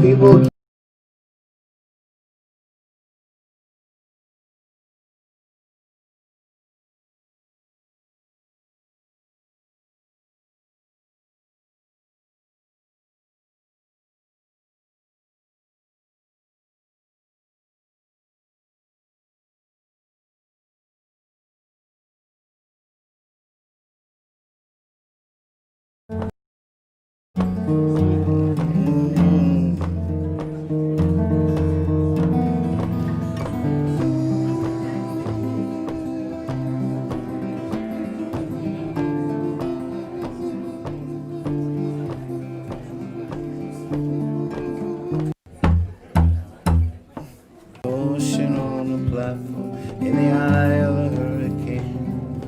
do people ocean on a platform in the eye of a hurricane,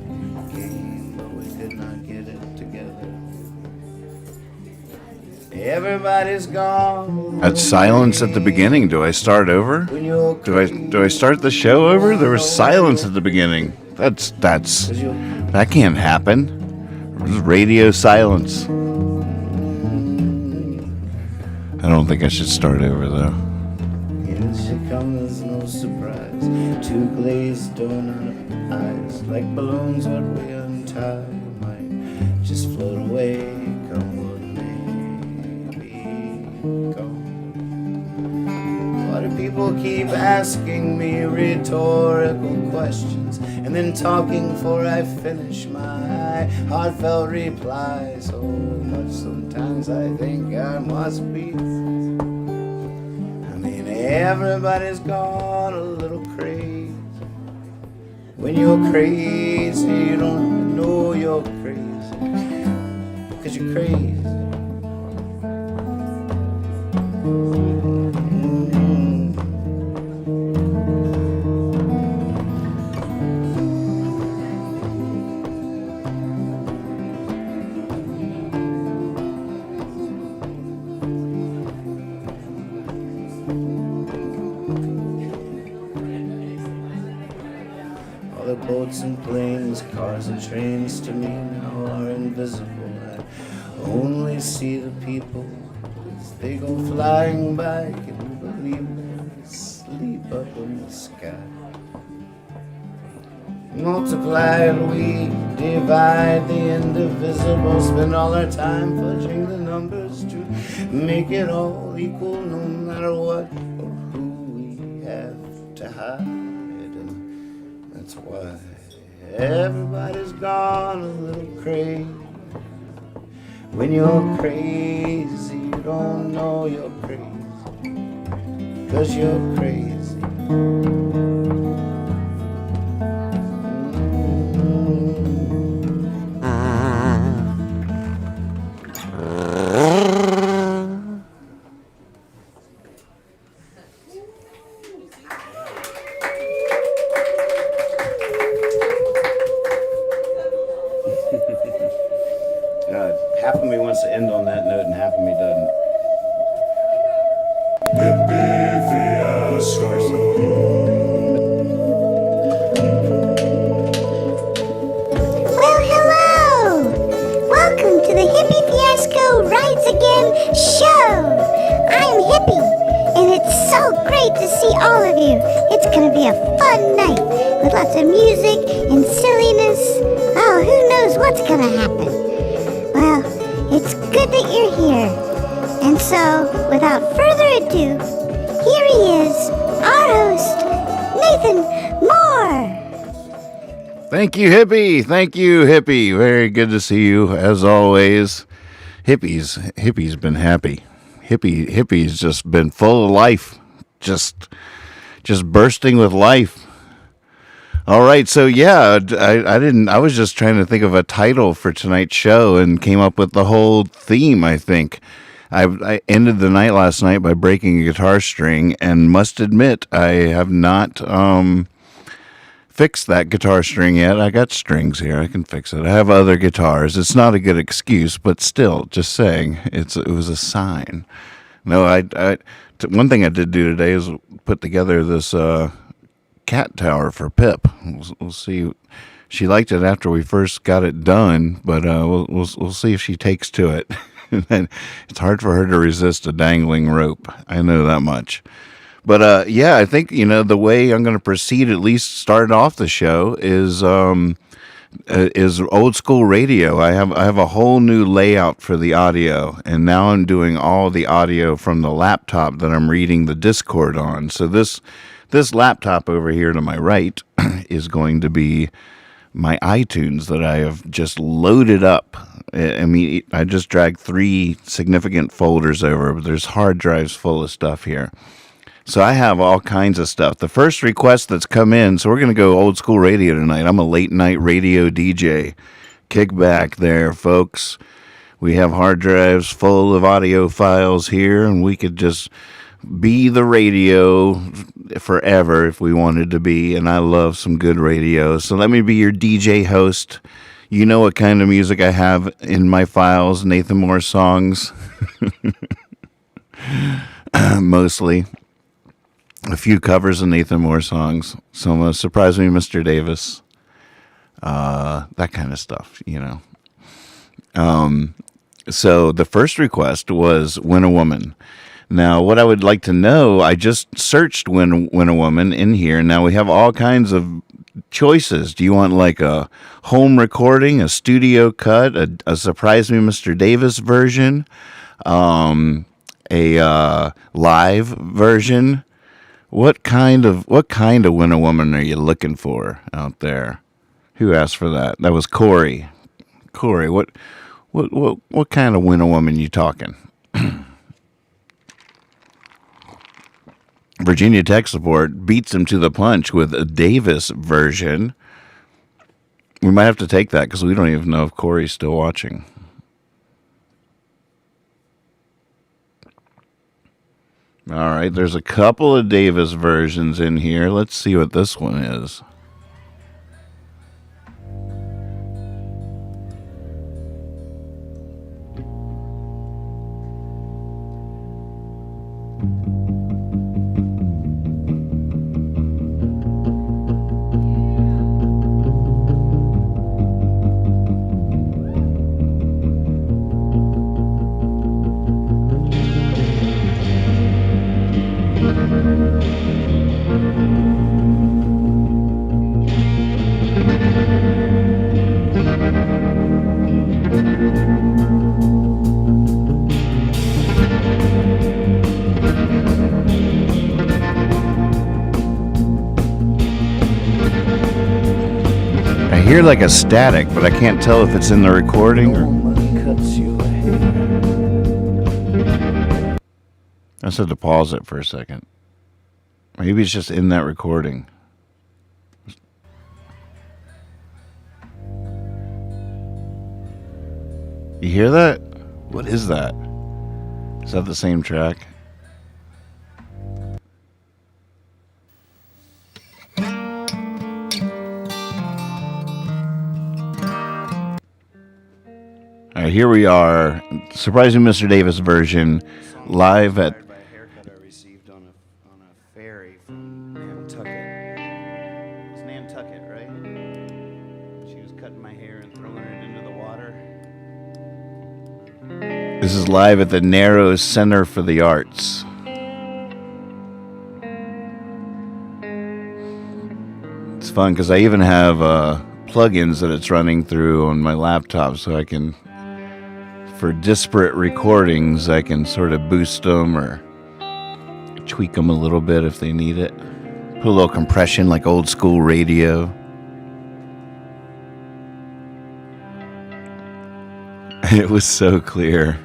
but we could not get it together. Everybody's gone. That's silence at the beginning. Do I start over? Do I start the show over? There was silence at the beginning. That can't happen. It was radio silence. I don't think I should start over though. Here she comes, no surprise. Two glazed donut eyes, like balloons what we untie might just float away. Come what may be gone. Why do people keep asking me rhetorical questions and then talking before I finish my heartfelt reply? So much sometimes I think I must be. Everybody's gone a little crazy. When you're crazy, you don't know you're crazy, 'cause you're crazy. The boats and planes, cars and trains to me now are invisible. I only see the people as they go flying by. Can you believe they sleep up in the sky? Multiply and we divide the indivisible. Spend all our time fudging the numbers to make it all equal, no matter what or who we have to hide. That's why everybody's gone a little crazy. When you're crazy, you don't know you're crazy, 'cause you're crazy. Half of me wants to end on that note and half of me doesn't. Hippy, Fiasco. Well, hello! Welcome to the Hippy Fiasco Rides Again show! I'm Hippy, and it's so great to see all of you. It's gonna be a fun night with lots of music and silliness. Oh, who knows what's gonna happen? Well, it's good that you're here. And so, without further ado, here he is, our host, Nathan Moore. Thank you, Hippy. Thank you, Hippy. Very good to see you, as always. Hippy's been happy. Hippy's just been full of life. Just bursting with life. All right, so yeah, I was just trying to think of a title for tonight's show and came up with the whole theme, I think. I ended the night last night by breaking a guitar string and must admit I have not fixed that guitar string yet. I got strings here. I can fix it. I have other guitars. It's not a good excuse, but still, just saying, it was a sign. No, one thing I did do today is put together this cat tower for Pip. We'll see. She liked it after we first got it done, but we'll see if she takes to it. It's hard for her to resist a dangling rope. I know that much. But yeah, I think the way I'm going to proceed, at least start off the show, is old school radio. I have a whole new layout for the audio, and now I'm doing all the audio from the laptop that I'm reading the Discord on. So this laptop over here to my right is going to be my iTunes that I have just loaded up. I mean, I just dragged 3 significant folders over, but there's hard drives full of stuff here. So I have all kinds of stuff. The first request that's come in, so we're going to go old school radio tonight. I'm a late night radio DJ. Kick back there, folks. We have hard drives full of audio files here, and we could just be the radio forever if we wanted to be, and I love some good radio. So let me be your DJ host. You know what kind of music I have in my files, Nathan Moore songs. Mostly. A few covers of Nathan Moore songs. Some Surprise Me, Mr. Davis. That kind of stuff, So the first request was Win a Woman. Now, what I would like to know, I just searched Win a Woman in here. Now, we have all kinds of choices. Do you want like a home recording, a studio cut, a Surprise Me, Mr. Davis version, a live version? What kind of Win a Woman are you looking for out there? Who asked for that? That was Corey. Corey, what kind of Win a Woman you talking? Virginia Tech Support beats him to the punch with a Davis version. We might have to take that because we don't even know if Corey's still watching. All right, there's a couple of Davis versions in here. Let's see what this one is. I hear like a static, but I can't tell if it's in the recording or... I said to pause it for a second. Maybe it's just in that recording. You hear that? What is that? Is that the same track? All right, here we are. Surprising Mr. Davis version live at... by a haircut I received on a ferry from Nantucket. It was Nantucket, right? She was cutting my hair and throwing it into the water. This is live at the Narrows Center for the Arts. It's fun because I even have plugins that it's running through on my laptop, so I can, for disparate recordings, I can sort of boost them or tweak them a little bit if they need it. Put a little compression like old school radio. It was so clear.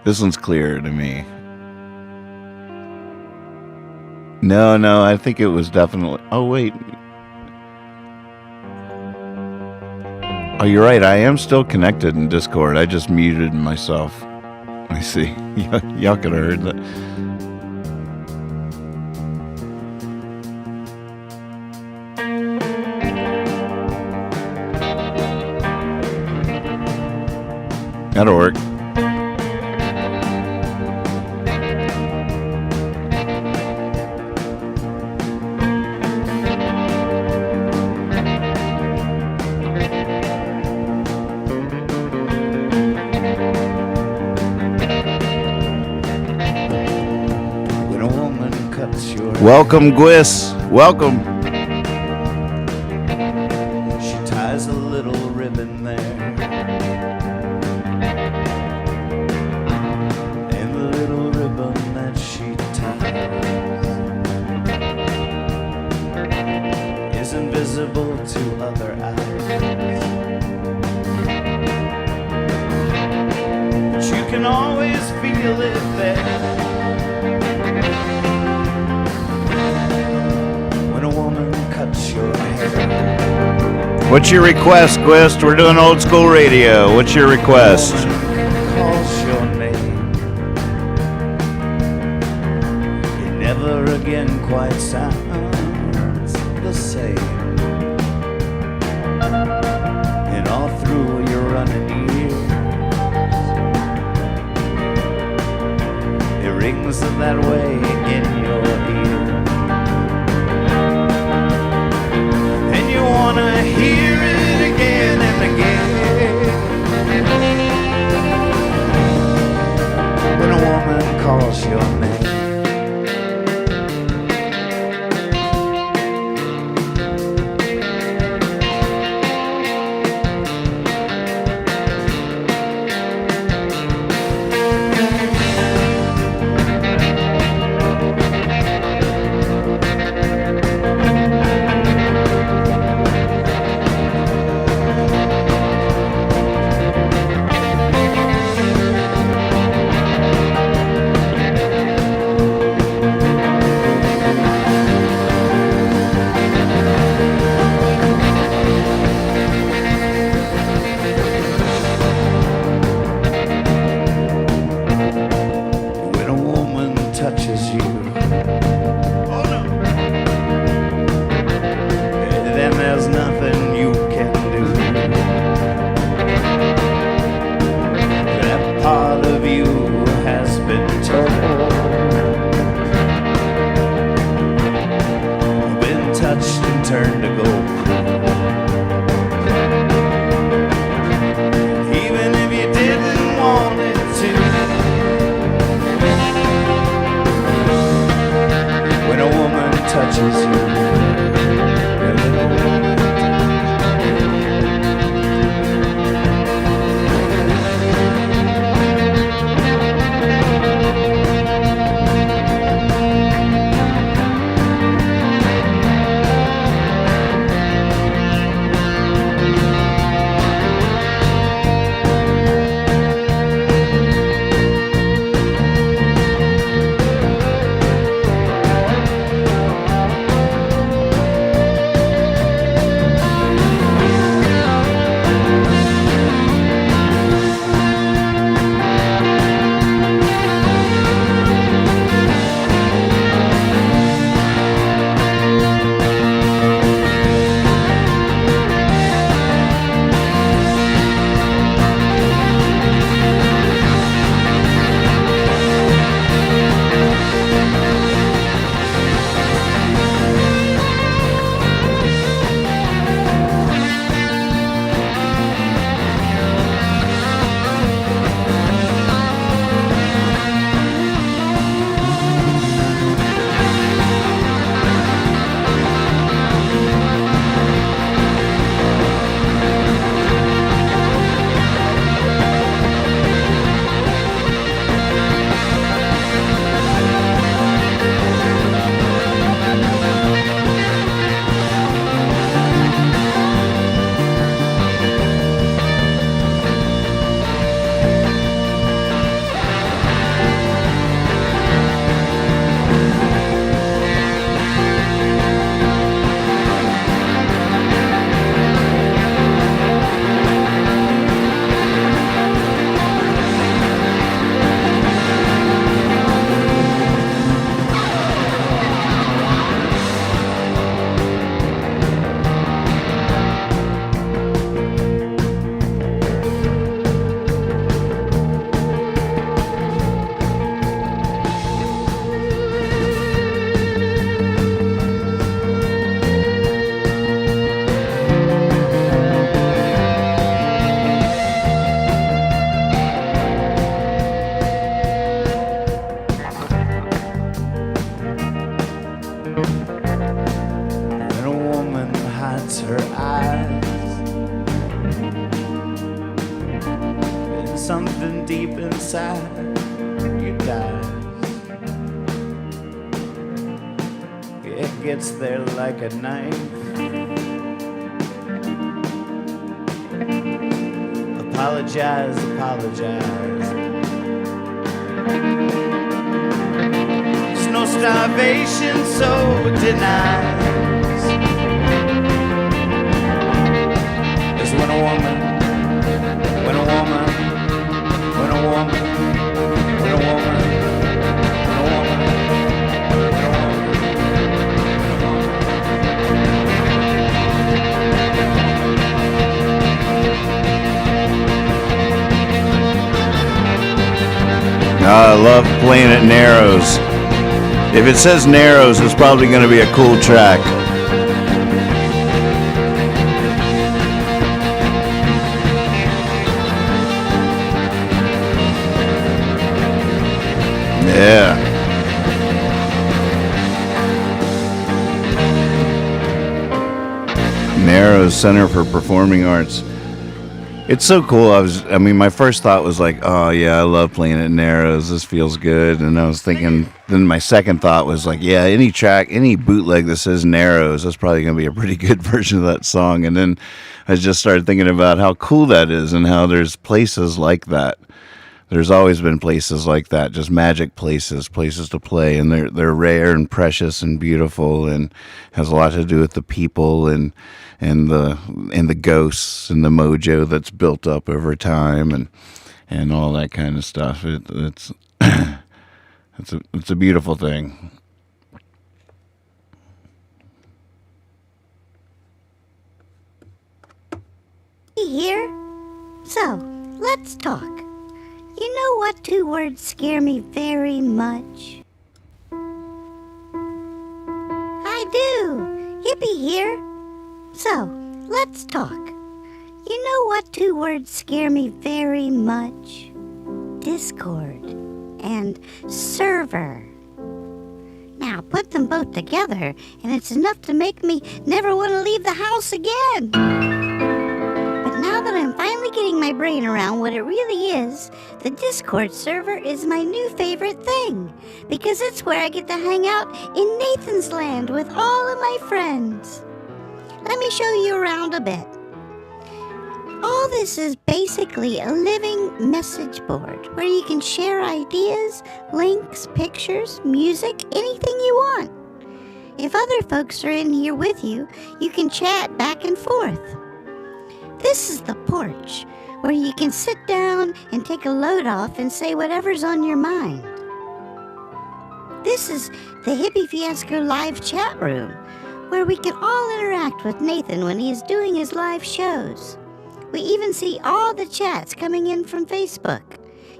This one's clearer to me. No, I think it was definitely... Oh, wait. Oh, you're right. I am still connected in Discord. I just muted myself. I see. Y'all could have heard that. That'll work. Welcome, Gwis. Welcome. She ties a little ribbon there, and the little ribbon that she ties is invisible to other eyes. But you can always feel it there. When a woman cuts your hair. What's your request, Gwist? We're doing old school radio. What's your request? Calls your name. It never again quite sounds the same. And all through your running years, it rings that way in your ear. And you wanna hear it again and again. When a woman calls your name. When a woman touches you, oh no, then there's nothing you can do. That part of you has been told, been touched and turned to gold. Even if you didn't want it to. When a woman touches you, and deep inside you dies. It gets there like a knife. Apologize, apologize. There's no starvation, so denies. There's when a woman, when a woman, when a woman, when a woman, when a woman, I love Planet Narrows. If it says Narrows, it's probably going to be a cool track. Yeah. Narrows Center for Performing Arts. It's so cool. My first thought was like, oh yeah, I love Planet Narrows. This feels good. And I was thinking, then my second thought was like, yeah, any track, any bootleg that says Narrows, that's probably going to be a pretty good version of that song. And then I just started thinking about how cool that is and how there's places like that. There's always been places like that, just magic places to play, and they're rare and precious and beautiful, and has a lot to do with the people and the ghosts and the mojo that's built up over time and all that kind of stuff. It's it's a beautiful thing. Here? So, let's talk. You know what 2 words scare me very much? I do. Hippy here. So, let's talk. You know what 2 words scare me very much? Discord and server. Now, put them both together, and it's enough to make me never want to leave the house again. But now that I'm finally getting my brain around what it really is, the Discord server is my new favorite thing, because it's where I get to hang out in Nathan's land with all of my friends. Let me show you around a bit. All this is basically a living message board where you can share ideas, links, pictures, music, anything you want. If other folks are in here with you, you can chat back and forth. This is the porch, where you can sit down and take a load off and say whatever's on your mind. This is the Hippy Fiasco live chat room, where we can all interact with Nathan when he is doing his live shows. We even see all the chats coming in from Facebook,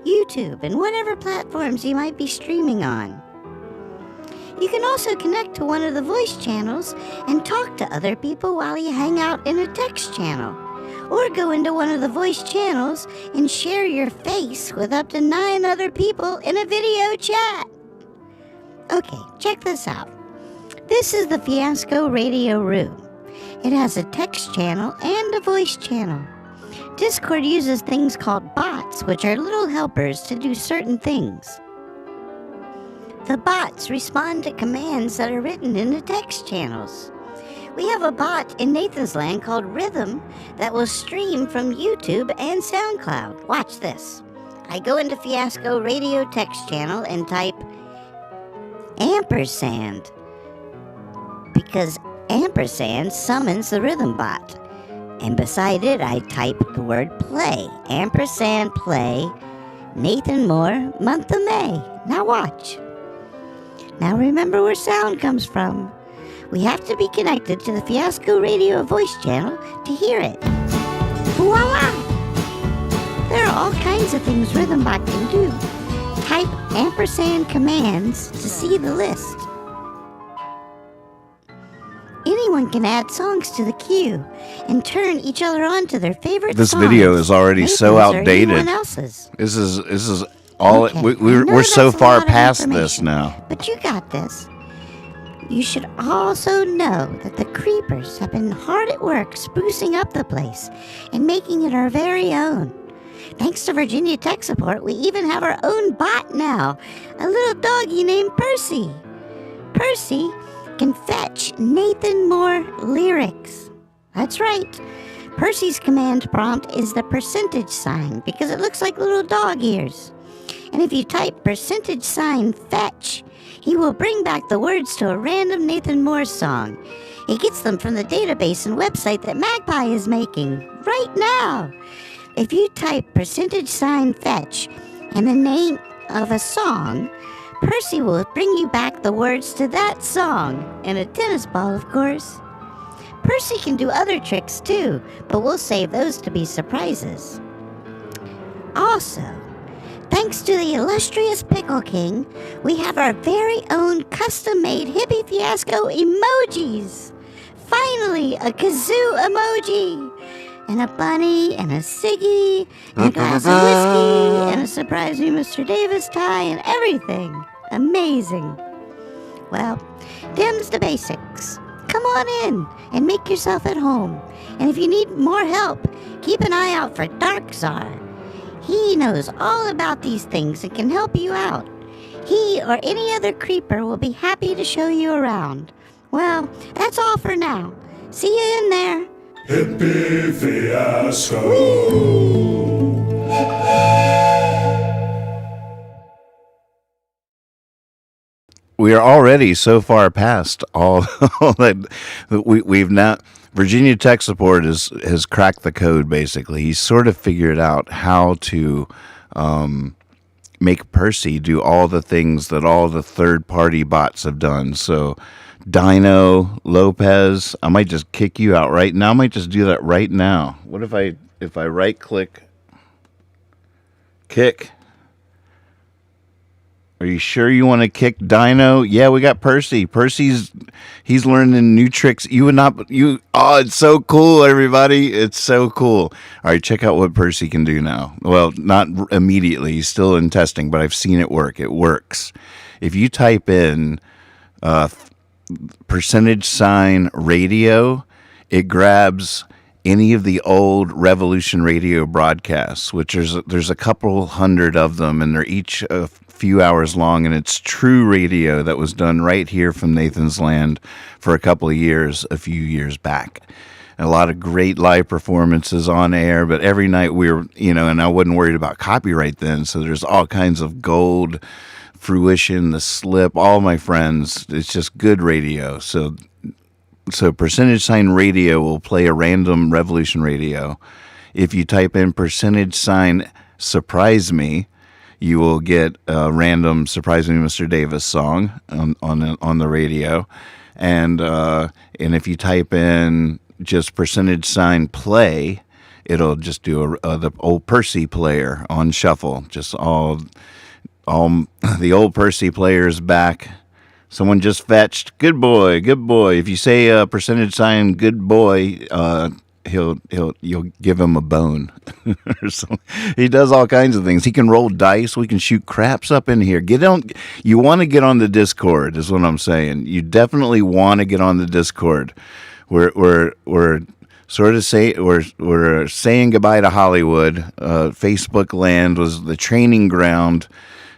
YouTube, and whatever platforms you might be streaming on. You can also connect to one of the voice channels and talk to other people while you hang out in a text channel. Or go into one of the voice channels and share your face with up to 9 other people in a video chat. Okay, check this out. This is the Fiasco radio room. It has a text channel and a voice channel. Discord uses things called bots, which are little helpers to do certain things. The bots respond to commands that are written in the text channels. We have a bot in Nathan's land called Rhythm that will stream from YouTube and SoundCloud. Watch this. I go into Fiasco radio text channel and type ampersand, because ampersand summons the Rhythm bot. And beside it, I type the word play. Ampersand play. Nathan Moore, month of May. Now watch. Now remember where sound comes from. We have to be connected to the Fiasco radio voice channel to hear it. Voila! There are all kinds of things RhythmBot can do. Type ampersand commands to see the list. Anyone can add songs to the queue and turn each other on to their favorite This songs. video is already Nathan's so or outdated. anyone else's. This is all. Okay, We're so that's a far lot of past this information, now. But you got this. You should also know that the creepers have been hard at work sprucing up the place and making it our very own. Thanks to Virginia Tech support, we even have our own bot now, a little doggy named Percy. Percy can fetch Nathan Moore lyrics. That's right. Percy's command prompt is the percentage sign because it looks like little dog ears. And if you type $fetch, he will bring back the words to a random Nathan Moore song. He gets them from the database and website that Magpie is making right now. If you type $fetch and the name of a song, Percy will bring you back the words to that song, and a tennis ball, of course. Percy can do other tricks too, but we'll save those to be surprises. Also, thanks to the illustrious Pickle King, we have our very own custom-made Hippy Fiasco emojis. Finally, a kazoo emoji, and a bunny, and a ciggy, and a glass of whiskey, and a surprise me Mr. Davis tie, and everything. Amazing. Well, them's the basics. Come on in and make yourself at home. And if you need more help, keep an eye out for Darkzar. He knows all about these things and can help you out. He or any other creeper will be happy to show you around. Well, that's all for now. See you in there. Hippy Fiasco. We are already so far past all that we've not. Virginia Tech support has cracked the code. Basically, he's sort of figured out how to make Percy do all the things that all the third-party bots have done. So, Dino Lopez, I might just kick you out right now. I might just do that right now. What if I right-click, kick? Are you sure you want to kick Dino? Yeah, we got Percy. He's learning new tricks. Oh, it's so cool, everybody. It's so cool. All right, check out what Percy can do now. Well, not immediately. He's still in testing, but I've seen it work. It works. If you type in $radio, it grabs any of the old Revolution Radio broadcasts, which there's a couple hundred of them, and they're each a few hours long, and it's true radio that was done right here from Nathan's Land for a couple of years, a few years back. And a lot of great live performances on air, but every night we were, and I wasn't worried about copyright then, so there's all kinds of gold, Fruition, The Slip, all my friends. It's just good radio. So $radio will play a random Revolution Radio. If you type in $surprise me, you will get a random Surprise Me Mr. Davis song on the radio. And if you type in just $play, it'll just do the old Percy player on shuffle. Just all the old Percy players back. Someone just fetched good boy. If you say $good boy, you'll give him a bone. He does all kinds of things. He can roll dice. We can shoot craps up in here. You want to get on the Discord, is what I'm saying. You definitely want to get on the Discord. We're sort of we're saying goodbye to Hollywood. Facebook land was the training ground.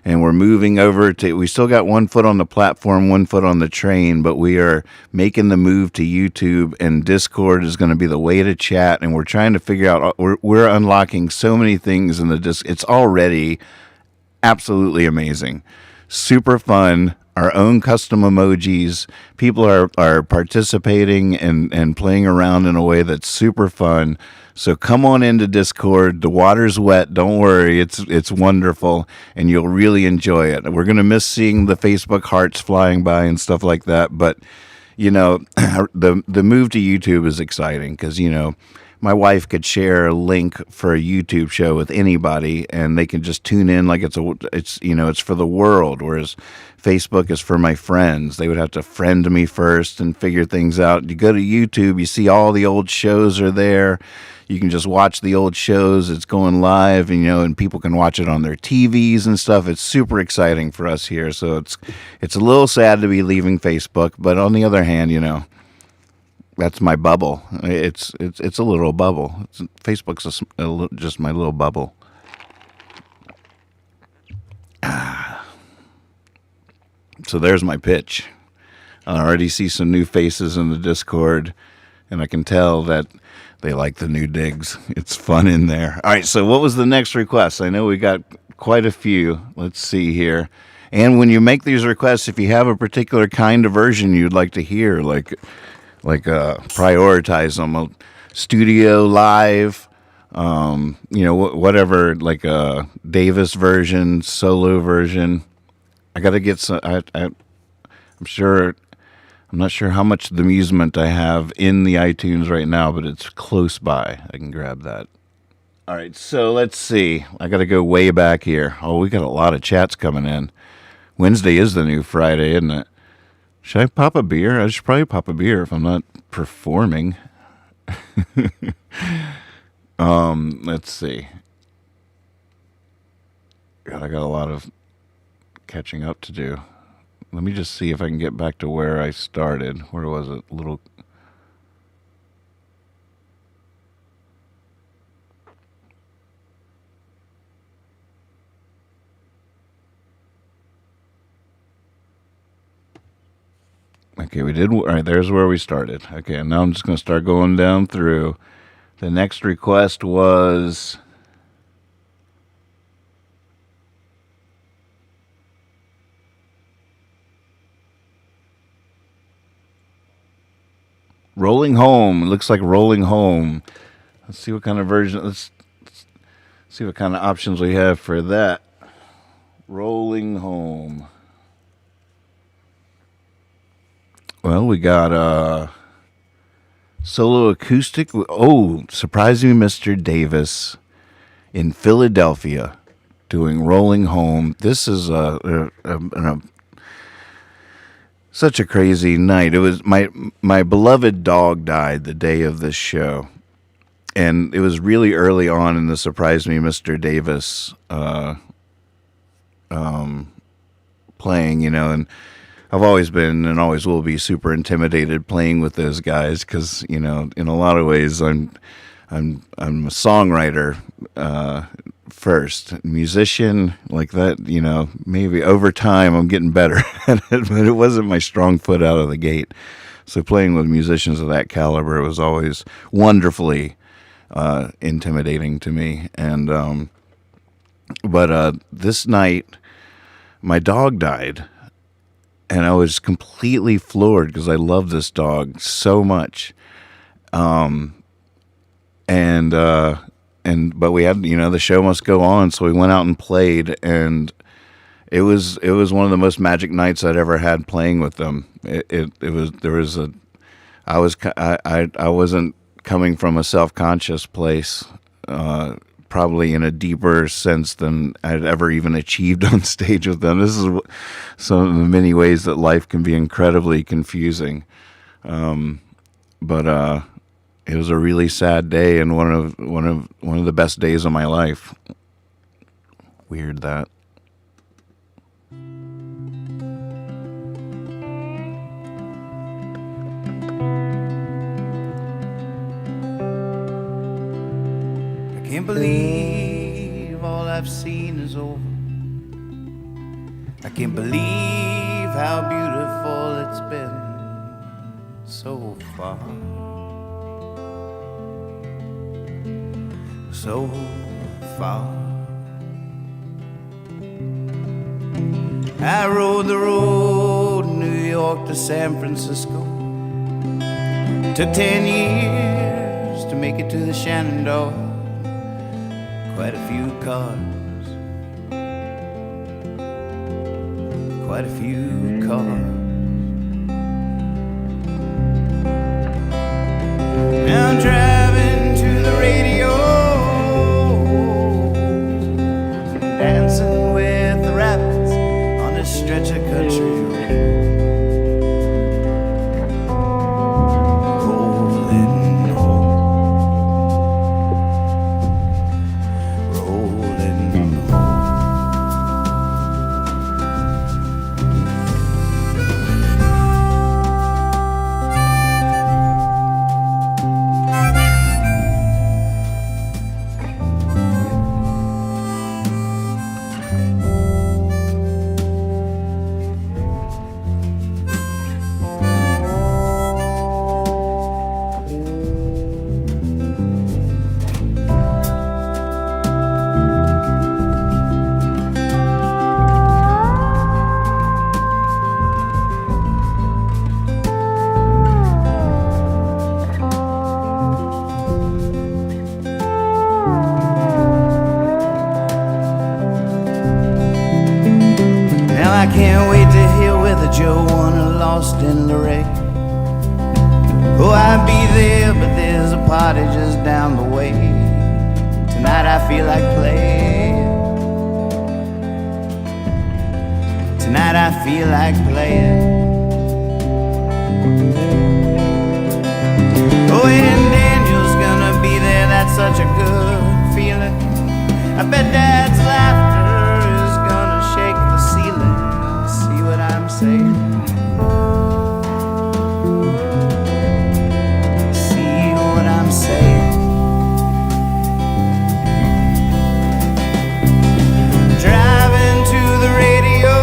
And we're moving over we still got 1 foot on the platform, 1 foot on the train, but we are making the move to YouTube, and Discord is going to be the way to chat. And we're trying to figure out, we're unlocking so many things in the Discord. It's already absolutely amazing. Super fun. Our own custom emojis. People are participating and playing around in a way that's super fun. So come on into Discord. The water's wet. Don't worry. It's wonderful, and you'll really enjoy it. We're going to miss seeing the Facebook hearts flying by and stuff like that. But, the move to YouTube is exciting because, my wife could share a link for a YouTube show with anybody, and they can just tune in like it's for the world, whereas Facebook is for my friends. They would have to friend me first and figure things out. You go to YouTube, you see all the old shows are there. You can just watch the old shows. It's going live, and people can watch it on their TVs and stuff. It's super exciting for us here. So it's a little sad to be leaving Facebook, but on the other hand, that's my bubble. It's a little bubble. Facebook's just my little bubble. So there's my pitch. I already see some new faces in the Discord, and I can tell that they like the new digs. It's fun in there. All right, so what was the next request? I know we got quite a few. Let's see here. And when you make these requests, if you have a particular kind of version you'd like to hear, prioritize them, a studio live, whatever, like a Davis version, solo version. I got to get some. I'm not sure how much the amusement I have in the iTunes right now, but it's close by. I can grab that. All right, so let's see. I got to go way back here. Oh, we got a lot of chats coming in. Wednesday is the new Friday, isn't it? Should I pop a beer? I should probably pop a beer if I'm not performing. Let's see. God, I got a lot of catching up to do. Let me just see if I can get back to where I started. Where was it? Okay, we did. All right, there's where we started. Okay, and now I'm just going to start going down through. The next request was Rolling Home. It looks like Rolling Home. Let's see what kind of version. Let's see what kind of options we have for that. Rolling Home. Well, we got solo acoustic. Oh, Surprise Me, Mr. Davis in Philadelphia doing Rolling Home. This is such a crazy night. It was my beloved dog died the day of this show. And it was really early on in the Surprise Me, Mr. Davis playing, and I've always been and always will be super intimidated playing with those guys because, in a lot of ways I'm a songwriter first, musician like that. Maybe over time I'm getting better at it, but it wasn't my strong foot out of the gate. So playing with musicians of that caliber was always wonderfully intimidating to me. And but this night my dog died. And I was completely floored because I love this dog so much. But we had, the show must go on, so we went out and played, and it was one of the most magic nights I'd ever had playing with them. I wasn't coming from a self-conscious place, probably in a deeper sense than I'd ever even achieved on stage with them. This is some of the many ways that life can be incredibly confusing. But it was a really sad day and one of the best days of my life. Weird that. I can't believe all I've seen is over. I can't believe how beautiful it's been so far. So far. I rode the road, New York to San Francisco. Took 10 years to make it to the Shenandoah. Quite a few cars, quite a few cars. Now I'm driving to the radio, dancing with the rabbits on this stretch of country road. I can't wait to hear whether Joanna lost in Lorraine. Oh, I'd be there, but there's a party just down the way. Tonight I feel like playing. Tonight I feel like playing. Oh, and Daniel's gonna be there, that's such a good feeling. I bet Dad's laughter is gonna shake the ceiling. See what I'm saying? See what I'm saying? Driving to the radio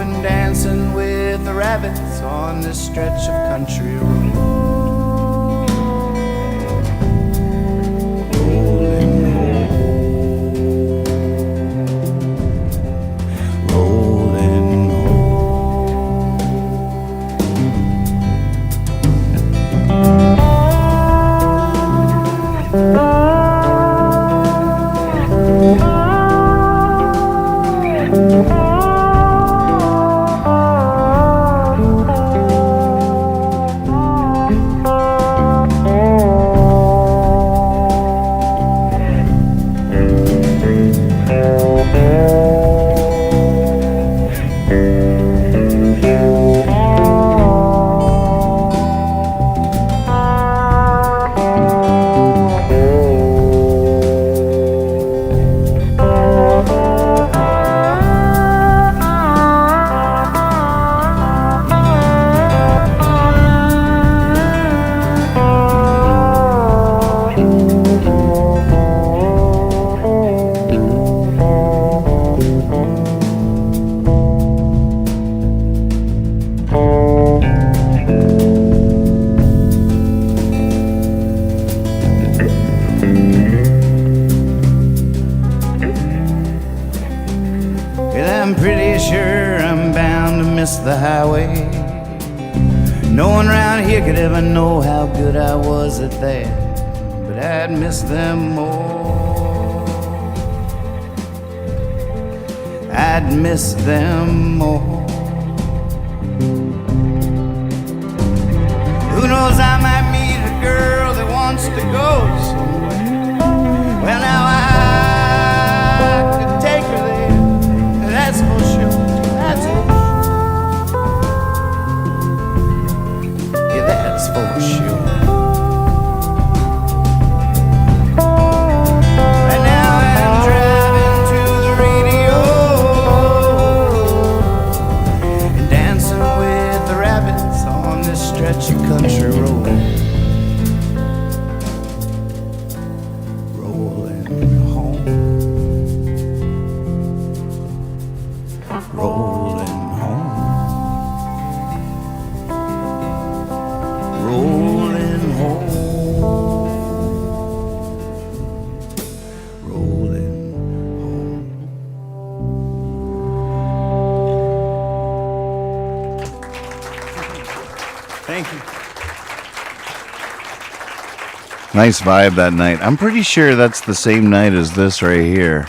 and dancing with the rabbits on this stretch of country road. The highway. No one around here could ever know how good I was at that, but I'd miss them more. I'd miss them more. Who knows, I might meet a girl that wants to go somewhere. Well, now I could take her there, that's for sure. That's for sure. That's for sure. Right now I'm driving to the radio and dancing with the rabbits on this stretch of country road. Rolling home. Rolling home. Rolling home, rolling home. Thank you. Nice vibe that night. I'm pretty sure that's the same night as this right here.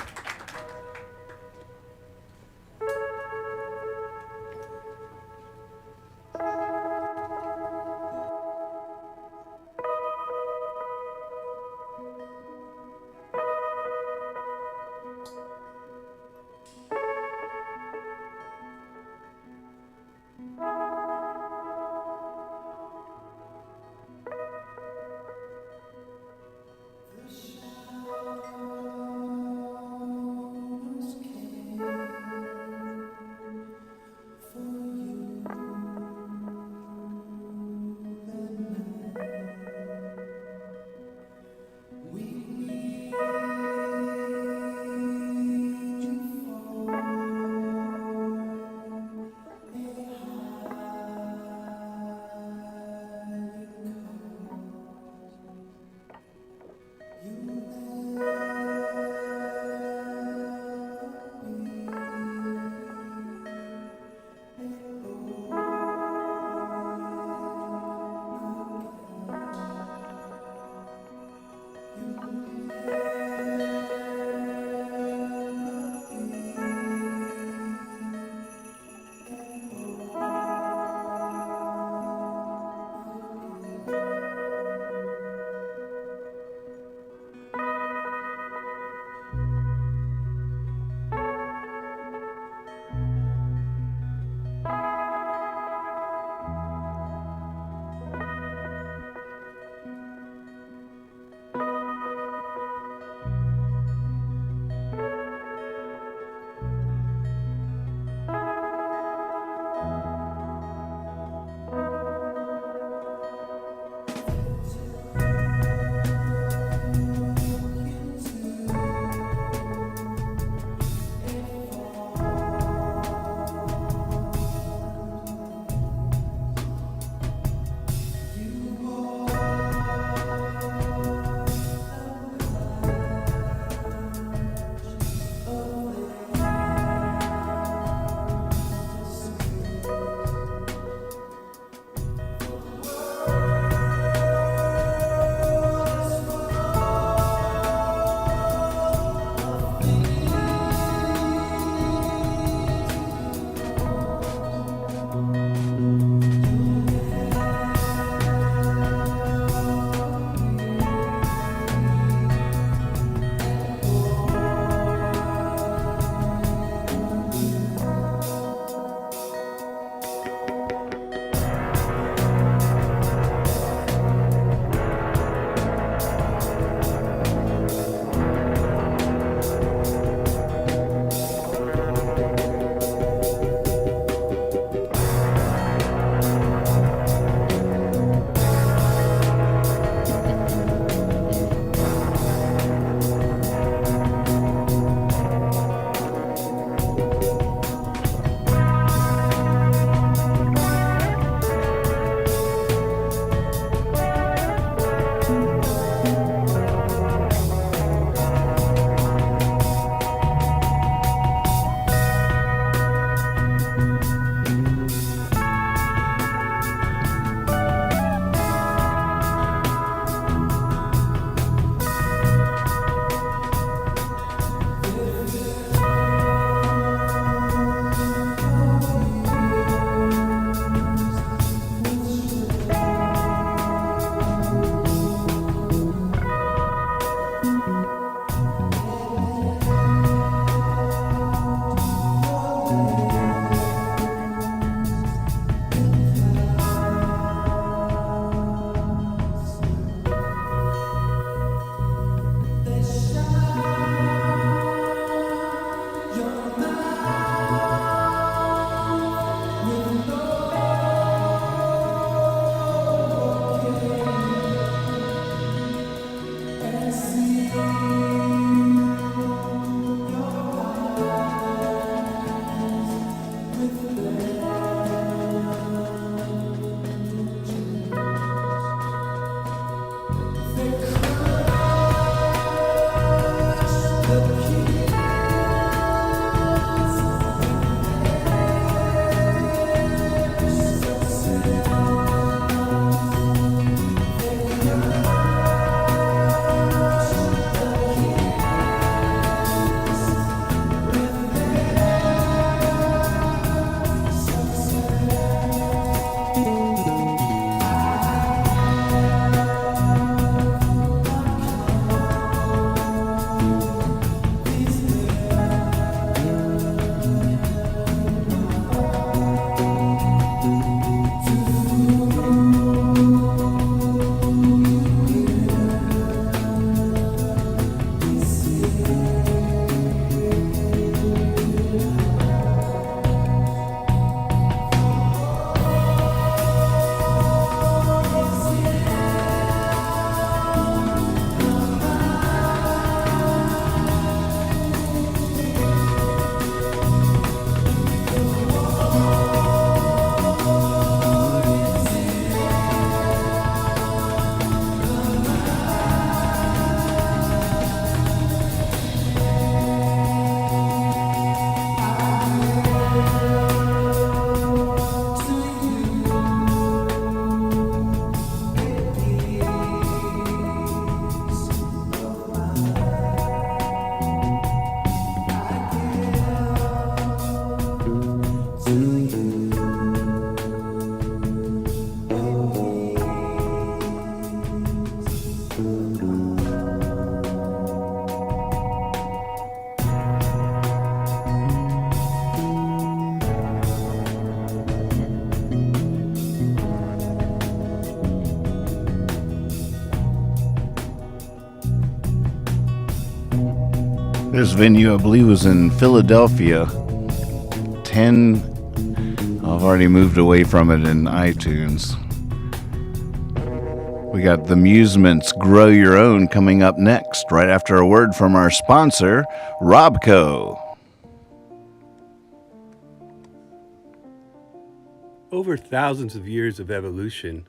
This venue, I believe, was in Philadelphia. 10. I've already moved away from it in iTunes. We got The Musements Grow Your Own coming up next, right after a word from our sponsor, Robco. Over thousands of years of evolution,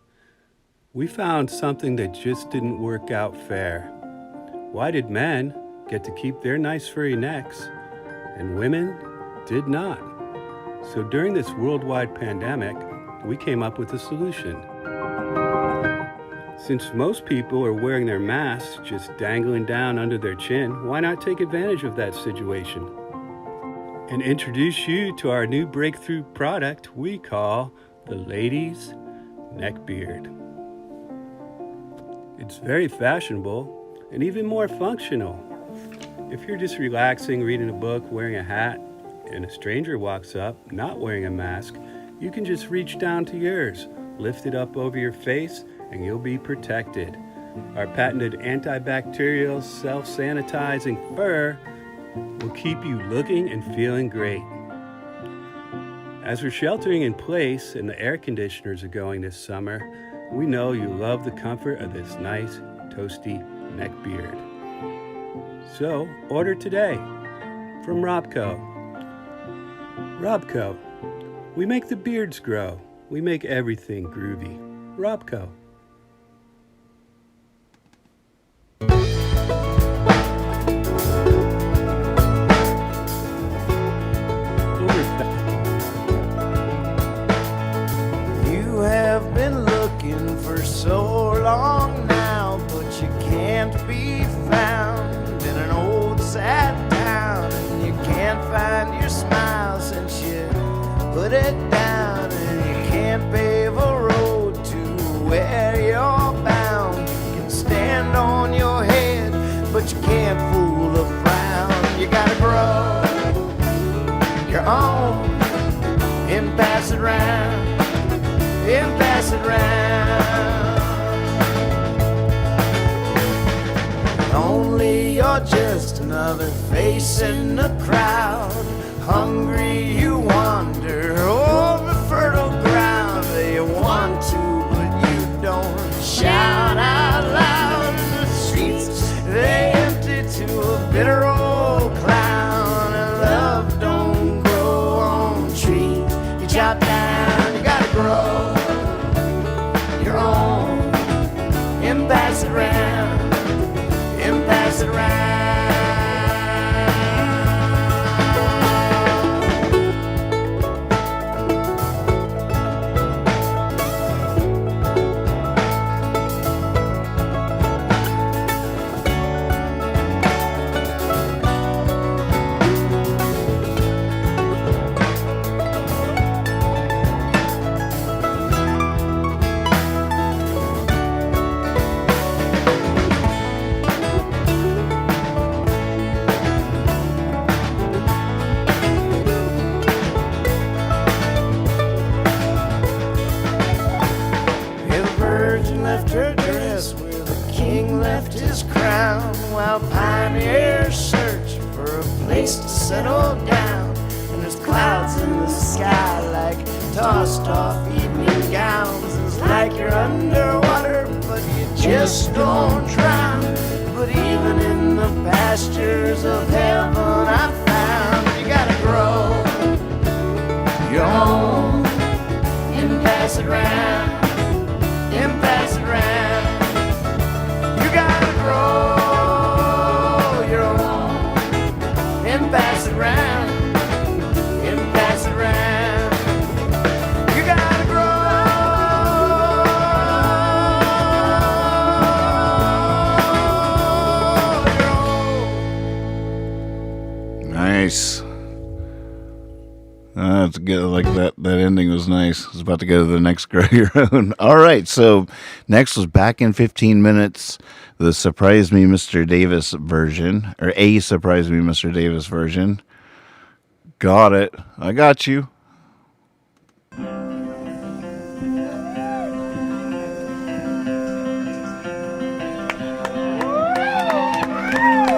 we found something that just didn't work out fair. Why did men get to keep their nice furry necks and women did not? So during this worldwide pandemic, we came up with a solution. Since most people are wearing their masks just dangling down under their chin, why not take advantage of that situation and introduce you to our new breakthrough product we call the Ladies Neckbeard. It's very fashionable and even more functional. If you're just relaxing, reading a book, wearing a hat, and a stranger walks up not wearing a mask, you can just reach down to yours, lift it up over your face, and you'll be protected. Our patented antibacterial, self-sanitizing fur will keep you looking and feeling great. As we're sheltering in place and the air conditioners are going this summer, we know you love the comfort of this nice, toasty neck beard. So, order today from Robco. Robco. We make the beards grow. We make everything groovy. Robco. You have been looking for so long now, but you can't be found in an old sad town, and you can't find your smile since you put it down, and you can't pave a road to where you're bound. You can stand on your head, but you can't fool a frown. You gotta grow your own and pass it round, and pass it round. Only you're just another face in the crowd. Hungry you wander over fertile ground. You want to, but you don't shout out loud. The streets, they empty to a bitter old clown. And love don't grow on trees you chop down. You gotta grow your own and pass it round, and pass it round. While pioneers search for a place to settle down, and there's clouds in the sky like tossed off evening gowns. It's like you're underwater, but you just don't drown. But even in the pastures of heaven, I found you gotta grow your own and pass it round, and pass it round. You gotta grow and pass it round, and pass it round. You gotta grow. Nice. That's good. Like that ending was nice. I was about to go to the next Grow Your Own. All right. So next was Back in 15 Minutes, the Surprise Me Mr. Davis version, or a Surprise Me Mr. Davis version. Got it. I got you.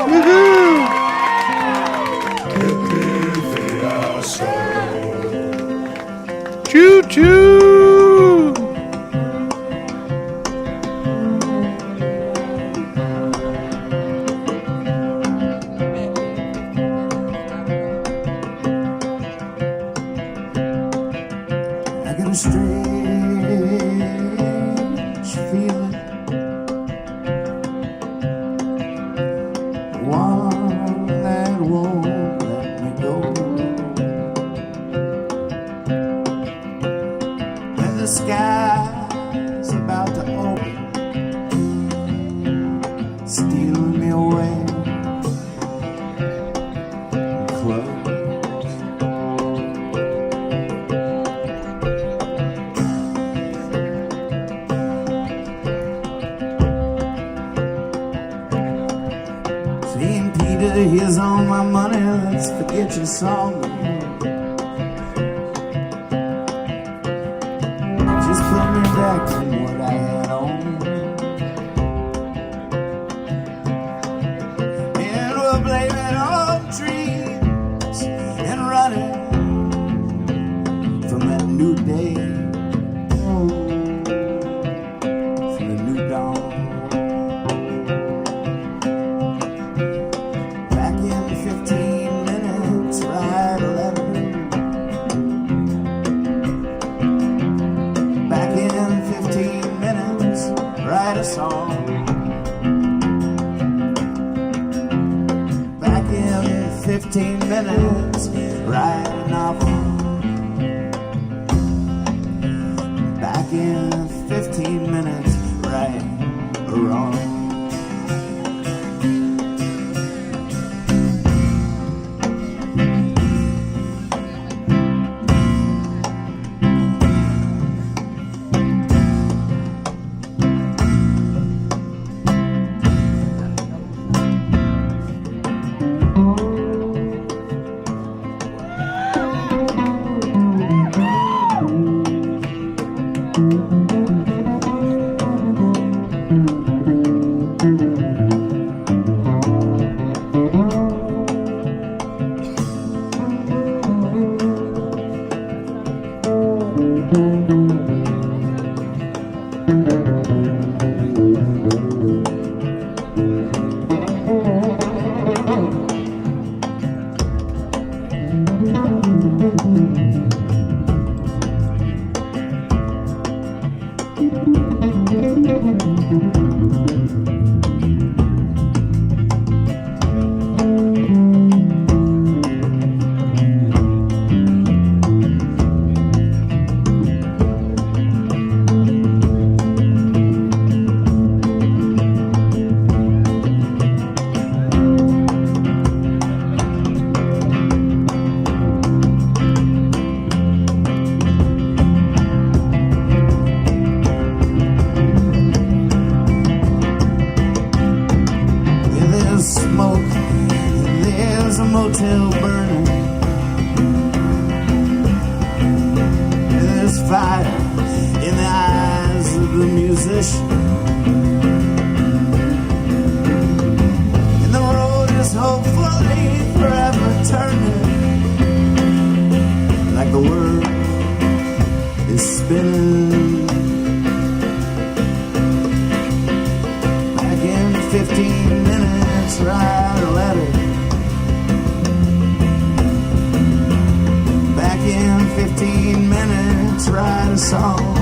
Woohoo! Choo choo! I got a strange feeling, one that won't let me go. When the sky's about to open, stealing me away, close. St. Peter, here's all my money, let's forget your song. Just put me back to what I had on. And we'll blame it on dreams and running from that new day, from the new dawn. Back in 15 minutes, write a letter. Back in 15 minutes, write a song. Back in 15 minutes, write a novel. Back in 15 minutes, right or wrong. There's smoke, there's a motel burning. There's fire in the eyes of the musician. And the road is hopefully forever turning, like the world is spinning. Back in 15 minutes, write a letter. Back in 15 minutes, write a song.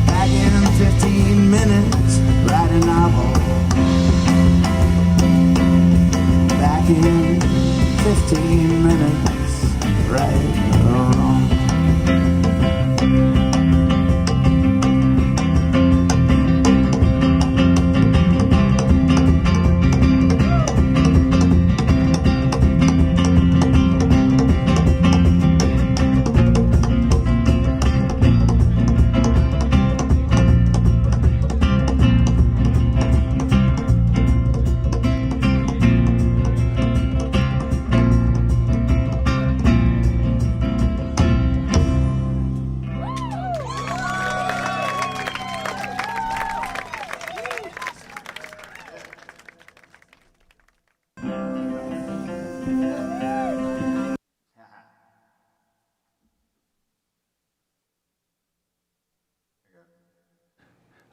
Back in 15 minutes, write a novel. Back in 15 minutes, right or wrong.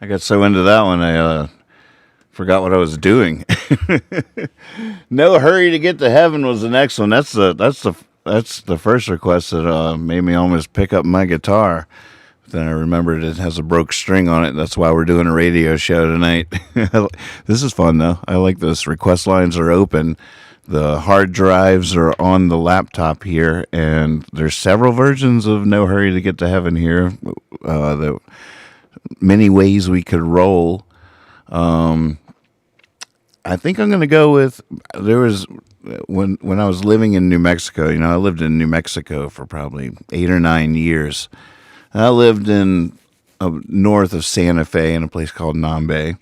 I got so into that one, I forgot what I was doing. No Hurry to Get to Heaven was the next one. That's the first request that made me almost pick up my guitar. Then I remembered it has a broke string on it. That's why we're doing a radio show tonight. This is fun, though. I like this. Request lines are open. The hard drives are on the laptop here, and there's several versions of No Hurry to Get to Heaven here. The many ways we could roll. I think I'm going to go with, there was, when I was living in New Mexico, I lived in New Mexico for probably 8 or 9 years. I lived in north of Santa Fe in a place called Nambe,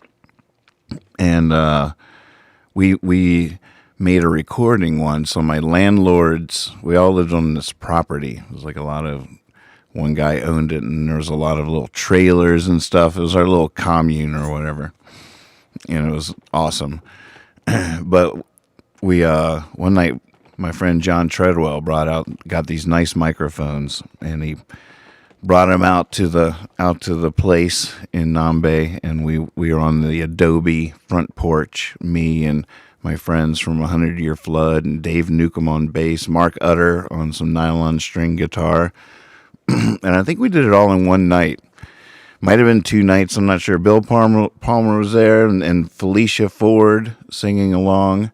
and we made a recording once. So my landlords, we all lived on this property. It was like one guy owned it, and there was a lot of little trailers and stuff. It was our little commune or whatever, and it was awesome. But we one night, my friend John Treadwell got these nice microphones, and he brought them out to the place in Nambe, and we were on the adobe front porch, me and my friends from 100 Year Flood, and Dave Newcomb on bass, Mark Utter on some nylon string guitar. And I think we did it all in one night. Might have been 2 nights, I'm not sure. Bill Palmer was there, and Felicia Ford singing along.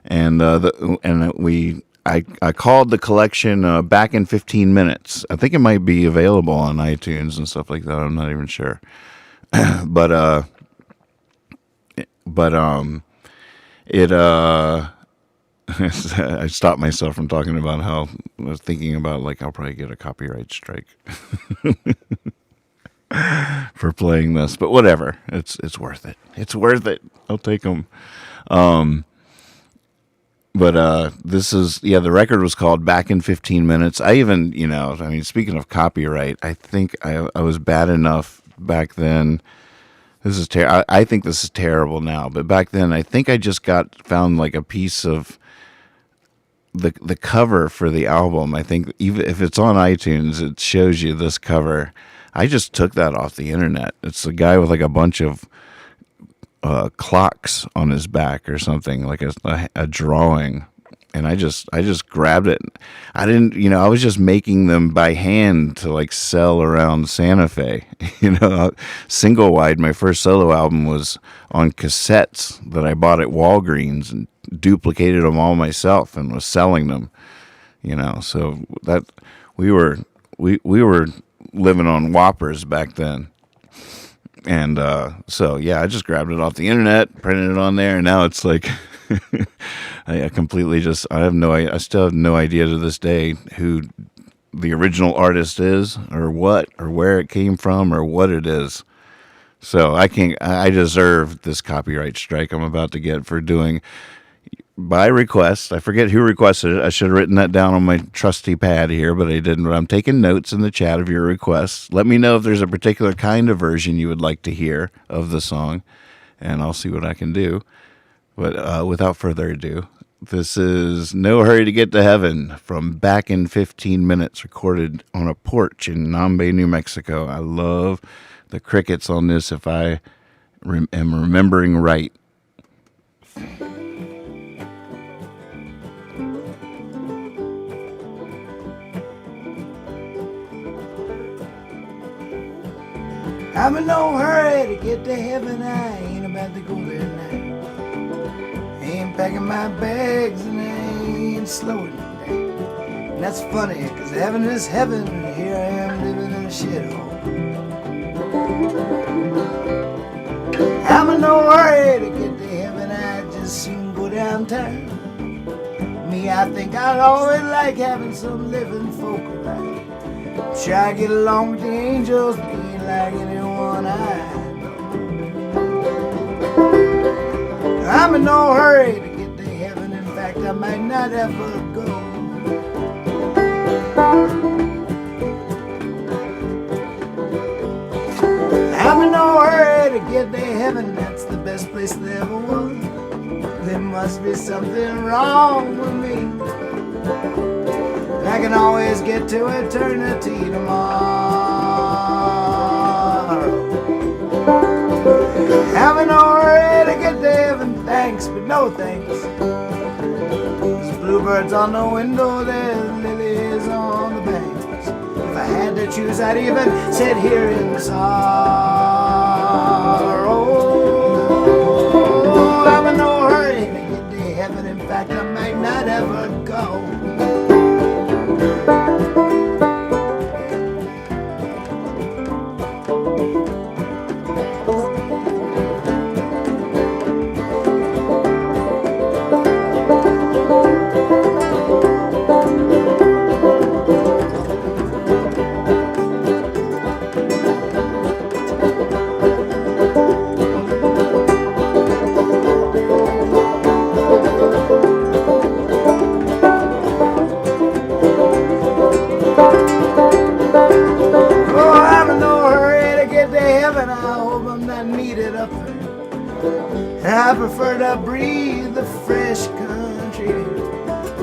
And I called the collection Back in 15 Minutes. I think it might be available on iTunes and stuff like that. I'm not even sure. But I stopped myself from talking about how I was thinking about, like, I'll probably get a copyright strike for playing this, but whatever. It's worth it. It's worth it. I'll take them. But this is, the record was called Back in 15 Minutes. I even, speaking of copyright, I think I was bad enough back then. This is I think this is terrible now, but back then I think I just found like a piece of the cover for the album. I think even if it's on iTunes, it shows you this cover. I just took that off the internet. It's a guy with like a bunch of clocks on his back or something, like a drawing. And I just grabbed it. I didn't, I was just making them by hand to like sell around Santa Fe. Single wide, my first solo album was on cassettes that I bought at Walgreens and duplicated them all myself and was selling them. So that we were living on Whoppers back then. And so I just grabbed it off the internet, printed it on there, and now it's like I completely I still have no idea to this day who the original artist is, or where it came from, or what it is. So I deserve this copyright strike I'm about to get for doing by request. I forget who requested it. I should have written that down on my trusty pad here, but I didn't. But I'm taking notes in the chat of your requests. Let me know if there's a particular kind of version you would like to hear of the song, and I'll see what I can do. But without further ado, this is No Hurry to Get to Heaven from Back in 15 Minutes, recorded on a porch in Nambe, New Mexico. I love the crickets on this, if I am remembering right. I'm in no hurry to get to heaven. I ain't about to go there now. I ain't packing my bags and I ain't slowing down. And that's funny, cause heaven is heaven, and here I am living in a shithole. I'm in no hurry to get to heaven. I just soon go downtown. Me, I think I'd always like having some living folk around. Sure I get along with the angels, but ain't like anyone I know. I'm in no hurry to get to heaven. In fact, I might not ever go. I'm in no hurry to get to heaven. That's the best place there ever was. There must be something wrong with me. I can always get to eternity tomorrow. Having already get to heaven, thanks, but no thanks. There's bluebirds on the window, there's lilies on the banks. If I had to choose, I'd even sit here in sorrow. I'm in no hurry to get to heaven, in fact, I might not ever go. I prefer to breathe the fresh country air.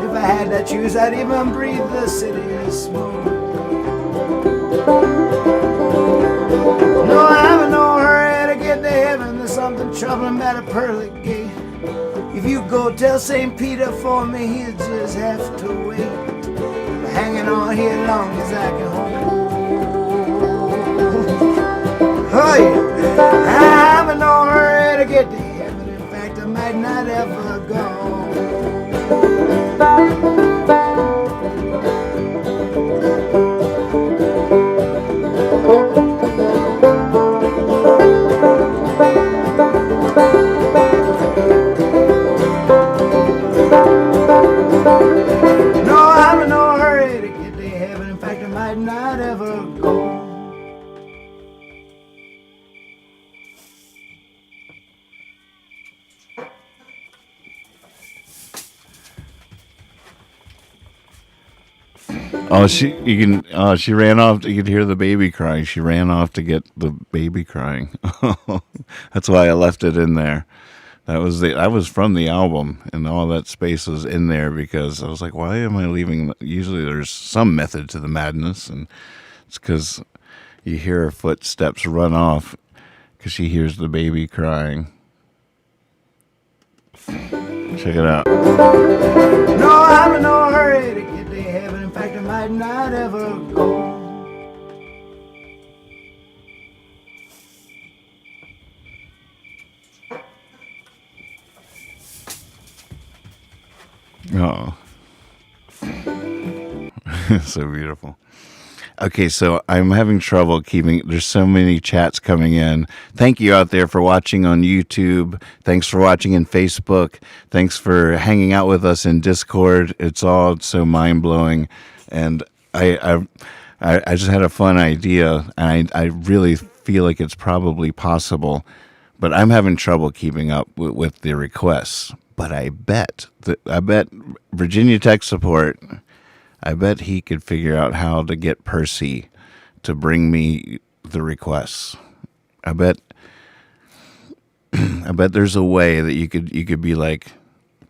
If I had to choose, I'd even breathe the city smoke. No, I'm in no hurry to get to heaven. There's something troubling at a pearly gate. If you go tell St. Peter for me, he'll just have to wait. I'm hanging on here long as I can hold. Oh yeah, I'm in no hurry to get to heaven. I might not ever go. No, I'm in no hurry to get to heaven. In fact, I might not ever go. Oh, she ran off. You could hear the baby crying. She ran off to get the baby crying. That's why I left it in there. I was from the album, and all that space was in there because I was like, why am I leaving? Usually there's some method to the madness, and it's because you hear her footsteps run off because she hears the baby crying. Check it out. No, I'm in no hurry to get to heaven. In fact, I might not ever go. Oh. So beautiful. Okay, so I'm having trouble keeping, there's so many chats coming in. Thank you out there for watching on YouTube. Thanks for watching in Facebook. Thanks for hanging out with us in Discord. It's all so mind-blowing. And I just had a fun idea, and I really feel like it's probably possible, but I'm having trouble keeping up with the requests. But I bet Virginia Tech Support, I bet he could figure out how to get Percy to bring me the requests. I bet there's a way that you could be like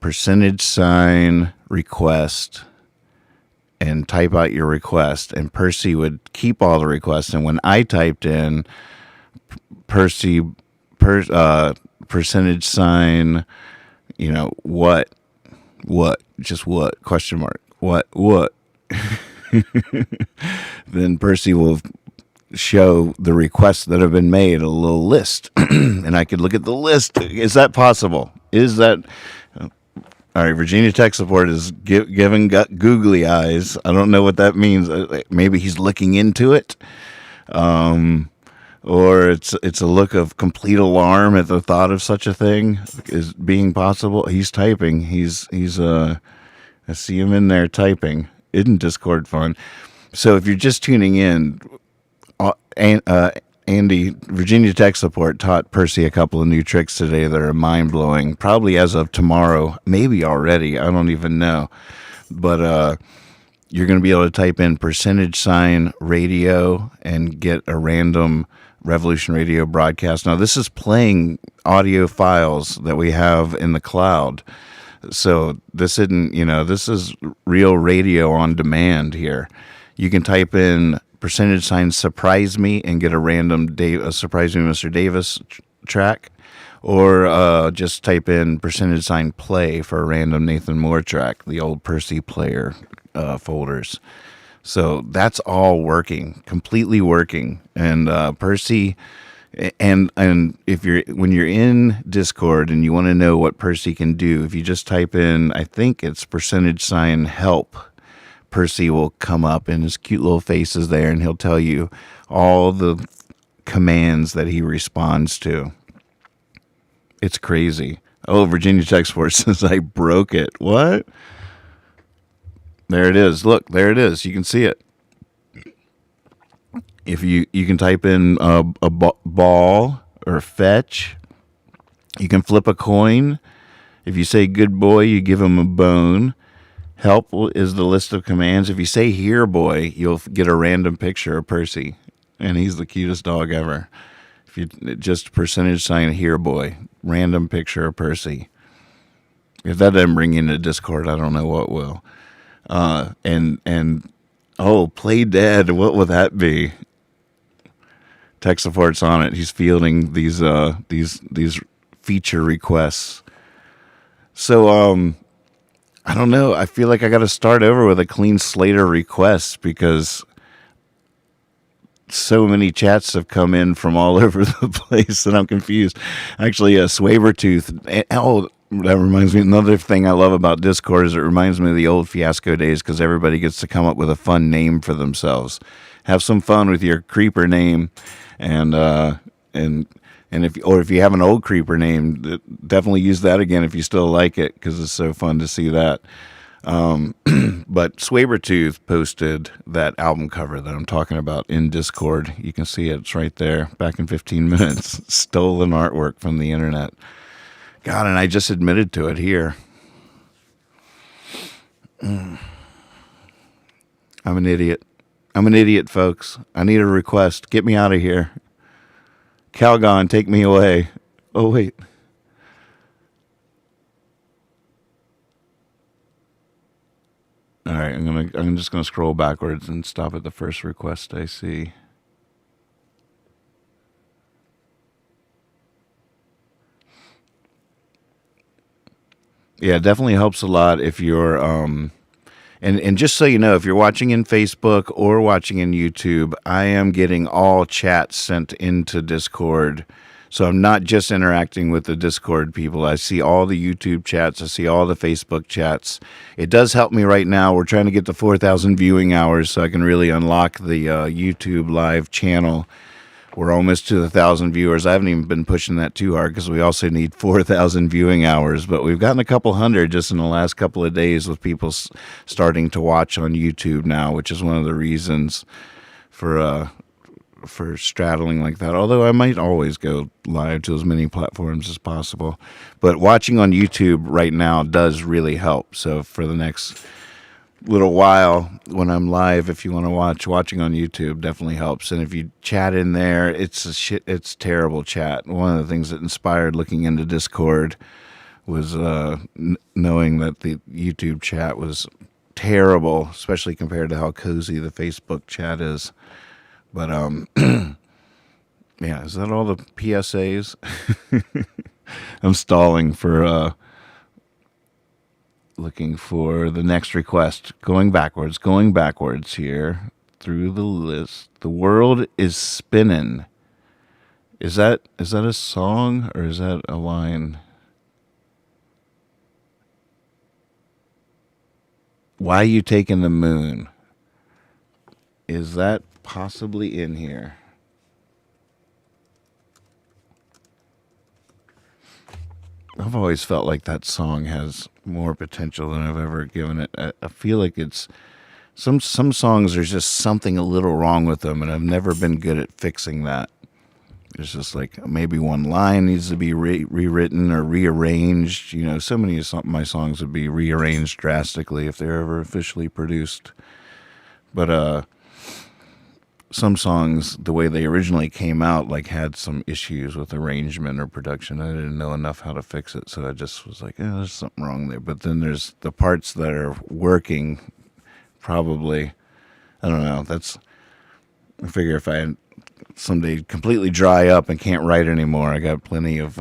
% request and type out your request, and Percy would keep all the requests. And when I typed in Percy %, you know, what, just what, question mark, what, then Percy will show the requests that have been made, a little list, and I could look at the list. Is that possible? Is that, all right, Virginia Tech Support is giving googly eyes. I don't know what that means. Maybe he's looking into it. Or it's a look of complete alarm at the thought of such a thing is being possible. He's typing. I see him in there typing. Isn't Discord fun? So if you're just tuning in, Andy, Virginia Tech Support taught Percy a couple of new tricks today that are mind-blowing. Probably as of tomorrow, maybe already. I don't even know. But you're going to be able to type in % radio and get a random Revolution Radio broadcast. Now, this is playing audio files that we have in the cloud. So this isn't, this is real radio on demand here. You can type in % surprise me and get a random Surprise Me Mr. Davis track. or just type in %play for a random Nathan Moore track, the old Percy player folders. So that's all working, completely working. And Percy, and if when you're in Discord and you want to know what Percy can do, if you just type in, I think it's $help, Percy will come up and his cute little face is there, and he'll tell you all the commands that he responds to. It's crazy. Oh, Virginia Tech Sports says I broke it. What? There it is. Look, there it is. You can see it. If you can type in a ball or fetch, you can flip a coin. If you say good boy, you give him a bone. Help is the list of commands. If you say here boy, you'll get a random picture of Percy, and he's the cutest dog ever. If you just $here boy, random picture of Percy. If that doesn't bring you into Discord, I don't know what will. Play dead. What would that be? Tech support's on it. He's fielding these feature requests. So I don't know. I feel like I got to start over with a clean slate of requests because so many chats have come in from all over the place that I'm confused. Actually, Swabertooth. Oh, that reminds me. Another thing I love about Discord is it reminds me of the old Fiasco days because everybody gets to come up with a fun name for themselves. Have some fun with your creeper name, and if you have an old creeper name, definitely use that again if you still like it because it's so fun to see that. But Swabertooth posted that album cover that I'm talking about in Discord. You can see it. It's right there. Back in 15 minutes. Stolen artwork from the internet. God, and I just admitted to it here. I'm an idiot. I'm an idiot, folks. I need a request. Get me out of here. Calgon, take me away. Oh, wait. All right, I'm just gonna scroll backwards and stop at the first request I see. Yeah, it definitely helps a lot if you're and just so you know, if you're watching in Facebook or watching in YouTube, I am getting all chats sent into Discord. So I'm not just interacting with the Discord people. I see all the YouTube chats. I see all the Facebook chats. It does help me right now. We're trying to get to 4,000 viewing hours so I can really unlock the YouTube live channel. We're almost to 1,000 viewers. I haven't even been pushing that too hard because we also need 4,000 viewing hours. But we've gotten a couple hundred just in the last couple of days with people starting to watch on YouTube now, which is one of the reasons for straddling like that. Although I might always go live to as many platforms as possible. But watching on YouTube right now does really help. So for the next little while when I'm live, if you want to watching on YouTube definitely helps. And if you chat in there, it's terrible chat. One of the things that inspired looking into Discord was knowing that the YouTube chat was terrible, especially compared to how cozy the Facebook chat is. But yeah, is that all the PSAs? I'm stalling for looking for the next request. Going backwards here through the list. The world is spinning. Is that a song or is that a line? Why you taking the moon? Is that possibly in here? I've always felt like that song has more potential than I've ever given it. I feel like it's some songs, there's just something a little wrong with them, and I've never been good at fixing that. It's just like maybe one line needs to be rewritten or rearranged. You know, so many of my songs would be rearranged drastically if they're ever officially produced. But some songs, the way they originally came out, like had some issues with arrangement or production. I didn't know enough how to fix it, so I just was like, there's something wrong there. But then there's the parts that are working, probably, I don't know. I figure if I someday completely dry up and can't write anymore, I got plenty of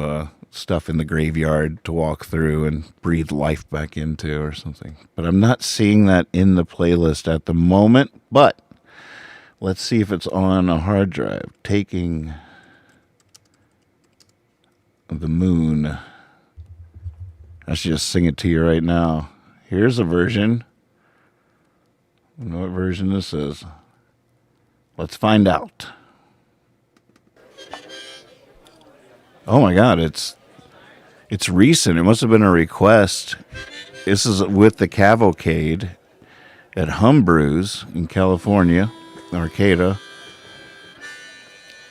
stuff in the graveyard to walk through and breathe life back into or something. But I'm not seeing that in the playlist at the moment. But let's see if it's on a hard drive. Taking the Moon. I should just sing it to you right now. Here's a version. I don't know what version this is. Let's find out. Oh my God, it's recent. It must have been a request. This is with the Cavalcade at Humbrew's in California, Arcata.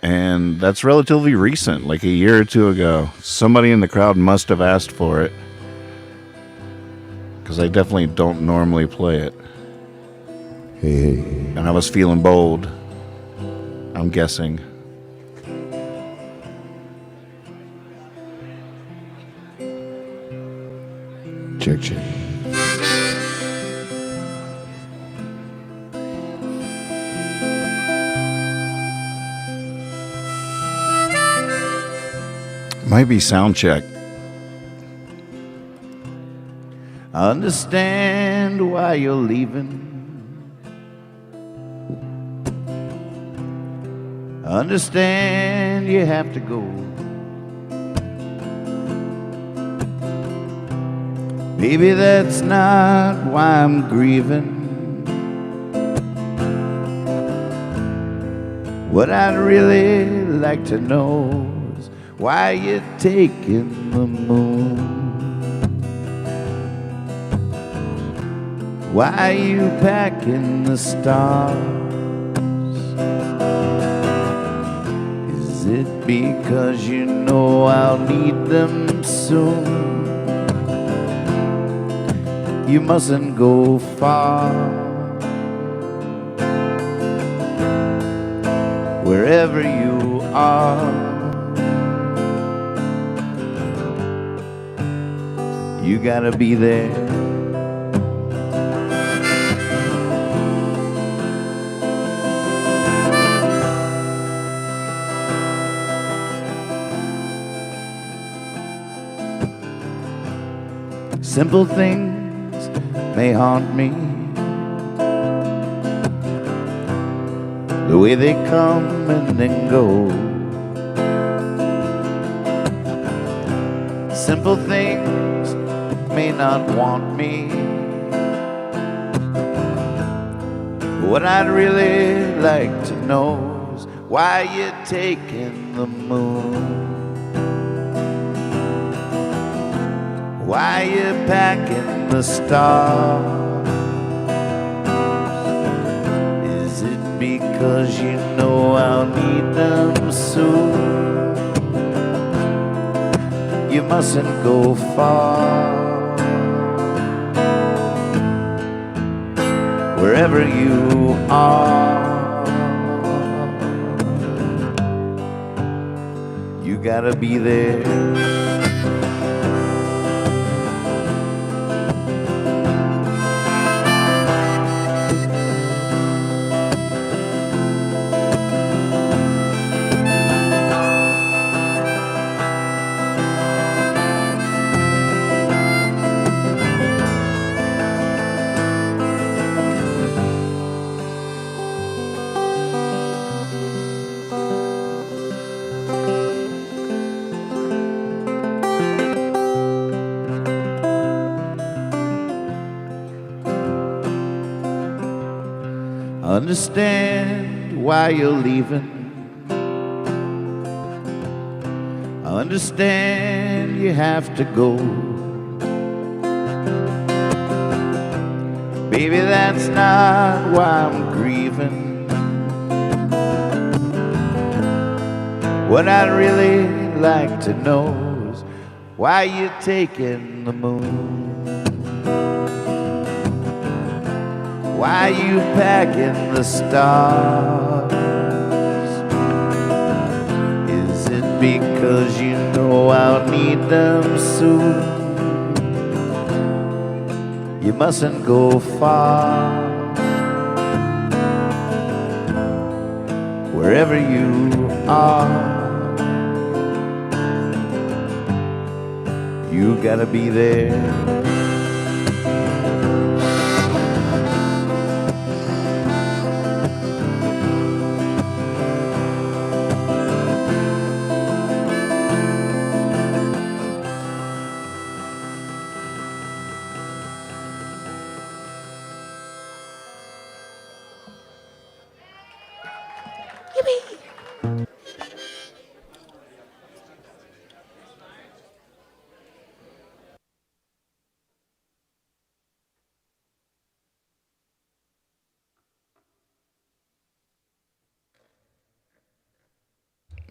And that's relatively recent, like a year or two ago. Somebody in the crowd must have asked for it, because I definitely don't normally play it. Hey. And I was feeling bold, I'm guessing. Check, check. Might be sound check. I understand why you're leaving. I understand you have to go. Maybe that's not why I'm grieving. What I'd really like to know is why you're taking the moon. Why you packing the stars? Is it because you know I'll need them soon? You mustn't go far. Wherever you are, you gotta be there. Simple things may haunt me, the way they come and then go. Simple things may not want me. What I'd really like to know is why you're taking the moon. Why you packing the stars? Is it because you know I'll need them soon? You mustn't go far. Wherever you are, you gotta be there. Understand why you're leaving. I understand you have to go. Baby, that's not why I'm grieving. What I'd really like to know is why you're taking the moon. Why you packing the stars? Is it because you know I'll need them soon? You mustn't go far. Wherever you are, You gotta be there.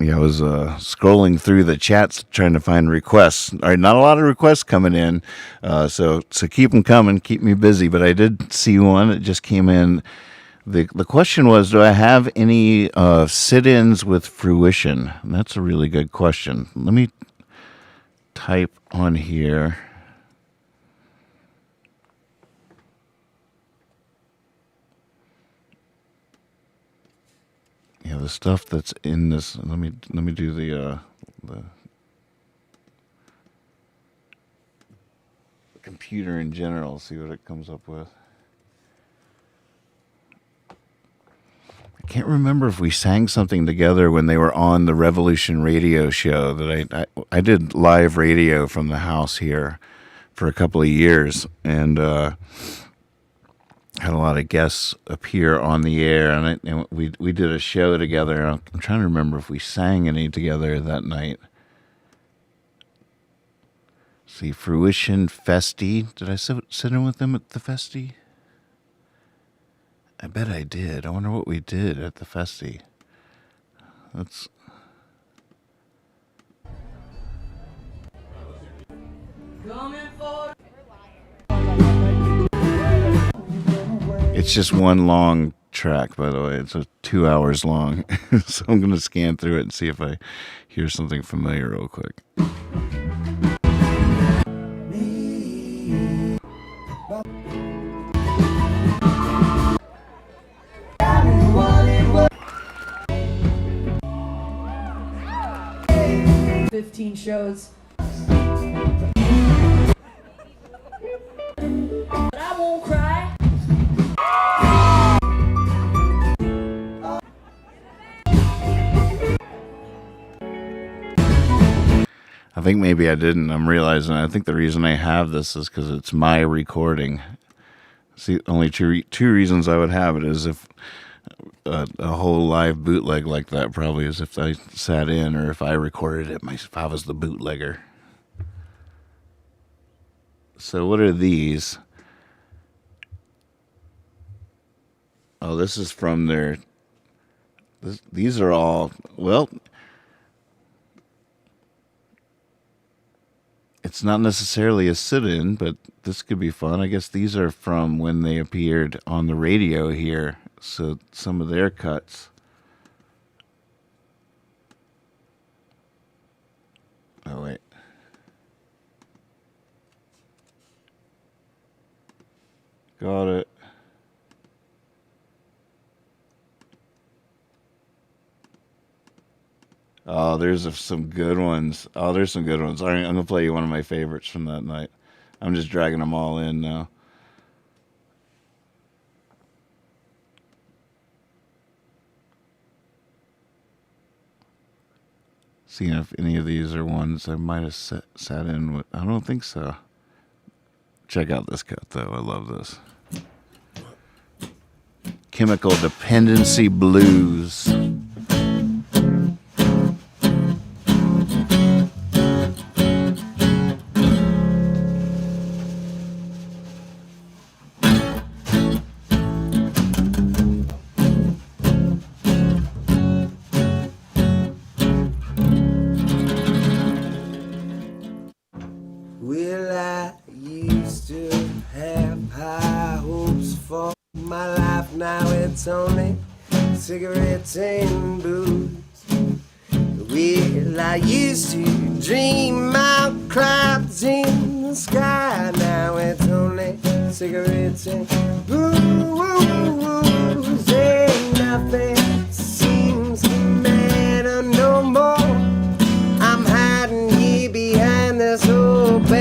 Yeah, I was scrolling through the chats trying to find requests. All right, not a lot of requests coming in, so keep them coming, keep me busy. But I did see one that just came in. The question was, do I have any sit-ins with fruition? And that's a really good question. Let me type on here. Yeah, the stuff that's in this. Let me do the computer in general. See what it comes up with. I can't remember if we sang something together when they were on the Revolution radio show. That I did live radio from the house here for a couple of years, and had a lot of guests appear on the air, and we did a show together. I'm trying to remember if we sang any together that night. See, Fruition Festi. Did I sit in with them at the Festi? I bet I did. I wonder what we did at the Festi. That's... It's just one long track, by the way. It's 2 hours long. So I'm going to scan through it and see if I hear something familiar real quick. Shows. But I won't cry. I think maybe I didn't. I'm realizing I think the reason I have this is because it's my recording. See, only two reasons I would have it is if a whole live bootleg like that probably is if I sat in or if I recorded it, if I was the bootlegger. So what are these? Oh, this is from their... These are all... Well, it's not necessarily a sit-in, but this could be fun. I guess these are from when they appeared on the radio here. So some of their cuts. Oh, wait. Got it. Oh, there's some good ones. Oh, there's some good ones. All right, I'm going to play you one of my favorites from that night. I'm just dragging them all in now. Seeing if any of these are ones I might have sat in with. I don't think so. Check out this cut, though. I love this. Chemical Dependency Blues. Cigarettes and booze. Well, I used to dream out clouds in the sky. Now it's only cigarettes and booze. And nothing seems to matter no more. I'm hiding here behind this old bag.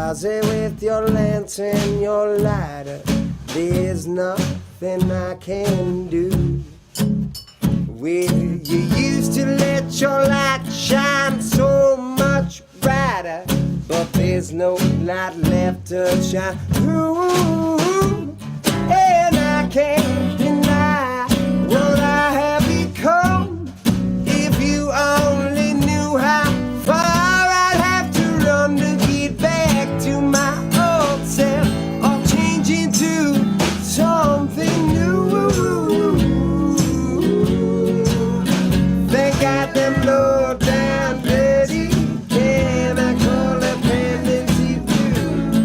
closet with your lantern, your lighter. There's nothing I can do. Well, you used to let your light shine so much brighter, but there's no light left to shine through. And I can't deny what I have become. If you only knew how far I'd have to run to get back to my old self, or change into something new. They got them low down dirty chemical dependency blues.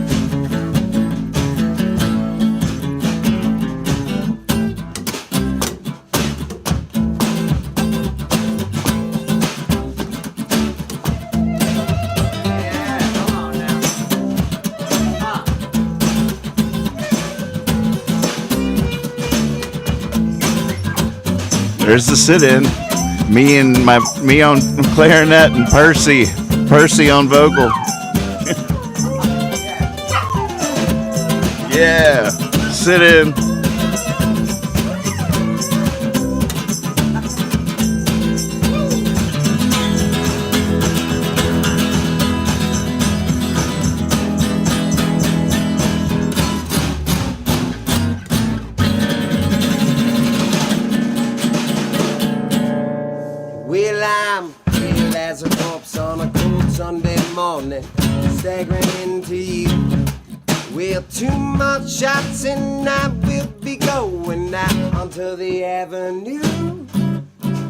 There's the sit-in. Me on clarinet and Percy on vocal. Yeah, sit-in. Well, I'm pale as a corpse on a cold Sunday morning, staggering into you. Well, 2 more shots and I will be going out onto the avenue.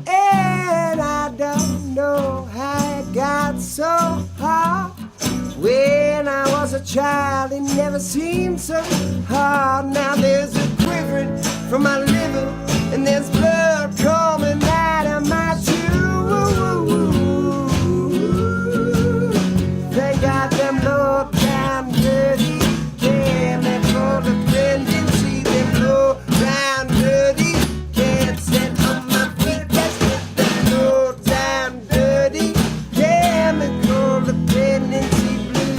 And I don't know how it got so hard. When I was a child, it never seemed so hard. Now there's a quivering from my liver, and there's blood coming out of my tube. They got them low down dirty chemical dependency. Them low down dirty can't sit on my feet. That's them low down dirty chemical dependency blues.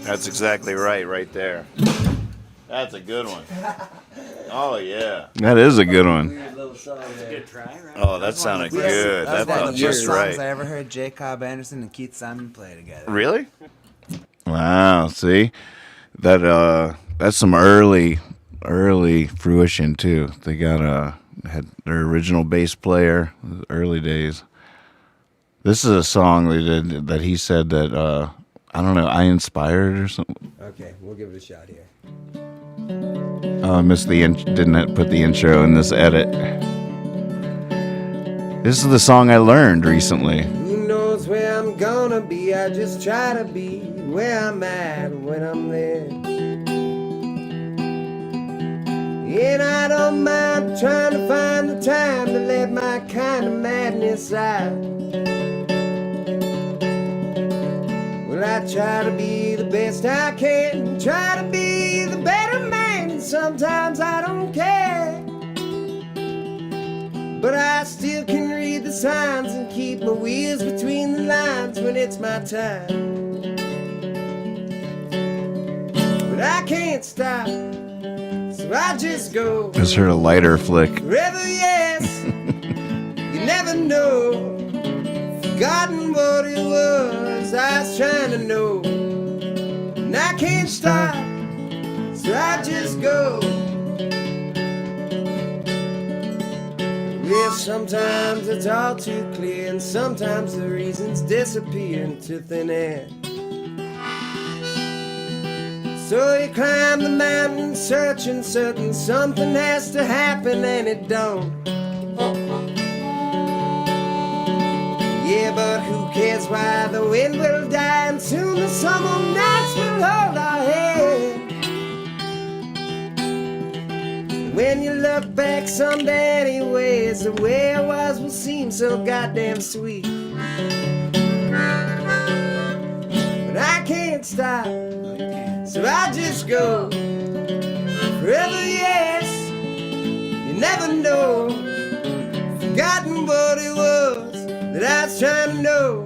That's exactly right there. That's a good one. Oh, yeah. That is a good one. Oh, that sounded good. That felt just right. I ever heard J. Cobb Anderson and Keith Simon play together. Really? Wow, see? That's some early fruition, too. They had their original bass player, early days. This is a song they did that he said that, I don't know, I inspired or something. Okay, we'll give it a shot here. Oh, I missed didn't put the intro in this edit. This is the song I learned recently. Who knows where I'm gonna be? I just try to be where I'm at when I'm there. And I don't mind trying to find the time to let my kind of madness out. Well, I try to be the best I can, try to be the better man, and sometimes I don't care. But I still can read the signs and keep my wheels between the lines when it's my time. But I can't stop, so I just go. Just heard a lighter flick. Forever, yes, you never know. Forgotten what it was I was trying to know. And I can't stop, so I just go. Well, sometimes it's all too clear, and sometimes the reasons disappear into thin air. So you climb the mountain searching, certain something has to happen, and it don't. Yeah, but who cares why the wind will die, and soon the summer nights will hold our head. When you look back someday anyways, the way it was will seem so goddamn sweet. But I can't stop, so I just go. Forever, yes, you never know. Forgotten what it was was trying to know,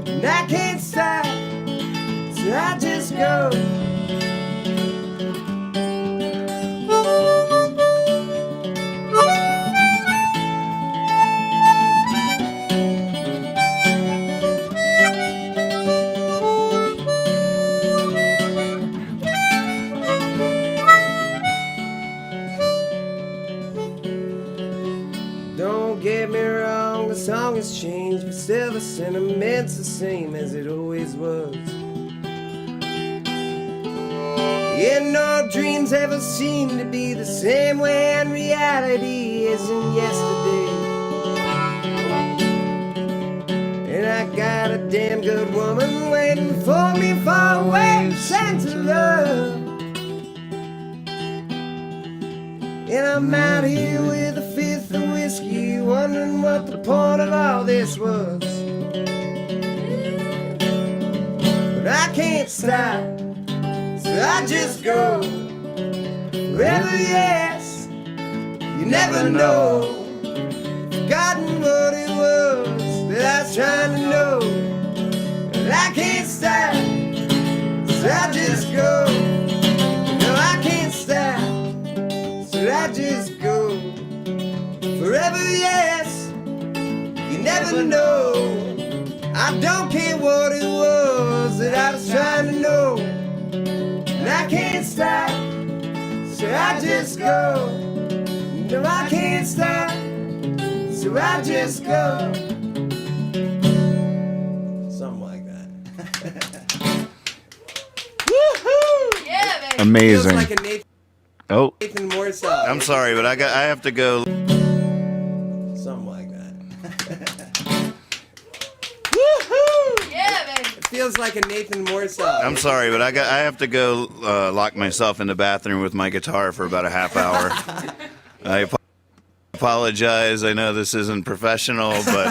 and I can't stop, so I just go. Don't get me wrong, the song has changed, but still the sentiment's the same as it always was. Yeah, no dreams ever seem to be the same way, and reality isn't yesterday. And I got a damn good woman waiting for me far away, Santa love. And I'm out here with a fifth of whiskey, wondering what the point of all this was. But I can't stop, so I just go. Wherever, yes, you never know. Forgotten what it was that I was trying to know. And I can't stop, so I just go. No, I can't stop, so I just go. Forever, yes, you never know. I don't care what it was that I was trying to know. And I can't stop, so I just go. No, I can't stop, so I just go. Something like that. Woohoo! Yeah, baby. Amazing. Feels like a Oh, Nathan Moore song. I'm sorry, but I have to go. Something like that. Woohoo! Yeah, baby. It feels like a Nathan Moore song. I'm sorry, but I have to go lock myself in the bathroom with my guitar for about a half hour. I apologize. I know this isn't professional, but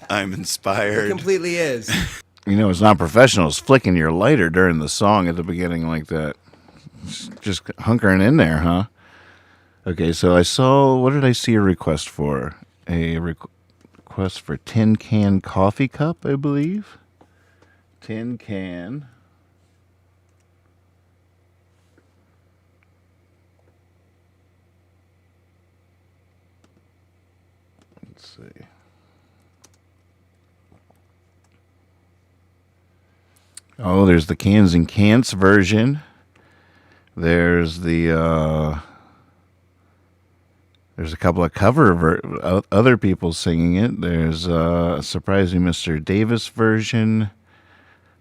I'm It inspired. completely is. You know, it's not professional. It's flicking your lighter during the song at the beginning like that. Just hunkering in there, huh? Okay, so I saw, what did I see a request for? A request for Tin Can Coffee Cup, I believe. Tin Can. Let's see. Oh, there's the Cans and Cants version. There's the there's a couple of other people singing it. There's Surprise Me Mr. Davis version.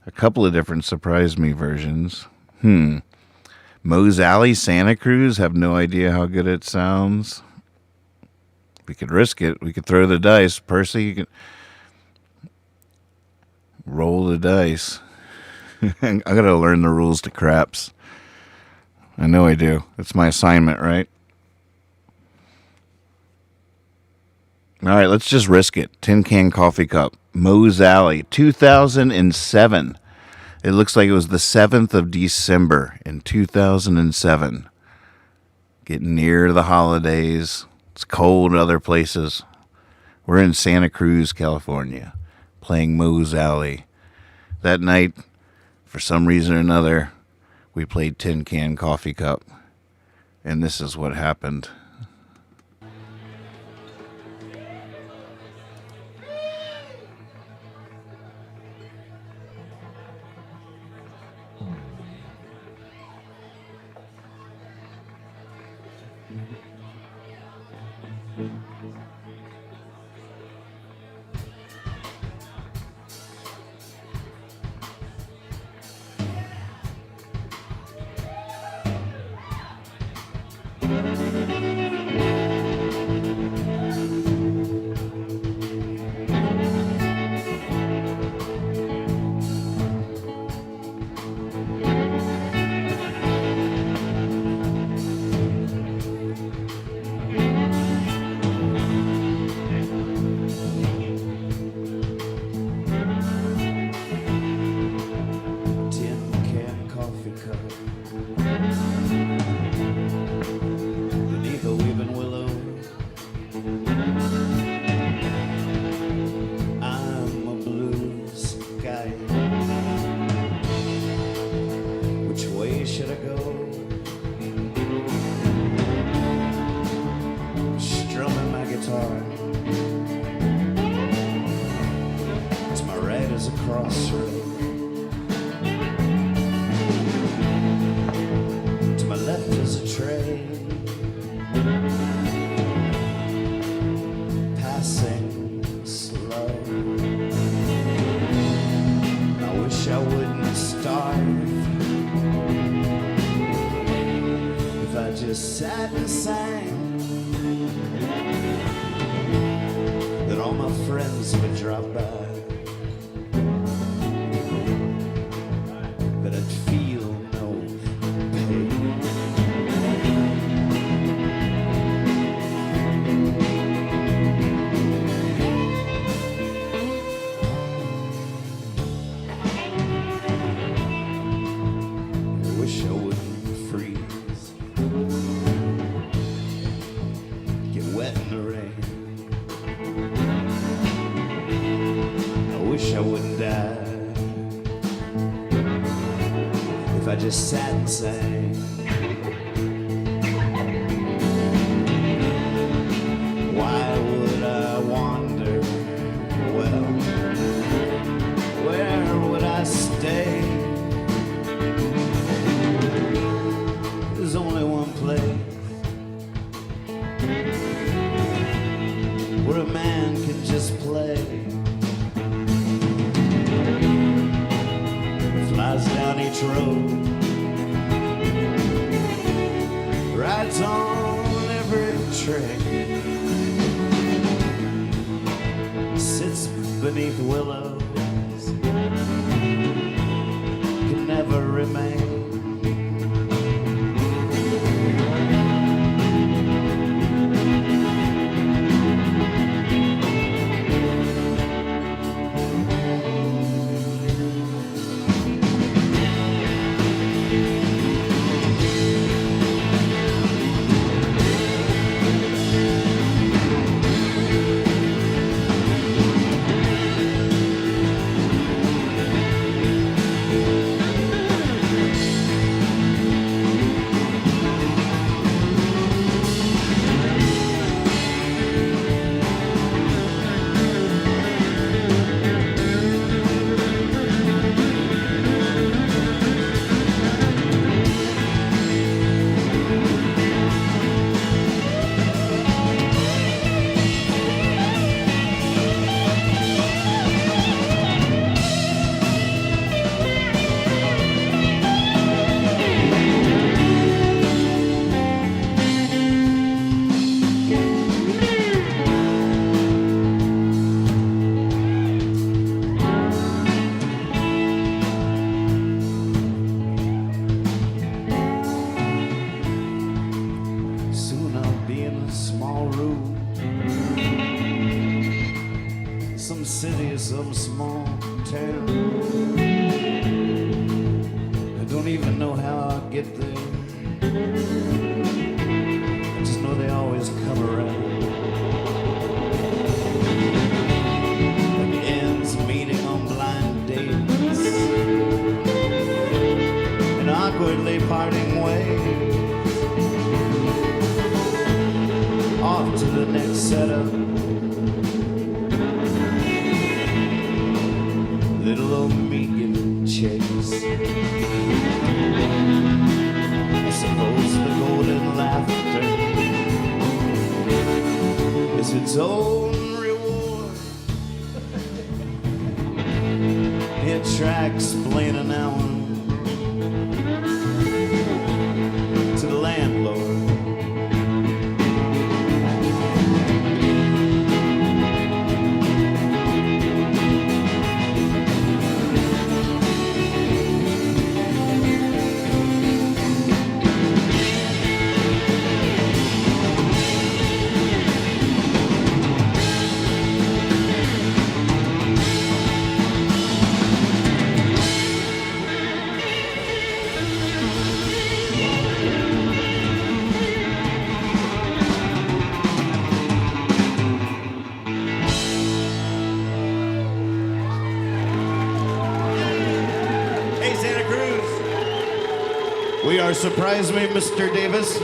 A couple of different Surprise Me versions. Moe's Alley, Santa Cruz. Have no idea how good it sounds. We could risk it. We could throw the dice. Percy, you can roll the dice. I gotta learn the rules to craps. I know I do. It's my assignment, right? All right, let's just risk it. Tin Can Coffee Cup. Moe's Alley, 2007. It looks like it was the 7th of December in 2007. Getting near to the holidays. It's cold in other places. We're in Santa Cruz, California, playing Moe's Alley. That night, for some reason or another, we played Tin Can Coffee Cup. And this is what happened. better go. Strumming my guitar. To my right is a crossroad. To my left is a train passing slow. I wish I wouldn't starve if I just sat and sang. That all my friends would drop by, but I'd feel no pain. I wish I wouldn't freeze, get wet in the rain. I wish I wouldn't die if I just sat and sang. Why would I wander? Well, where would I stay? There's only one place where a man can just play. Flies down each road, rides on every train, sits beneath willows, can never remain. Soon I'll be in a small room, some city, some small town. I don't even know how I'll get there. I just know they always come around. Like ends meeting on blind dates and awkwardly parting ways. Off to the next setup. Little old me giving chase. I suppose the golden laughter is its own reward. It tracks plain an hour to the landlord. or surprise me, Mr. Davis?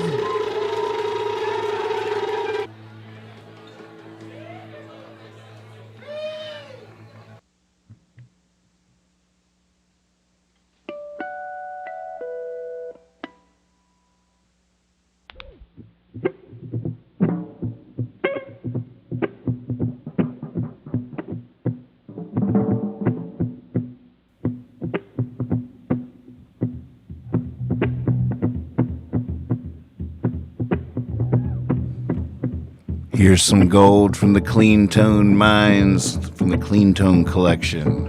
Here's some gold from the Clean Tone Mines, from the Clean Tone Collection.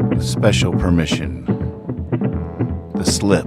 With special permission. The Slip.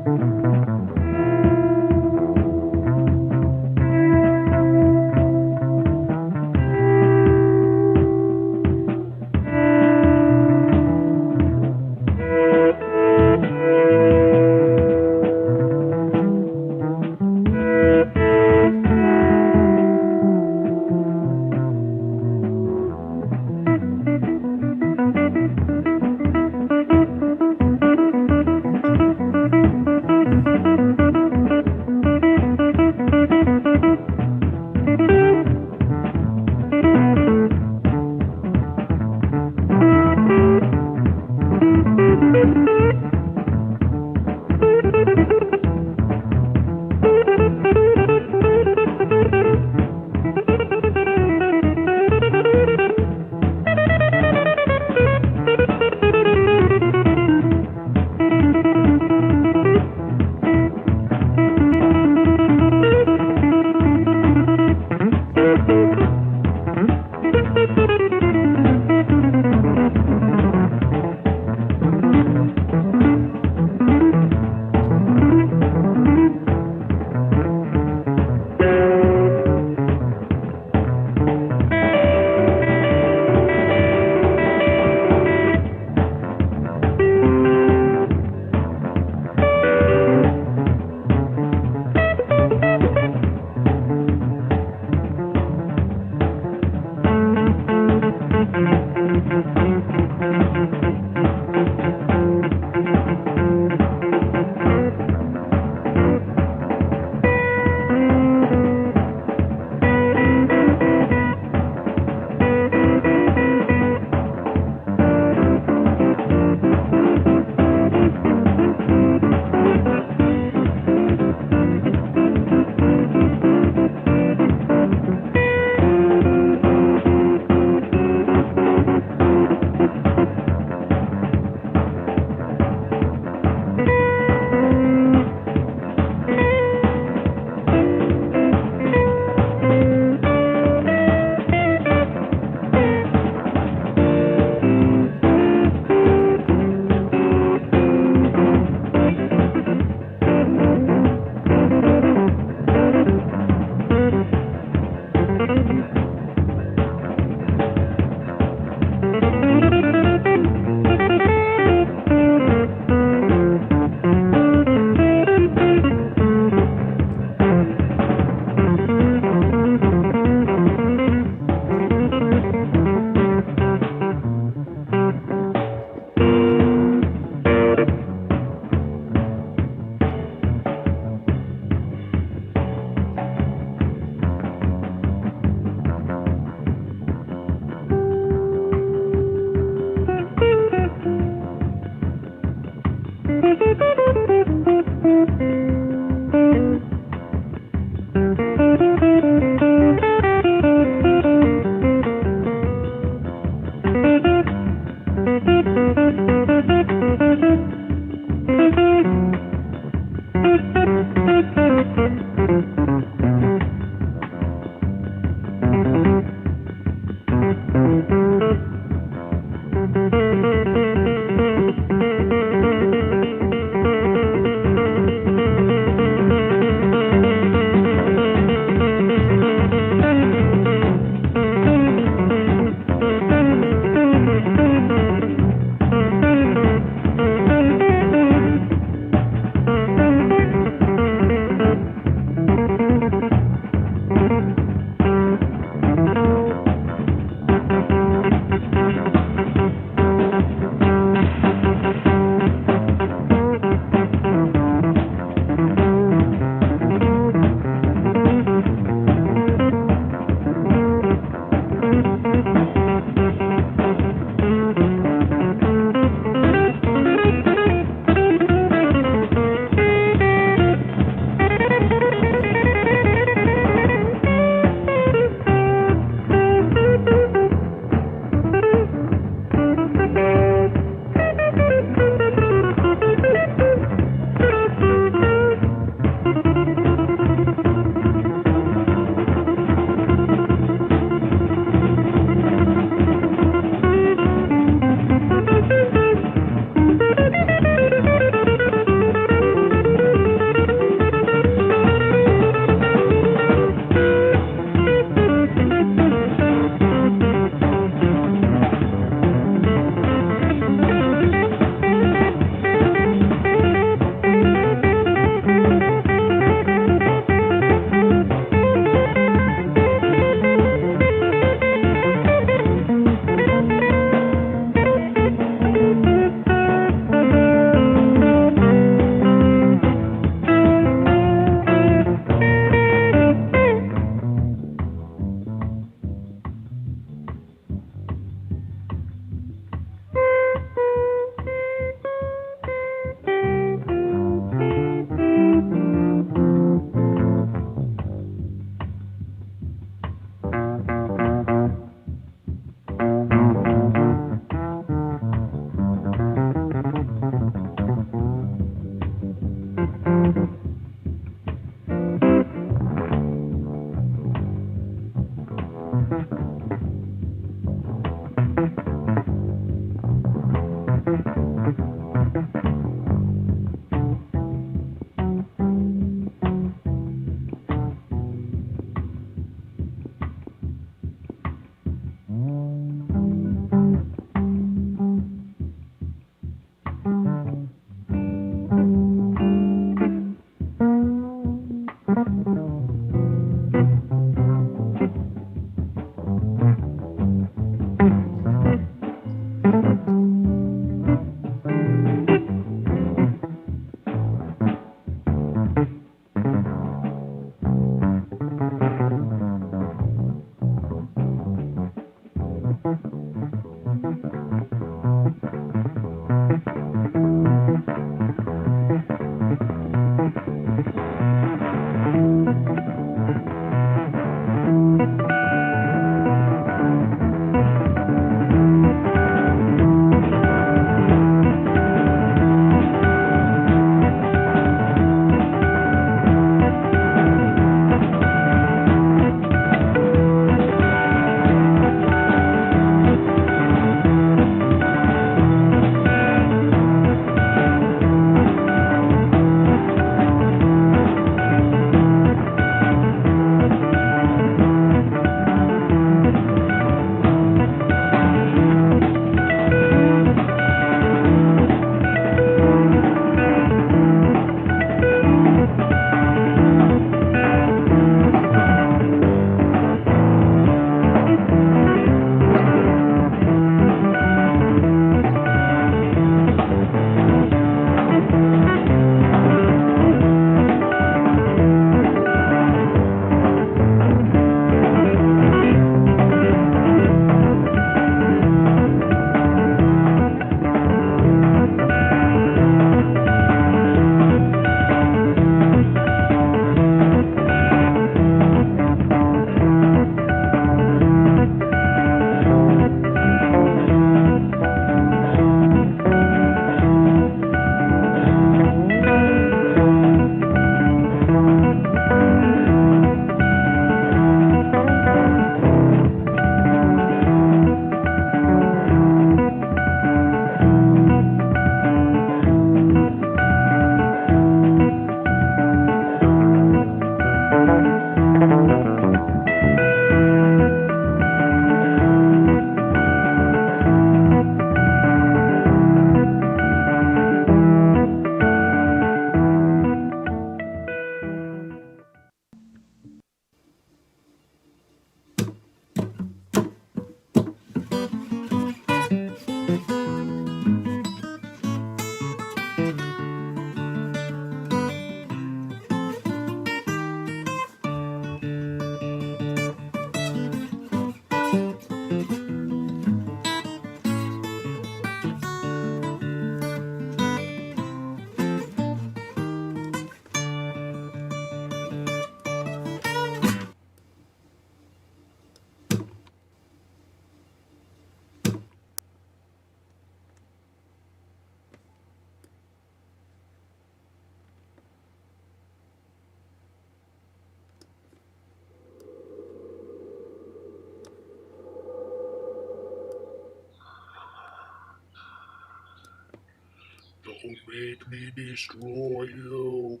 make me destroy you.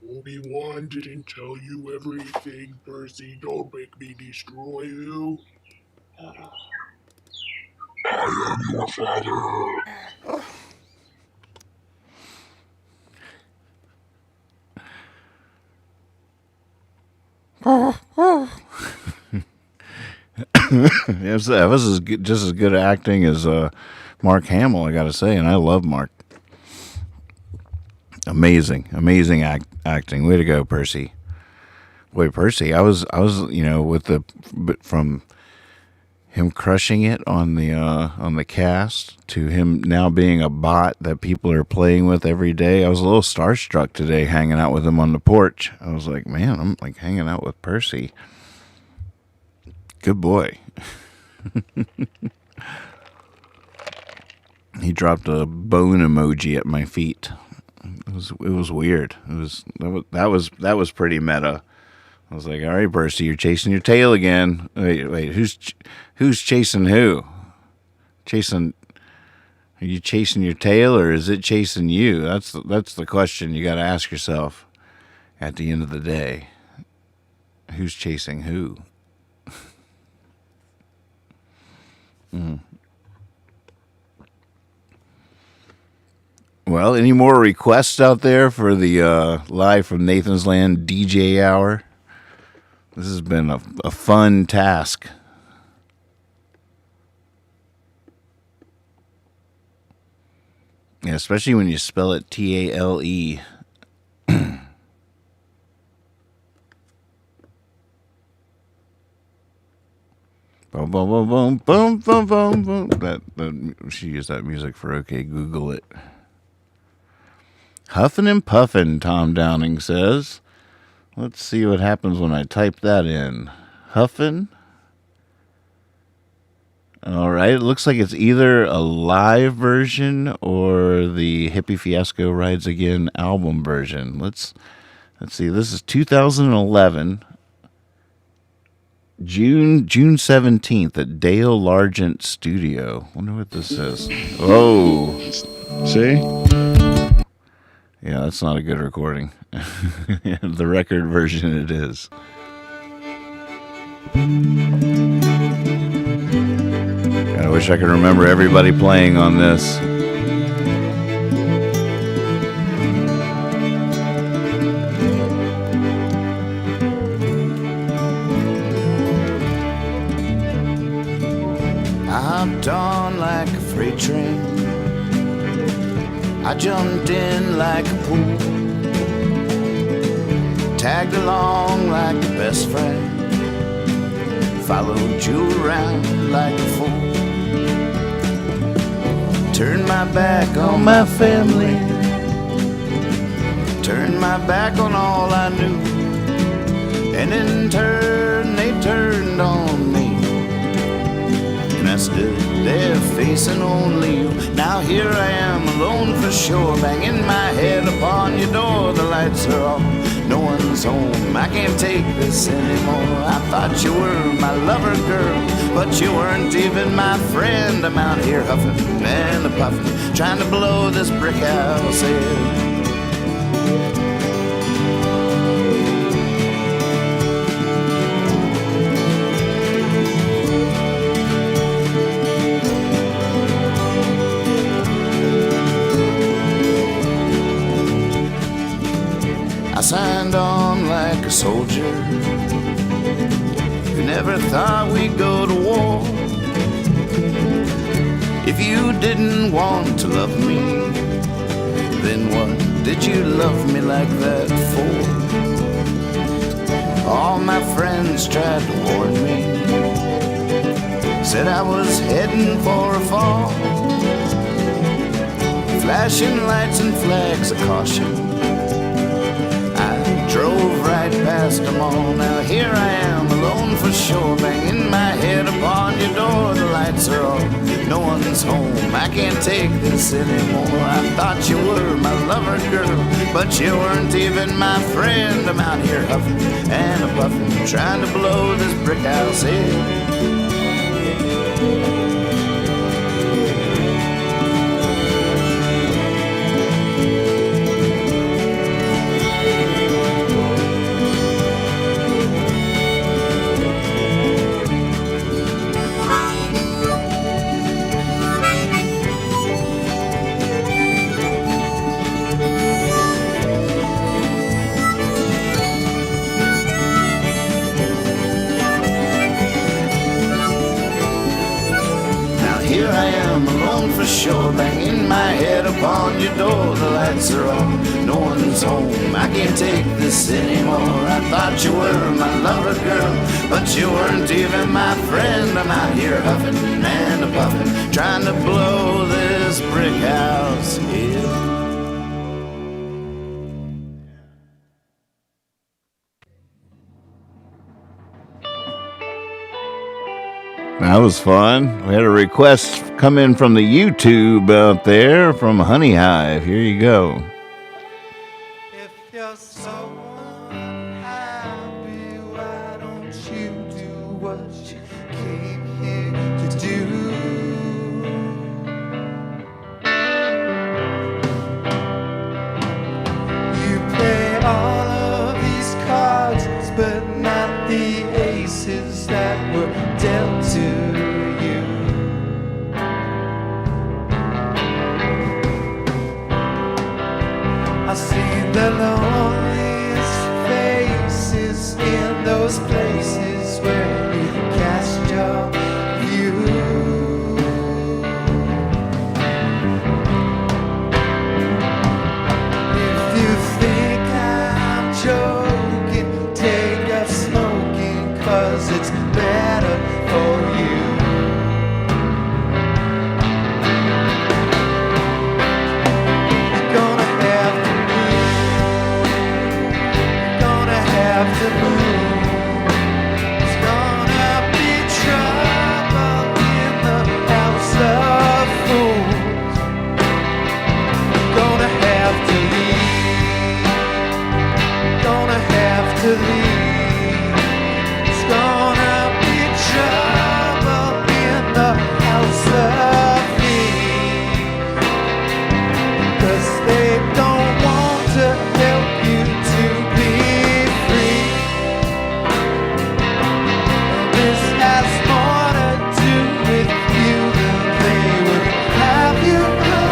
Obi-Wan didn't tell you everything, Percy. Don't make me destroy you. I am your father. Yes, that was just as good acting as Mark Hamill, I got to say, and I love Mark. Amazing acting. Way to go, Percy. Wait, Percy, I was, from him crushing it on the cast to him now being a bot that people are playing with every day. I was a little starstruck today hanging out with him on the porch. I was like, man, I'm like hanging out with Percy. Good boy. He dropped a bone emoji at my feet. It was weird. That was pretty meta. I was like, all right, Percy, you're chasing your tail again. Wait, who's chasing who? Are you chasing your tail or is it chasing you? That's the question you got to ask yourself at the end of the day. Who's chasing who? Well, any more requests out there for the live from Nathan's Land DJ hour? This has been a fun task. Yeah, especially when you spell it Tale. Boom, boom, boom, boom, boom, boom, boom, boom. That she used that music for OK Google it. Huffin' and puffin', Tom Downing says. Let's see what happens when I type that in. Huffin'. All right, it looks like it's either a live version or the Hippy Fiasco Rides Again album version. Let's see. This is 2011, June 17th at Dale Largent Studio. Wonder what this is. Oh, see? Yeah, that's not a good recording. The record version it is. I wish I could remember everybody playing on this. I hopped on like a freight train. I jumped in like a pool. Tagged along like a best friend. Followed you around like a fool. Turned my back on my family. Turned my back on all I knew. And in turn they turned on me. And I stood there facing only you. Now here I am alone for sure. Banging my head upon your door. The lights are off, no one's home. I can't take this anymore. I thought you were my lover girl, but you weren't even my friend. I'm out here huffing and a puffing, trying to blow this brick house in. I signed on like a soldier who never thought we'd go to war. If you didn't want to love me, then what did you love me like that for? All my friends tried to warn me, said I was heading for a fall. Flashing lights and flags of caution, drove right past them all. Now here I am alone for sure, banging my head upon your door. The lights are off, no one's home. I can't take this anymore. I thought you were my lover girl, but you weren't even my friend. I'm out here huffing and a puffing, trying to blow this brick house in. here I am, alone for sure, banging my head upon your door. The lights are on, no one's home, I can't take this anymore. I thought you were my lover, girl, but you weren't even my friend. I'm out here huffing and a-puffing, trying to blow this brick house in. That was fun. We had a request come in from the YouTube out there from Honey Hive. Here you go. If you're so unhappy, why don't you do what you came here to do? You play all of these cards, but not the aces that were dealt to you. I see the loneliest faces in those places where you cast your view. If you think I'm joking, take up smoking, 'cause it's better for you. You're gonna have to move. It's gonna be trouble in the house of fools. Gonna have to leave. Gonna have to leave. It's gonna be trouble in the house of thieves. 'Cause they don't want to help you to be free. This has more to do with you than they would have you believe.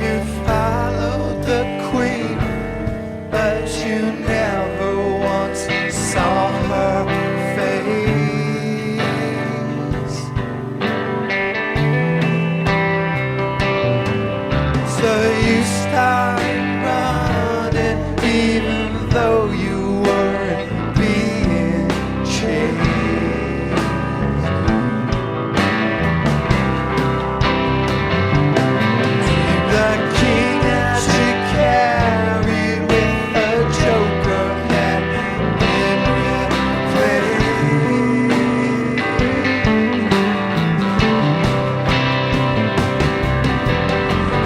You followed the queen, but you never once saw her face. So you started running, even though you weren't being chased. The king that you carried with a joker had been replaced.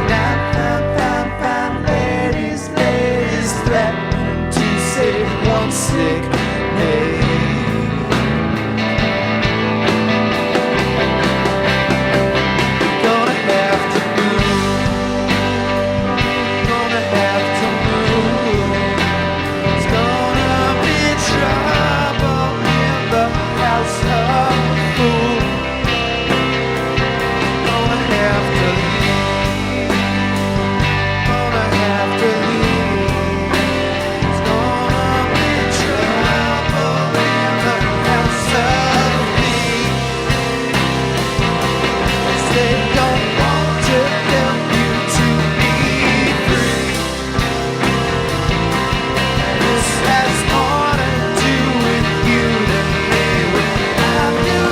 Now fine ladies threaten to save one sick maid. Gonna have to move. Gonna have to move. It's gonna be trouble in the house of fools. Gonna have to leave. Gonna have to leave. It's gonna be trouble in the house of thieves. They don't want to help you to be free. This has more to do with you than they would have you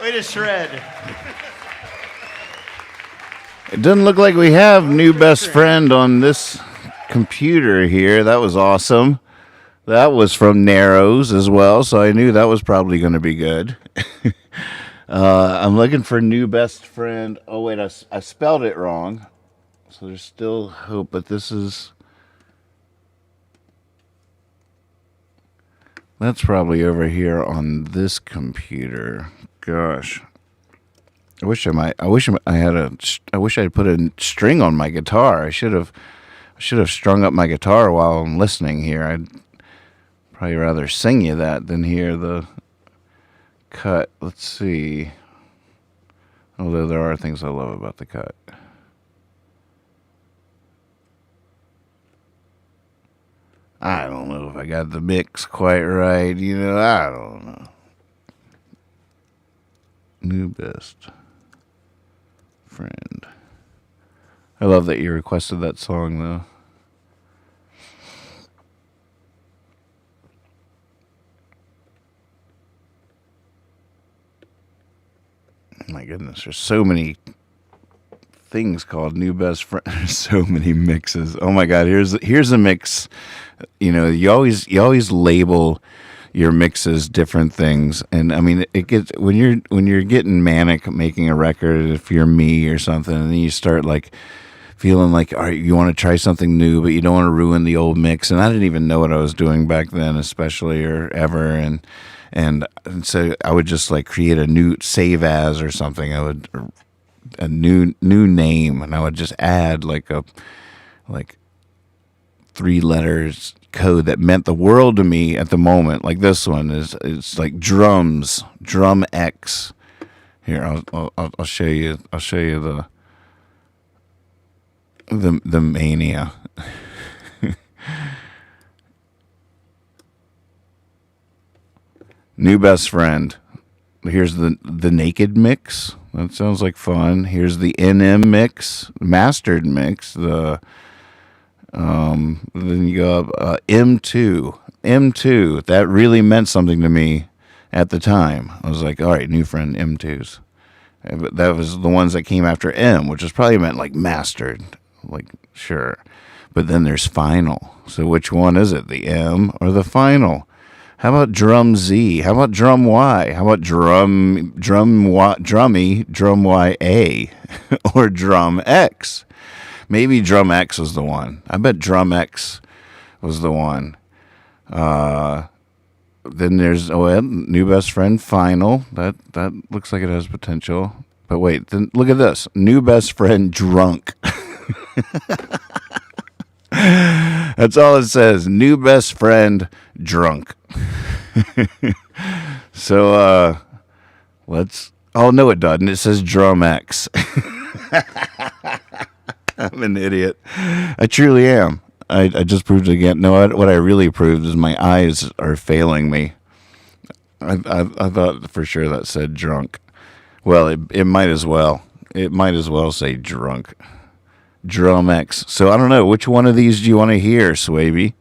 Way to shred. It doesn't look like we have new best friend on this computer here. That was awesome. That was from Narrows as well, so I knew that was probably going to be good. I'm looking for new best friend. Oh, wait, I spelled it wrong. So there's still hope, but this is... That's probably over here on this computer. Gosh. I wish I had put a string on my guitar. I should have strung up my guitar while I'm listening here. I'd probably rather sing you that than hear the cut. Let's see. Although there are things I love about the cut. I don't know if I got the mix quite right. I don't know. New best friend. I love that you requested that song, though. My goodness, there's so many things called new best friend. There's so many mixes. Oh my God, here's a mix. You always label your mixes different things, and I mean it gets when you're getting manic making a record. If you're me or something, and then you start like feeling like, all right, you want to try something new, but you don't want to ruin the old mix. And I didn't even know what I was doing back then, especially or ever, and so I would just like create a new save as or something. I would a new name, and I would just add like 3 letters code that meant the world to me at the moment. Like this one it's like drum X. Here, I'll show you. I'll show you the mania. New best friend. Here's the naked mix. That sounds like fun. Here's the NM mix, mastered mix. Then you go up M2. That really meant something to me at the time. I was like, all right, new friend, M2s. But that was the ones that came after M, which was probably meant like mastered. Like, sure. But then there's final. So which one is it, the M or the final? How about drum Z? How about drum Y? How about drum YA or drum X? Maybe drum X was the one. I bet drum X was the one. Then there's new best friend final. That looks like it has potential. But wait, then look at this. New best friend drunk. That's all it says. New best friend drunk. So let's. Oh no, it doesn't. It says drum X. I'm an idiot. I truly am. I just proved it again. No, what I really proved is my eyes are failing me. I thought for sure that said drunk. Well, it might as well. It might as well say drunk. Drum X. So I don't know. Which one of these do you want to hear, Swaby?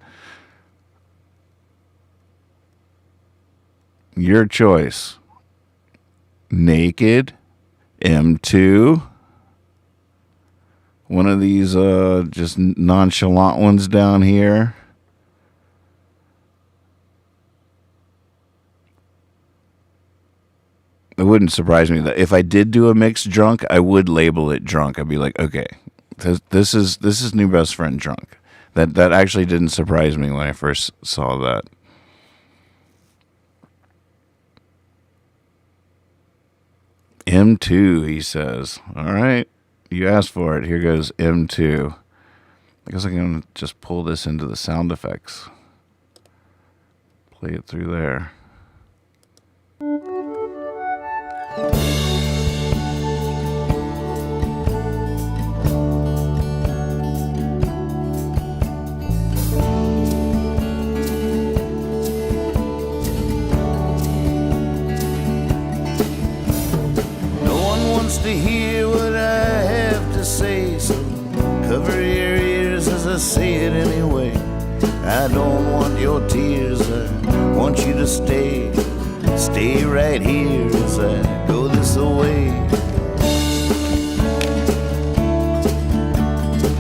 Your choice. Naked. M2. One of these just nonchalant ones down here. It wouldn't surprise me that if I did do a mix drunk, I would label it drunk. I'd be like, okay, this is new best friend drunk. That actually didn't surprise me when I first saw that. M2, he says. All right. You asked for it. Here goes M2. I guess I'm going to just pull this into the sound effects. Play it through there. To hear what I have to say, so cover your ears as I say it anyway. I don't want your tears, I want you to stay. Stay right here as I go this away.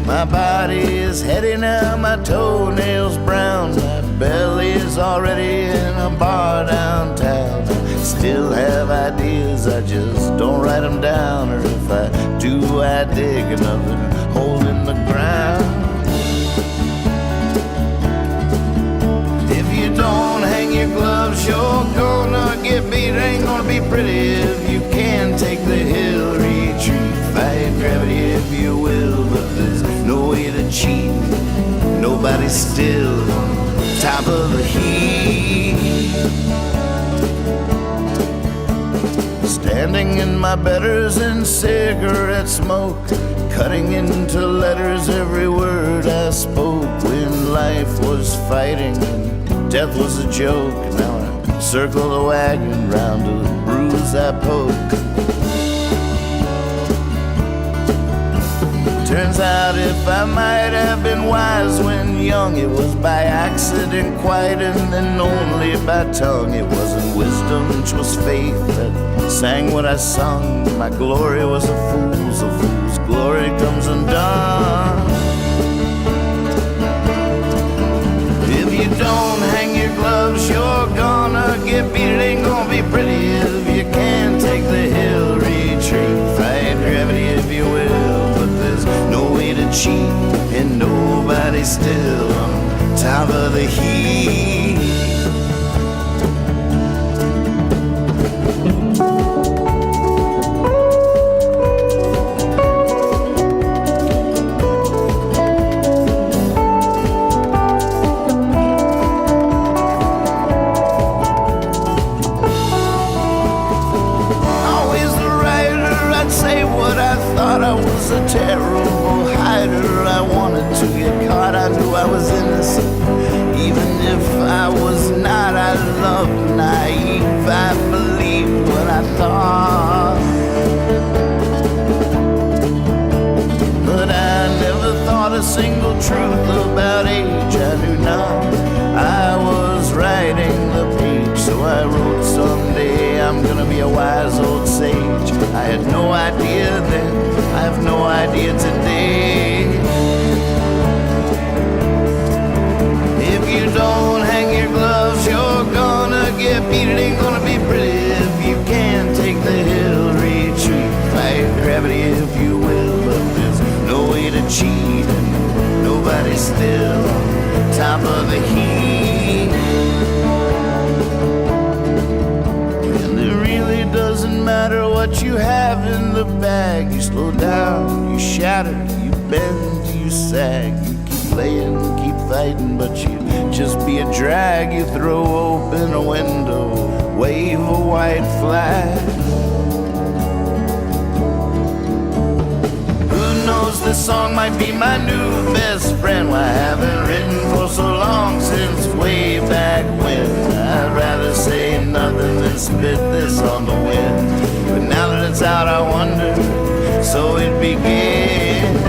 My body is heady now, my toenails brown, my belly is already in a bar downtown. Still have ideas, I just don't write them down, or if I do, I dig another hole in the ground. If you don't hang your gloves, you're gonna get beat. It ain't gonna be pretty if you can take the hill retreat. Fight gravity if you will, but there's no way to cheat. Nobody's still on top of the heat. Standing in my betters in cigarette smoke, cutting into letters every word I spoke. When life was fighting and death was a joke, now I circle the wagon round to the bruise I poke. Turns out if I might have been wise when young, it was by accident quite, and then only by tongue. It wasn't wisdom, 'twas faith that sang what I sung. My glory was a fool's glory comes undone. If you don't hang your gloves, you're gonna get beat. It ain't gonna be pretty if you can't take the hill retreat. Fight gravity if you will, but there's no way to cheat, and nobody's still on top of the heat. I was a terrible hider. I wanted to get caught. I knew I was innocent, even if I was not. I loved naive. I believed what I thought, but I never thought a single truth about age. I knew none. I was writing the page, so I wrote someday I'm gonna be a wise old sage. I had no idea then, I have no idea today. If you don't hang your gloves, you're gonna get beat. It ain't gonna be pretty if you can't take the hill retreat. Fight gravity if you will, but there's no way to cheat, and nobody's still on top of the heat. And it really doesn't matter what you have in the bag. You slow down, you shatter, you bend, you sag. You keep playing, keep fighting, but you just be a drag. You throw open a window, wave a white flag. Who knows, this song might be my new best friend. Why I haven't written for so long, since way back when. I'd rather say nothing than spit this on the wind. But now that it's out, I wonder, so it begins.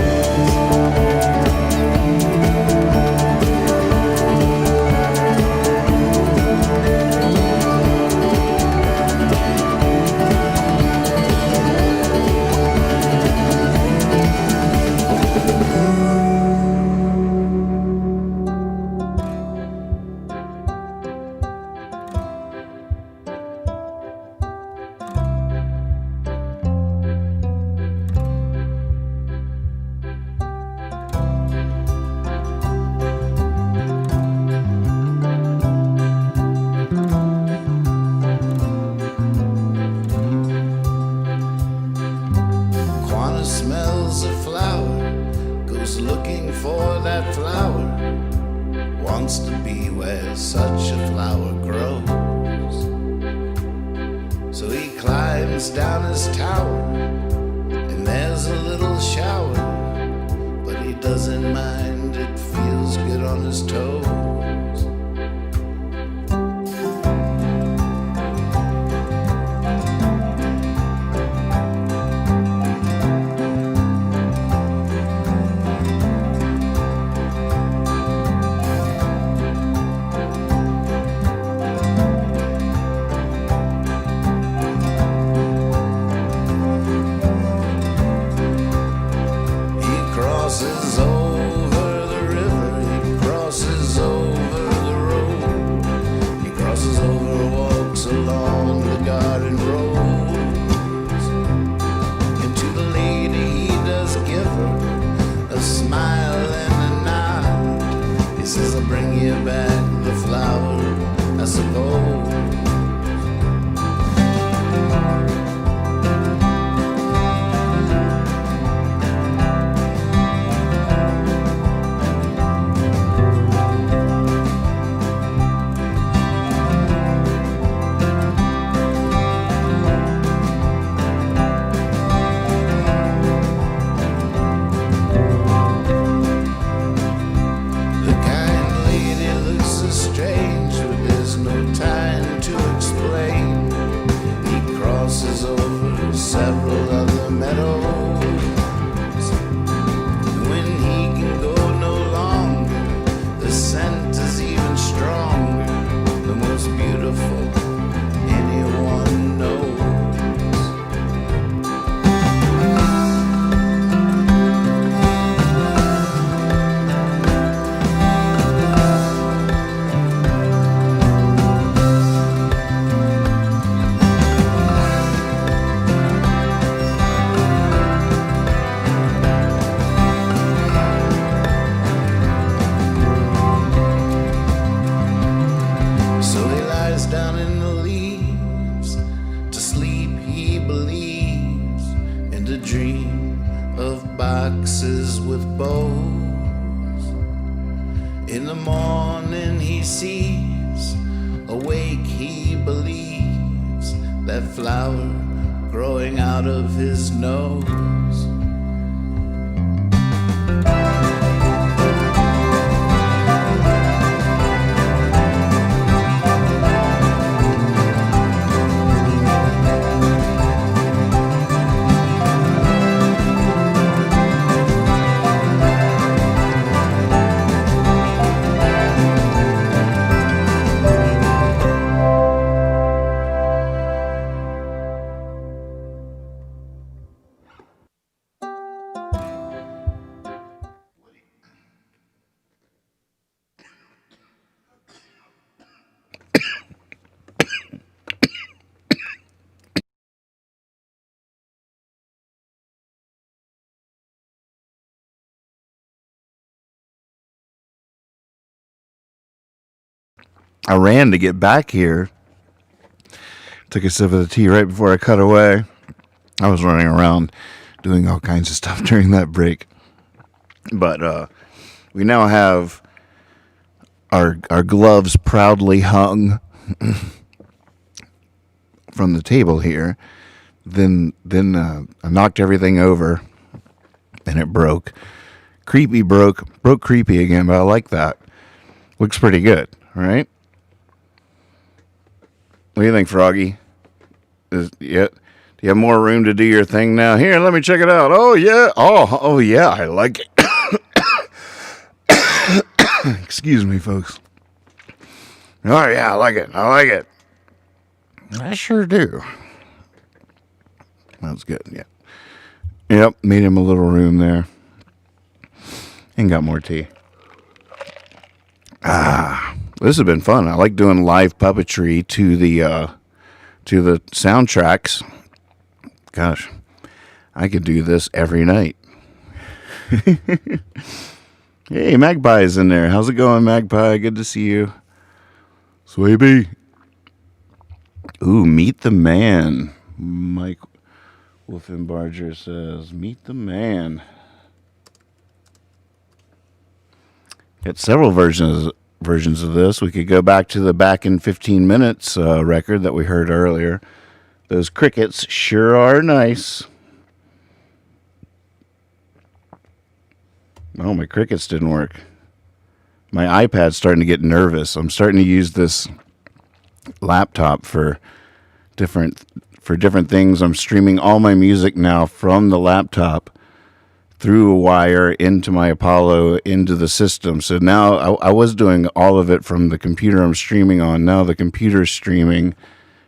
Wants to be where such a flower grows. So he climbs down his tower, and there's a little shower, but he doesn't mind, it feels good on his toes. crosses over the river, he crosses over the road, he crosses over, walks along the garden roads, and to the lady he does give her a smile and a nod. He says, I'll bring you back the flower, I suppose. Several other meadows, and when he can go no longer, the scent is even stronger, the most beautiful anyone knows. Boxes with bows. In the morning he sees, awake he believes, that flower growing out of his nose. I ran to get back here. Took a sip of the tea right before I cut away. I was running around doing all kinds of stuff during that break. But we now have our gloves proudly hung from the table here. Then I knocked everything over and it broke. Creepy broke creepy again, but I like that. Looks pretty good, right? What do you think, Froggy? Do you have more room to do your thing now? Here, let me check it out. Oh yeah. Oh yeah, I like it. Excuse me, folks. Oh yeah, I like it. I sure do. That's good, yeah. Yep, made him a little room there. And got more tea. This has been fun. I like doing live puppetry to the soundtracks. Gosh, I could do this every night. Hey, Magpie's in there. How's it going, Magpie? Good to see you. Swaby. Ooh, meet the man. Mike Wolfenbarger says, meet the man. Got several versions of this. We could go back to the Back in 15 Minutes record that we heard earlier. Those crickets sure are nice. Oh, my crickets didn't work. My iPad's starting to get nervous. I'm starting to use this laptop for different things. I'm streaming all my music now from the laptop through a wire into my Apollo into the system. So now I was doing all of it from the computer I'm streaming on. Now the computer's streaming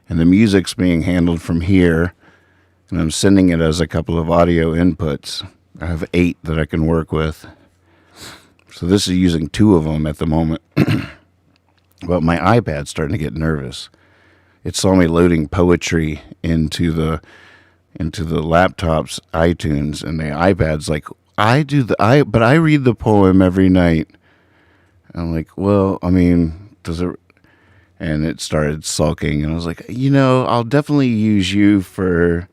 and the music's being handled from here, and I'm sending it as a couple of audio inputs. I have 8 that I can work with. So this is using 2 of them at the moment. But my iPad's starting to get nervous. It saw me loading poetry into the laptop's iTunes, and the iPad's like, but I read the poem every night. I'm like, well, I mean, does it? And it started sulking, and I was like, I'll definitely use you for,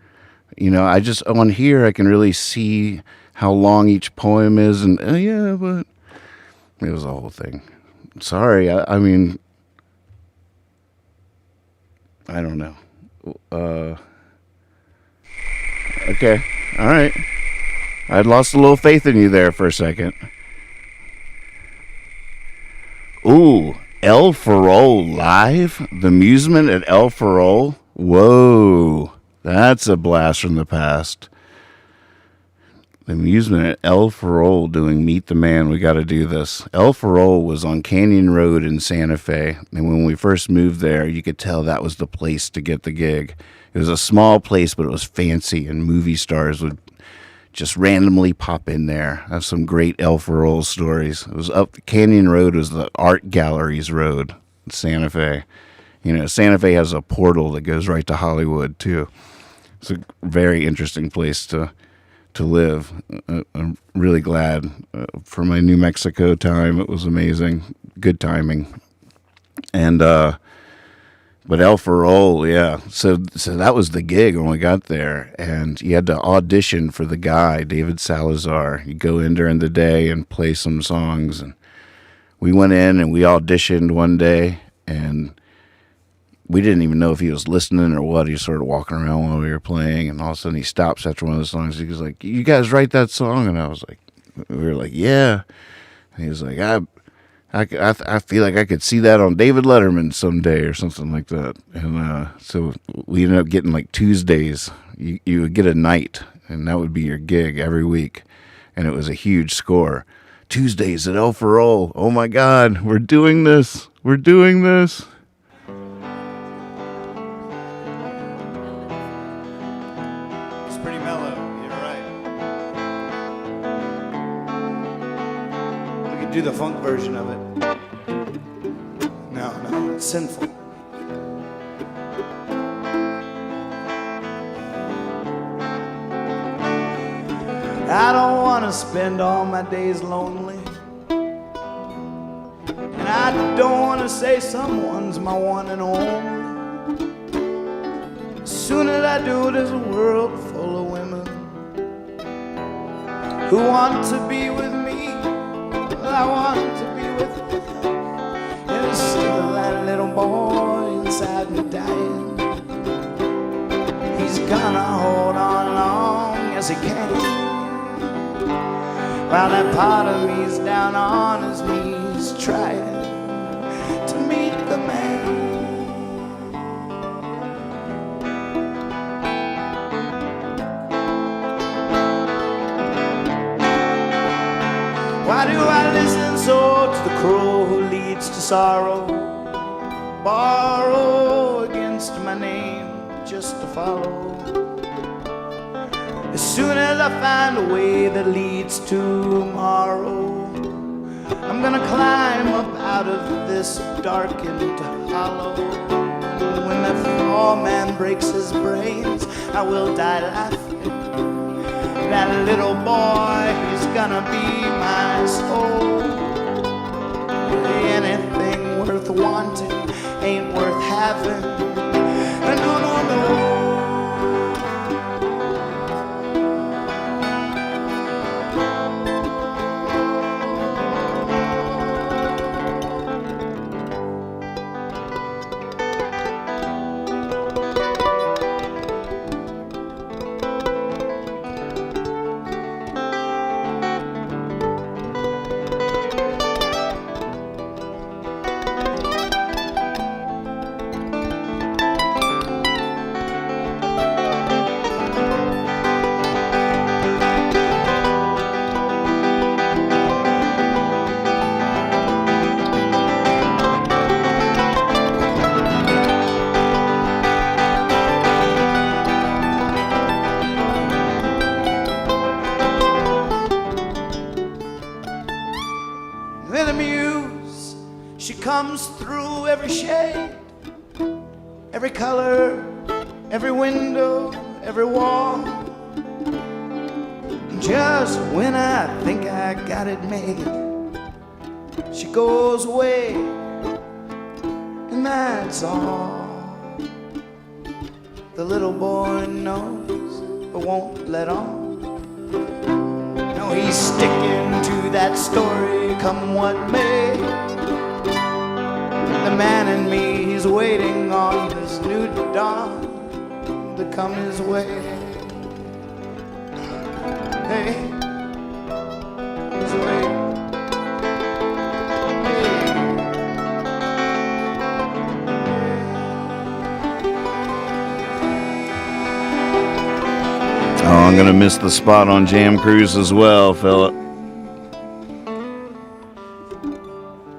I just on here I can really see how long each poem is, and yeah, but it was a whole thing. Sorry, I mean, I don't know. Okay, all right. I'd lost a little faith in you there for a second. Ooh, El Farol live? The Amusement at El Farol? Whoa, that's a blast from the past. The Amusement at El Farol doing Meet the Man. We got to do this. El Farol was on Canyon Road in Santa Fe, and when we first moved there, you could tell that was the place to get the gig. It was a small place, but it was fancy, and movie stars would just randomly pop in there. I have some great El Farol stories. It was up Canyon Road was the art galleries road in Santa Fe. Santa Fe has a portal that goes right to Hollywood too. It's a very interesting place to live. I'm really glad for my New Mexico time. It was amazing, good timing. And but El Farol, yeah. So that was the gig when we got there, and you had to audition for the guy, David Salazar. You go in during the day and play some songs, and we went in and we auditioned one day, and we didn't even know if he was listening or what. He was sort of walking around while we were playing, and all of a sudden he stops after one of the songs. He was like, "You guys write that song?" And I was like, we were like, "Yeah." And he was like, I feel like I could see that on David Letterman someday or something like that. And so we ended up getting like Tuesdays. You would get a night, and that would be your gig every week. And it was a huge score. Tuesdays at El Farol. Oh my God, we're doing this. We're doing this. It's pretty mellow. You're right. We could do the funk version of it. No, it's sinful. I don't want to spend all my days lonely, and I don't want to say someone's my one and only. As soon as I do, there's a world full of women who want to be with me. Well, I want to be with them. And still that little boy inside me dying, he's gonna hold on long as he can, while that part of me's down on his knees trying to meet the man. Why do I listen so to the crow who leads to sorrow? Borrow against my name just to follow. As soon as I find a way that leads to tomorrow, I'm gonna climb up out of this darkened hollow. When the poor man breaks his brains, I will die laughing. That little boy, he's gonna be my soul. Anything worth wanting ain't worth having. No, no, no. Then the muse, she comes through every shade, every color, every window, every wall. Just when I think I got it made, she goes away, and that's all. The little boy knows, but won't let on. No, he's sticking to that story, come what may. The man in me, he's waiting on this new dawn to come his way. Hey, he's waiting. Oh, I'm going to miss the spot on Jam Cruise as well, Philip.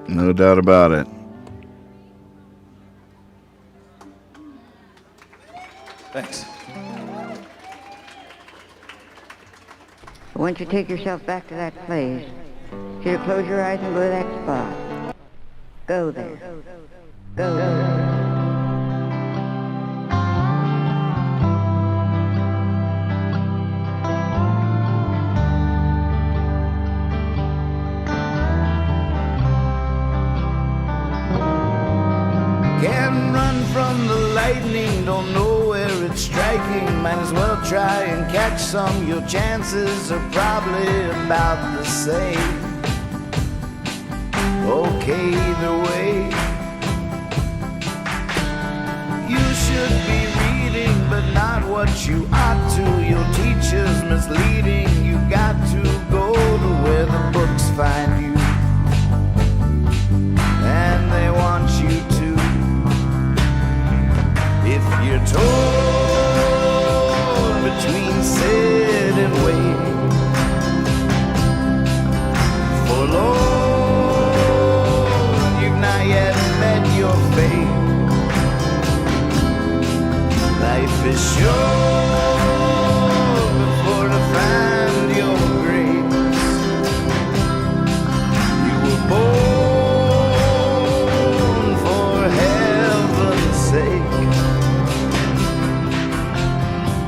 No doubt about it. Thanks. Once you take yourself back to that place, you close your eyes and go to that spot. Go there. Go there. Can't run from the lightning, don't know where it's striking. Might as well try and catch some. Your chances are probably about the same. Okay, either way. You should be reading, but not what you ought to. Your teacher's misleading. You got to go to where the books find you, and they want you to. If you're torn between sit and wait, forlorn, you've not yet met your fate. Life is short before to find your grace. You were born for heaven's sake.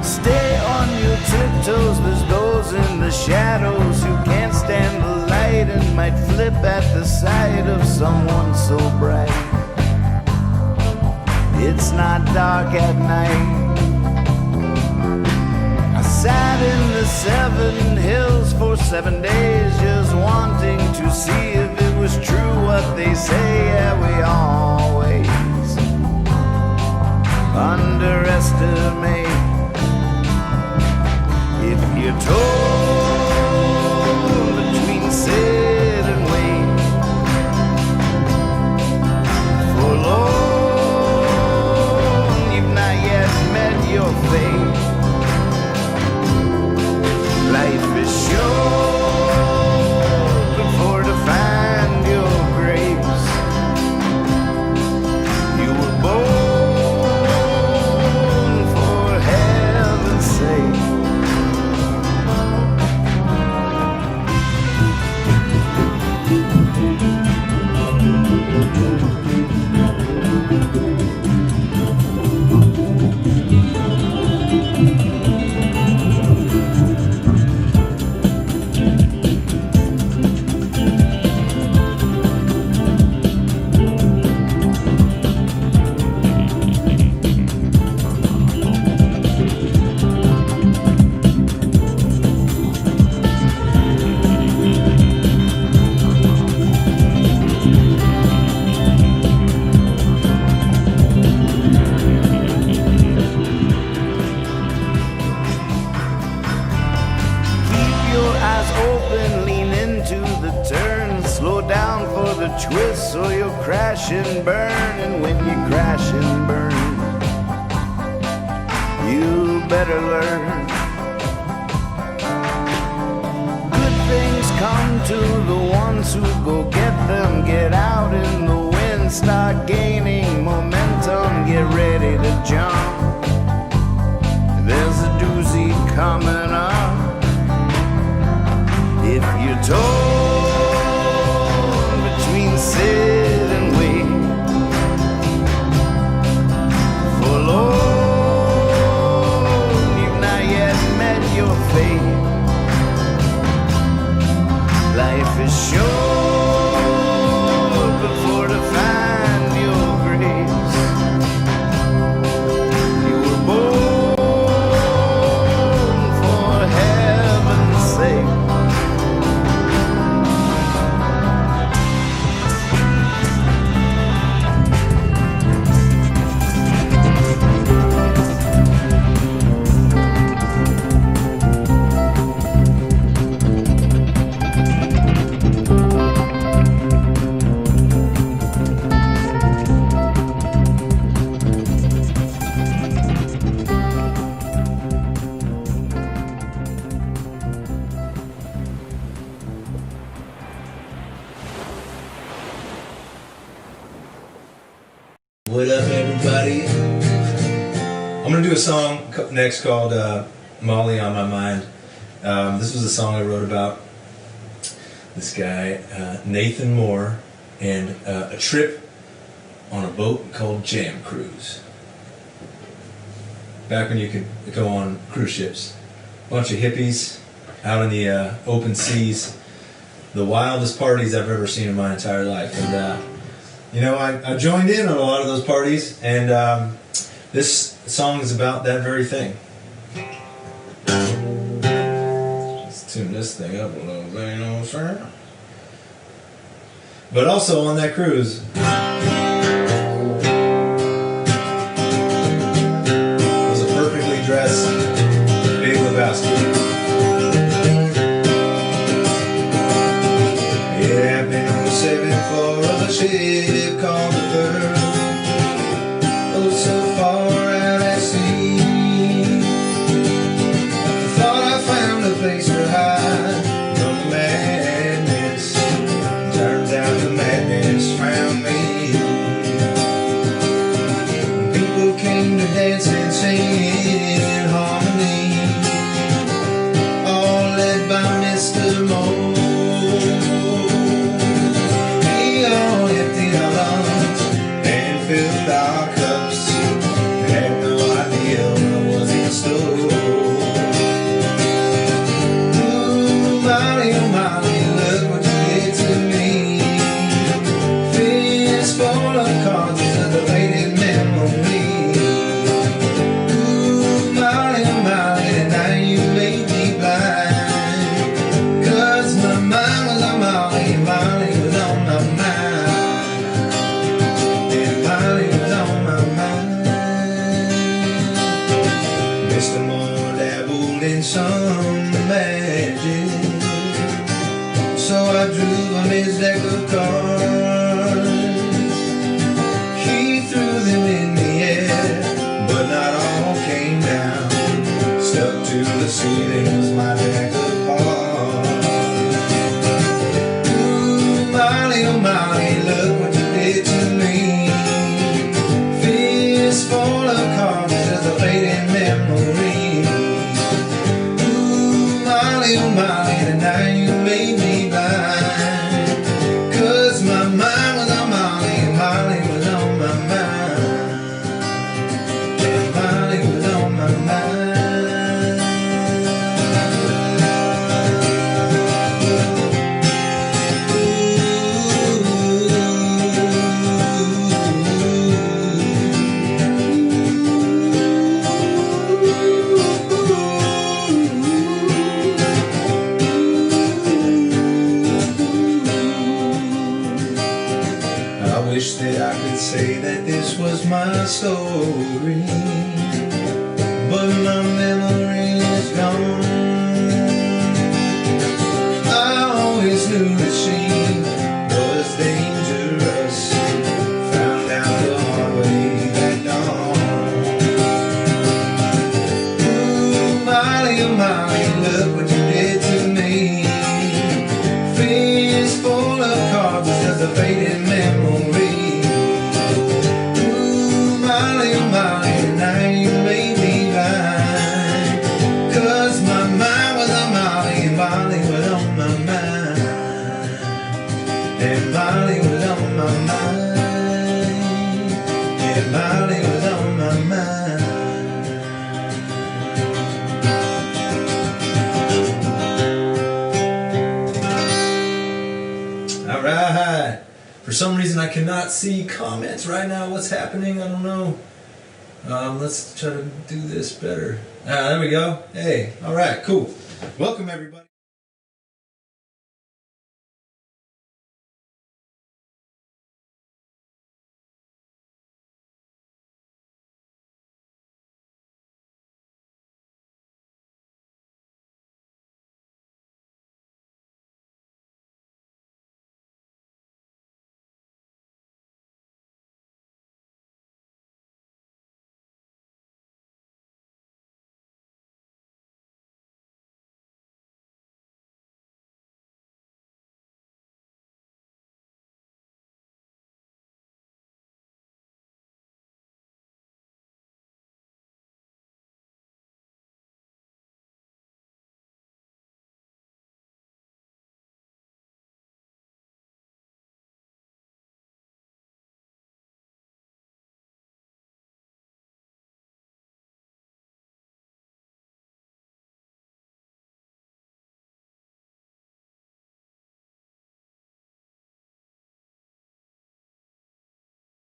Stay on your tiptoes, there's those in the shadows who can't stand the light and might flip at the sight of someone so bright. It's not dark at night. I sat in the 7 hills for 7 days, just wanting to see if it was true what they say. Yeah, we always underestimate. If you're torn between sit and wait, forlorn, you've not yet met your fate. Life is short before to find your grace. You were born for heaven's sake. Twist so you'll crash and burn, and when you crash and burn, you better learn. Good things come to the ones who go get them. Get out in the wind, start gaining momentum, get ready to jump. There's a doozy coming up. If you're torn What up, everybody? I'm gonna do a song next called Molly on My Mind. This was a song I wrote about this guy, Nathan Moore, and a trip on a boat called Jam Cruise. Back when you could go on cruise ships. A bunch of hippies out in the open seas. The wildest parties I've ever seen in my entire life. And you know, I joined in on a lot of those parties, and this song is about that very thing. Let's tune this thing up a little bit, you know what I'm saying? But also on that cruise, was a perfectly dressed Big Lebowski. Yeah, I've been on the second floor of a ship called the Pearl. Oh, so far out at sea. I thought I found a place to hide from the madness. Turns out the madness found me. People came to dance and sing in harmony, all led by Mr. Moore. Filled our cups, had no idea what was in store. Ooh, Molly, oh Molly, look what you did to me. Fist full of cards of the faded memory. Ooh, Molly, oh Molly, tonight you made me blind. 'Cause my mind was on Molly, and Molly was on my mind. Molly was on my mind. Mr. Moore dabbled in some magic, so I drew from his deck of cards. He threw them in the air, but not all came down. Stuck to the ceiling was my deck of cards. Ooh, Molly, oh Molly, look what you did to me. Full of cards as a fading memory. Ooh, Molly, oh Molly, tonight you made me blind. 'Cause my mind was on Molly, and Molly was on my mind. And Molly was on my mind. I wish that I could say that this was my story, but my memory is gone. I always knew that she was dangerous, found out the hard way at dawn. Ooh, Molly, oh Molly, look what you did to me. Fist full of cards as a faded memory. Ooh, Molly, oh Molly, tonight you made me blind. 'Cause my mind was on Molly, and Molly was on my mind. And Molly was on my mind. And Molly was on my mind. All right. For some reason I cannot see comments right now. What's happening? I don't know. Let's try to do this better. There we go. Hey, all right, cool. Welcome everybody.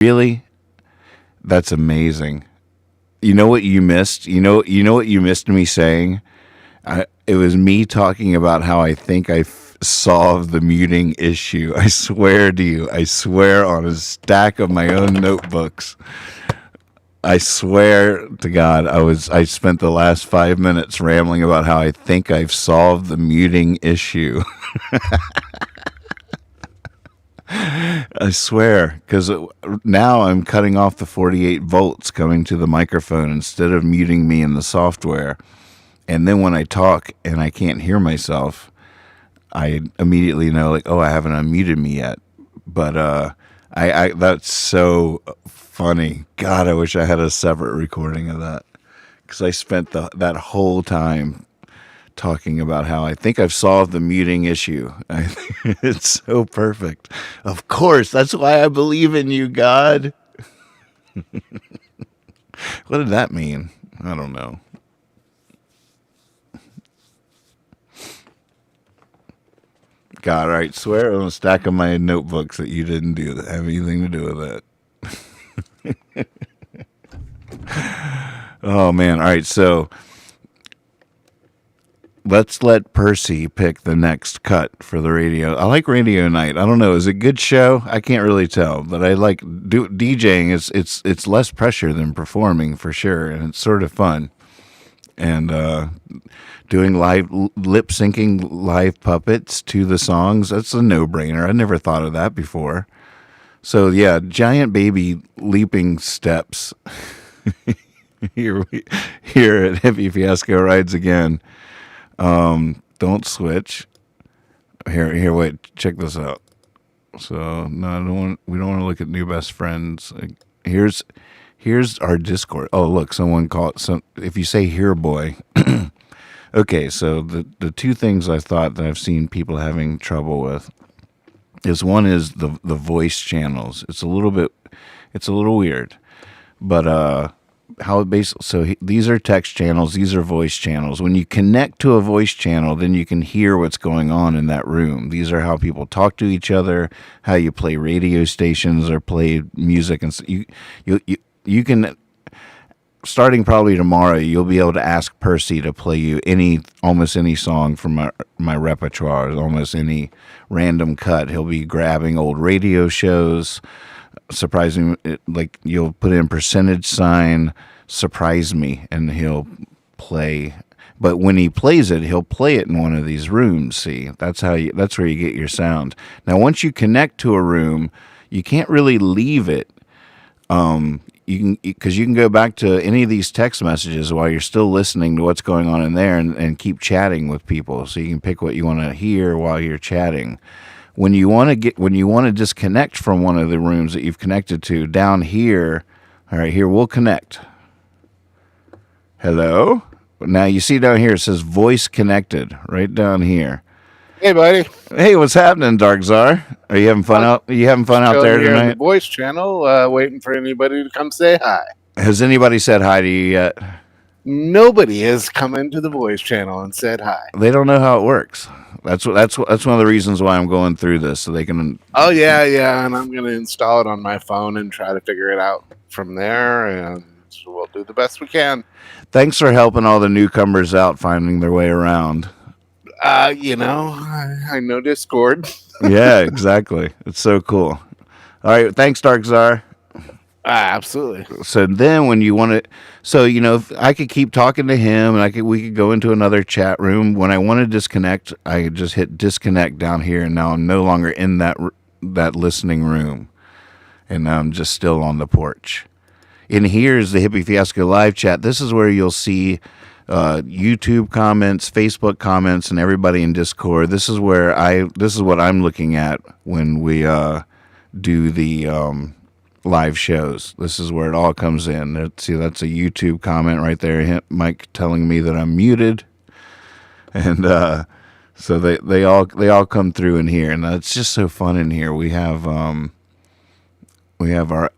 Really? That's amazing. You know what you missed? You know what you missed me saying? It was me talking about how I think I solved the muting issue. I swear to you. I swear on a stack of my own notebooks. I swear to God, I spent the last 5 minutes rambling about how I think I've solved the muting issue. I swear, because now I'm cutting off the 48 volts coming to the microphone instead of muting me in the software. And then when I talk and I can't hear myself, I immediately know, like, oh, I haven't unmuted me yet. But I that's so funny. God, I wish I had a separate recording of that, because I spent that whole time talking about how I think I've solved the muting issue. It's so perfect. Of course, that's why I believe in you, God. What did that mean? I don't know. God, all right, swear on a stack of my notebooks that you didn't have anything to do with that. Oh, man. All right, so let's let Percy pick the next cut for the radio. I like radio night. I don't know. Is it a good show? I can't really tell, but I like DJing. It's less pressure than performing for sure, and it's sort of fun. And doing lip syncing live puppets to the songs, that's a no-brainer. I never thought of that before. So yeah, giant baby leaping steps. Here at Hippy Fiasco Rides Again. Don't switch. Here, wait, check this out. So no, we don't want to look at new best friends. Here's our Discord. Oh, look, someone called. If you say "here, boy," okay. So the two things I thought that I've seen people having trouble with is, one is the voice channels. It's a little weird, but how it basically, so these are text channels, these are voice channels. When you connect to a voice channel, then you can hear what's going on in that room. These are how people talk to each other, how you play radio stations or play music, and so you can, starting probably tomorrow, you'll be able to ask Percy to play you almost any song from my repertoire, almost any random cut. He'll be grabbing old radio shows. Surprising, like you'll put in % surprise me, and he'll play. But when he plays it, he'll play it in one of these rooms. See, that's where you get your sound. Now, once you connect to a room, you can't really leave it. Because you can go back to any of these text messages while you're still listening to what's going on in there, and keep chatting with people. So you can pick what you want to hear while you're chatting. When you want to disconnect from one of the rooms that you've connected to, down here, all right, here, we'll connect. Hello? Now you see down here, it says voice connected, right down here. Hey, buddy. Hey, what's happening, Dark Czar? Are you having fun out? Are you having fun out there here tonight? in the voice channel, waiting for anybody to come say hi. Has anybody said hi to you yet? Nobody has come into the voice channel and said hi. They don't know how it works. That's one of the reasons why I'm going through this, so they can. Oh yeah, and I'm going to install it on my phone and try to figure it out from there, and we'll do the best we can. Thanks for helping all the newcomers out finding their way around. I know Discord. Yeah, exactly. It's so cool. All right, thanks, Dark Czar. Absolutely. So then when you want to, if I could keep talking to him, and we could go into another chat room. When I want to disconnect, I could just hit disconnect down here, and now I'm no longer in that listening room, and now I'm just still on the porch. And here's the Hippy Fiasco live chat. This is where you'll see YouTube comments, Facebook comments, and everybody in Discord. This is what I'm looking at when we do the live shows. This is where it all comes in. See, that's a YouTube comment right there. Mike telling me that I'm muted, and so they all come through in here, and it's just so fun in here. We have our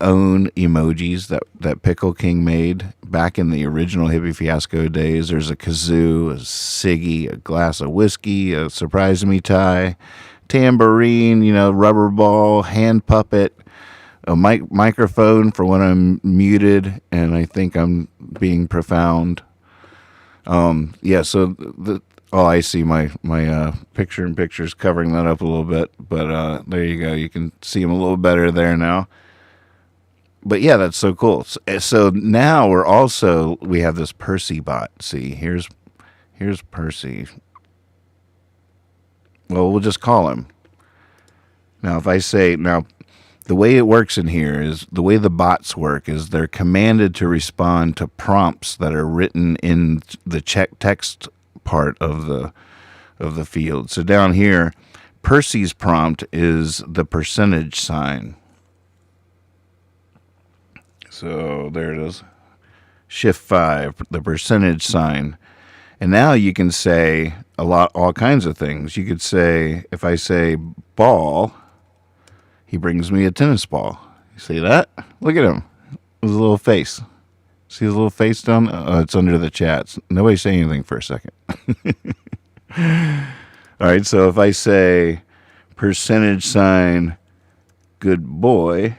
own emojis that Pickle King made back in the original Hippy Fiasco days. There's a kazoo, a ciggy, a glass of whiskey, a surprise me tie, tambourine, rubber ball, hand puppet. a microphone for when I'm muted and I think I'm being profound. Yeah, so I see my picture in pictures covering that up a little bit, but there you go. You can see them a little better there now. But yeah, that's so cool. So now we have this Percy bot. See, here's Percy. Well, we'll just call him. Now, if I say, the way it works in here is, the way the bots work is they're commanded to respond to prompts that are written in the text part of the field. So down here, Percy's prompt is the percentage sign. So there it is. Shift 5, the percentage sign. And now you can say all kinds of things. You could say, if I say ball, he brings me a tennis ball. You see that? Look at him. His little face. See his little face down? Oh, it's under the chats. Nobody say anything for a second. All right, so if I say percentage sign good boy,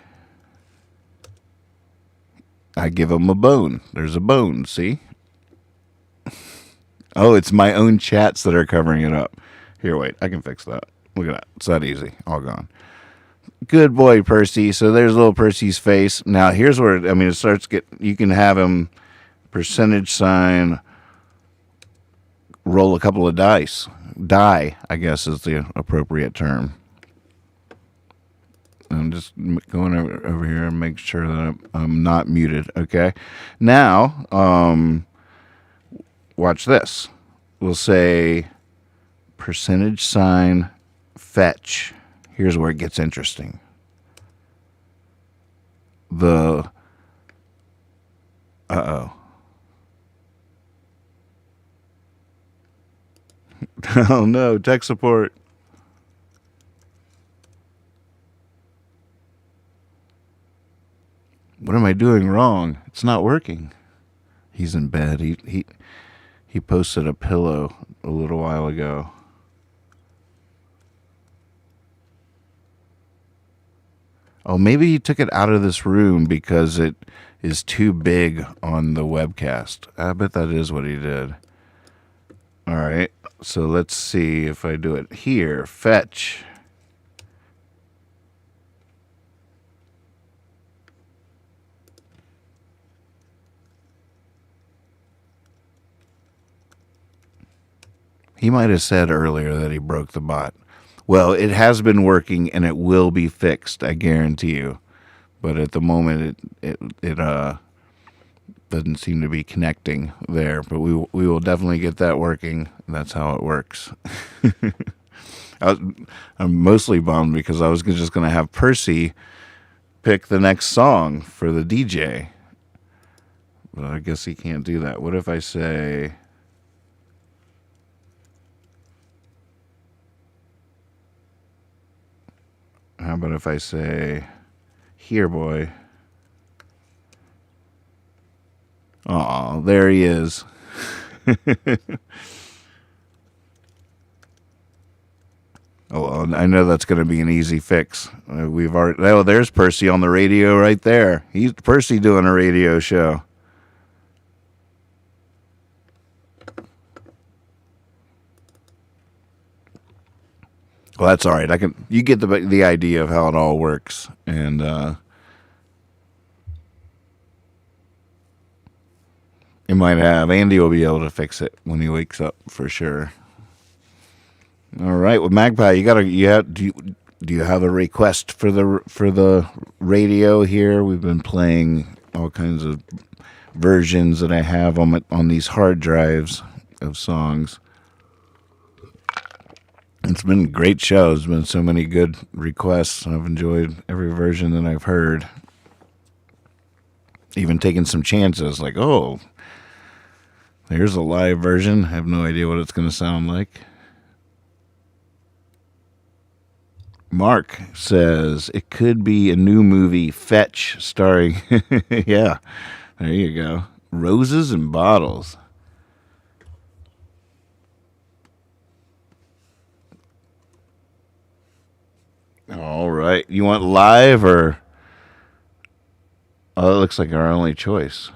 I give him a bone. There's a bone, see? Oh, it's my own chats that are covering it up. Here, wait, I can fix that. Look at that. It's that easy. All gone. Good boy, Percy. So there's little Percy's face. Now, here's where, it starts you can have him percentage sign, roll a couple of dice. Die, I guess, is the appropriate term. I'm just going over here and make sure that I'm not muted. Okay. Now, watch this. We'll say percentage sign fetch. Here's where it gets interesting. Oh no, tech support. What am I doing wrong? It's not working. He's in bed. He posted a pillow a little while ago. Oh, maybe he took it out of this room because it is too big on the webcast. I bet that is what he did. All right. So let's see if I do it here. Fetch. He might have said earlier that he broke the bot. Well, it has been working and it will be fixed, I guarantee you. But at the moment, it doesn't seem to be connecting there. But we will definitely get that working. That's how it works. I'm mostly bummed because I was just going to have Percy pick the next song for the DJ. But I guess he can't do that. What if I say... How about if I say, here, boy. Oh, there he is. Oh, well, I know that's going to be an easy fix. There's Percy on the radio right there. He's Percy doing a radio show. Well, that's all right. You get the idea of how it all works, and you might have Andy will be able to fix it when he wakes up for sure. All right, well, Magpie, do you have a request for the radio here? We've been playing all kinds of versions that I have on these hard drives of songs. It's been a great show. There's been so many good requests. I've enjoyed every version that I've heard. Even taking some chances, like, oh, here's a live version. I have no idea what it's going to sound like. Mark says it could be a new movie, Fetch, starring, yeah, there you go, Roses and Bottles. All right. You want live or Oh, that looks like our only choice.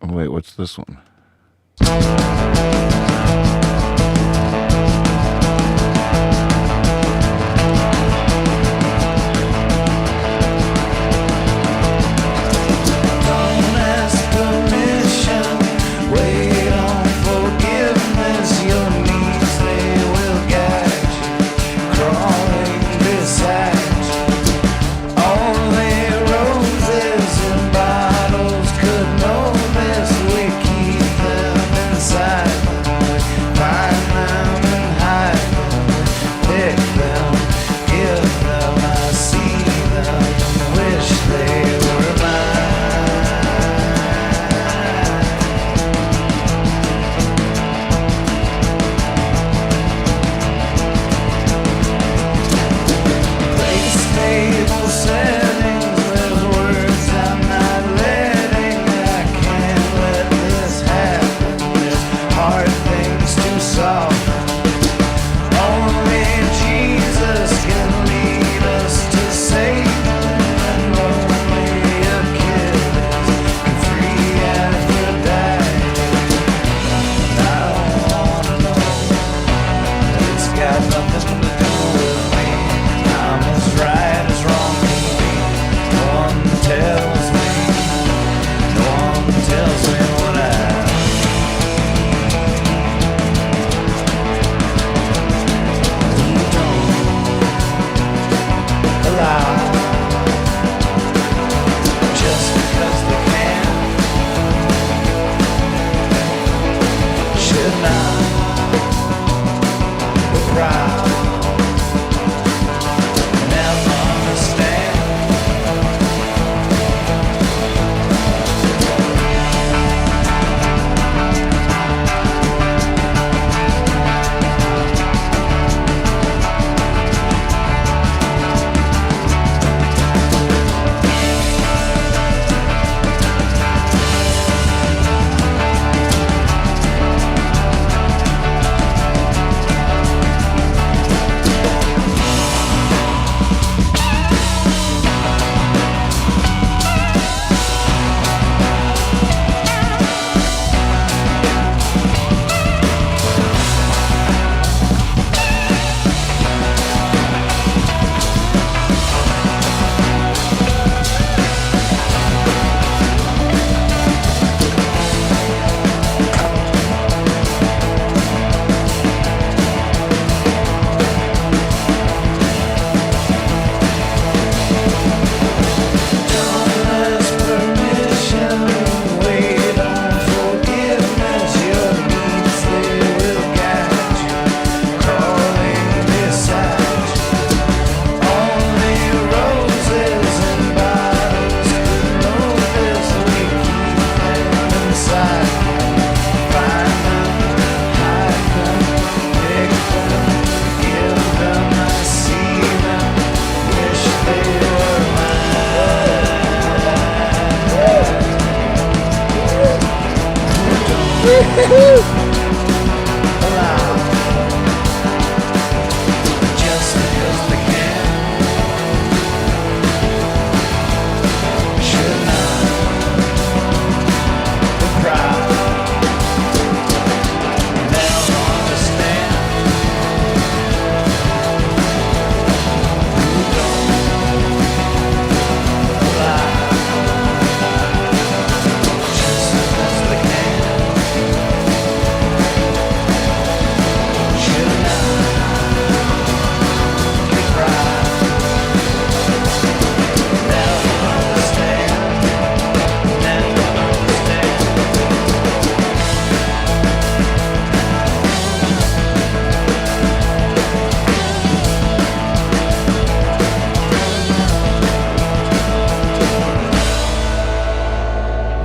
Oh, wait, what's this one?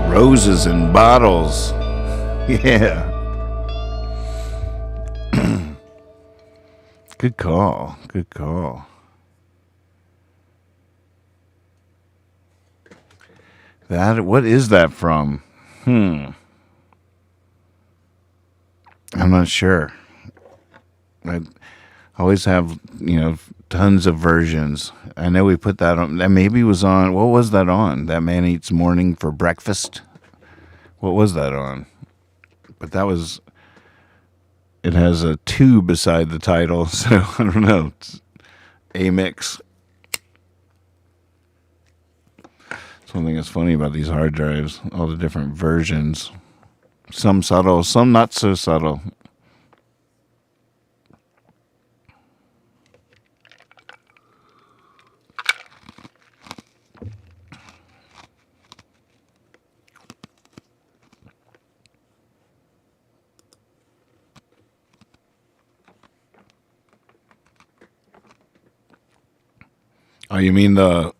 Roses in bottles. Yeah. Good call. Good call. What is that from? I'm not sure. I'll Always have, tons of versions. I know we put that on. That maybe was on. What was that on? That Man Eats Morning for Breakfast. What was that on? But that was. It has a 2 beside the title, so I don't know. It's a mix. That's one thing that's funny about these hard drives. All the different versions. Some subtle, some not so subtle. Oh, you mean the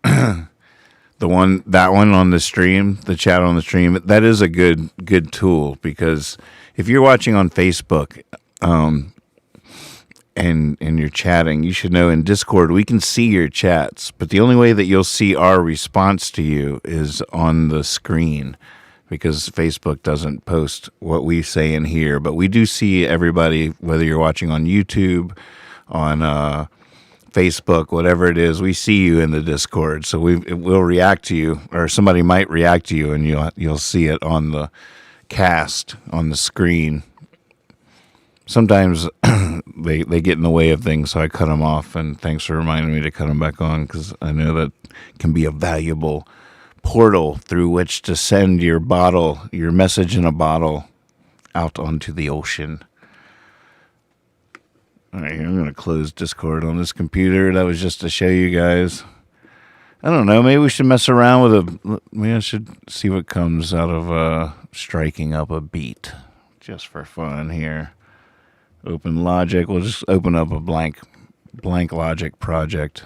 that one on the stream, the chat on the stream? That is a good tool, because if you're watching on Facebook, and you're chatting, you should know in Discord we can see your chats, but the only way that you'll see our response to you is on the screen, because Facebook doesn't post what we say in here. But we do see everybody, whether you're watching on YouTube, on Facebook, whatever it is, we see you in the Discord. So we'll react to you, or somebody might react to you, and you'll see it on the cast on the screen. Sometimes they get in the way of things, so I cut them off. And thanks for reminding me to cut them back on, because I know that can be a valuable portal through which to send your message in a bottle out onto the ocean. All right, I'm going to close Discord on this computer. That was just to show you guys. I don't know. Maybe we should mess around with maybe I should see what comes out of striking up a beat, just for fun here. Open Logic. We'll just open up a blank Logic project.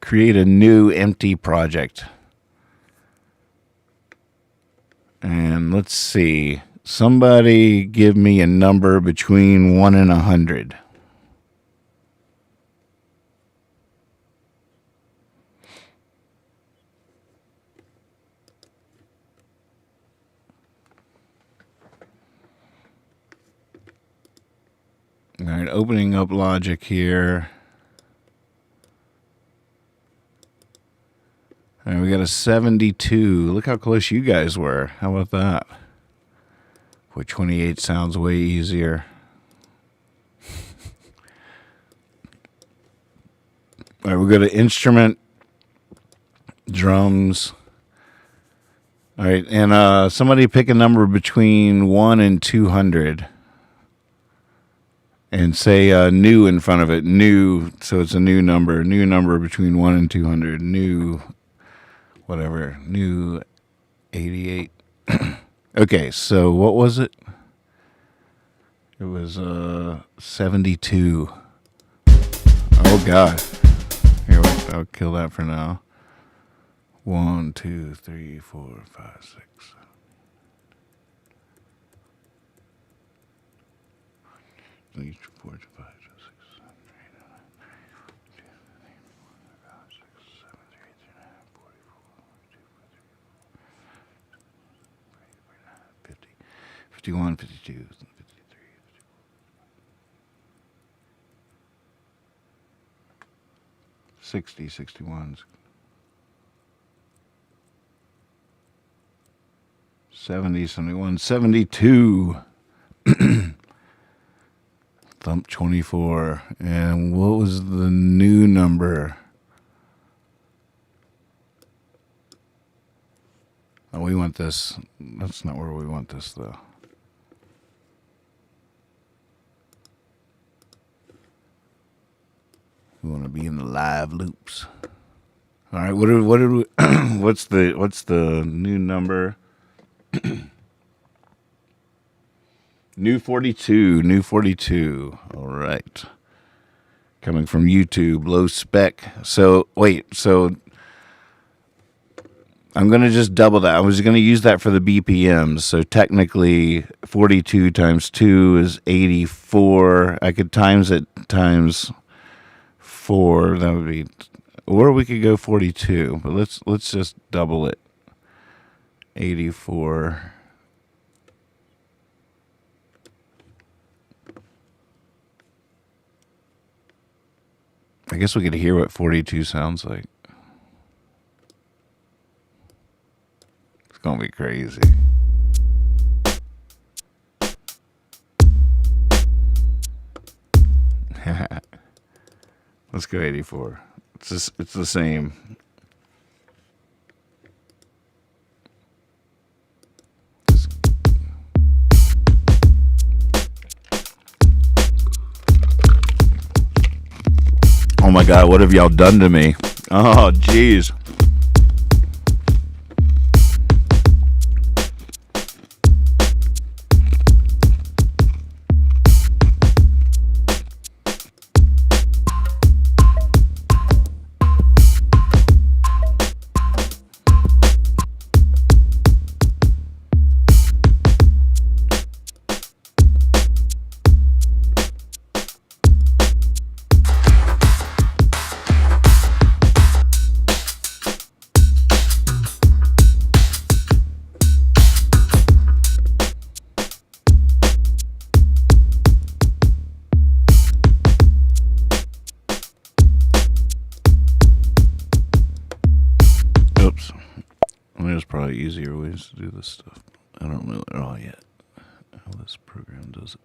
Create a new empty project. And let's see. Somebody give me a number between 1 and 100. All right, opening up Logic here. All right, we got a 72. Look how close you guys were. How about that? Boy, 28 sounds way easier. All right, we go to instrument, drums. All right, and somebody pick a number between 1 and 200. And say new in front of it. New, so it's a new number. New number between 1 and 200. New, whatever. New 88. Okay, so what was it? It was 72. Oh, God. Here, I'll kill that for now. 1, 2, 3, 4, 5, 6, 7. Each 4 to 5, 6, 7, 8, 9, 10, 5, 6, 7, 8, 9, 40, 50, 51, 52, 53, 60, 61, 70, 71, 72. Thump 24. And what was the new number? Oh, we want this. That's not where we want this, though. We want to be in the live loops. All right. What did we? what's the new number? New 42. New 42. All right. Coming from YouTube, low spec. So wait. So I'm going to just double that. I was going to use that for the BPMs. So technically 42 times 2 is 84. I could times it times 4. That would be, or we could go 42. But let's just double it. 84. I guess we could hear what 42 sounds like. It's gonna be crazy. Let's go 84. It's the same. Oh my God, what have y'all done to me? Oh, jeez. Easier ways to do this stuff. I don't know at all yet how this program does it.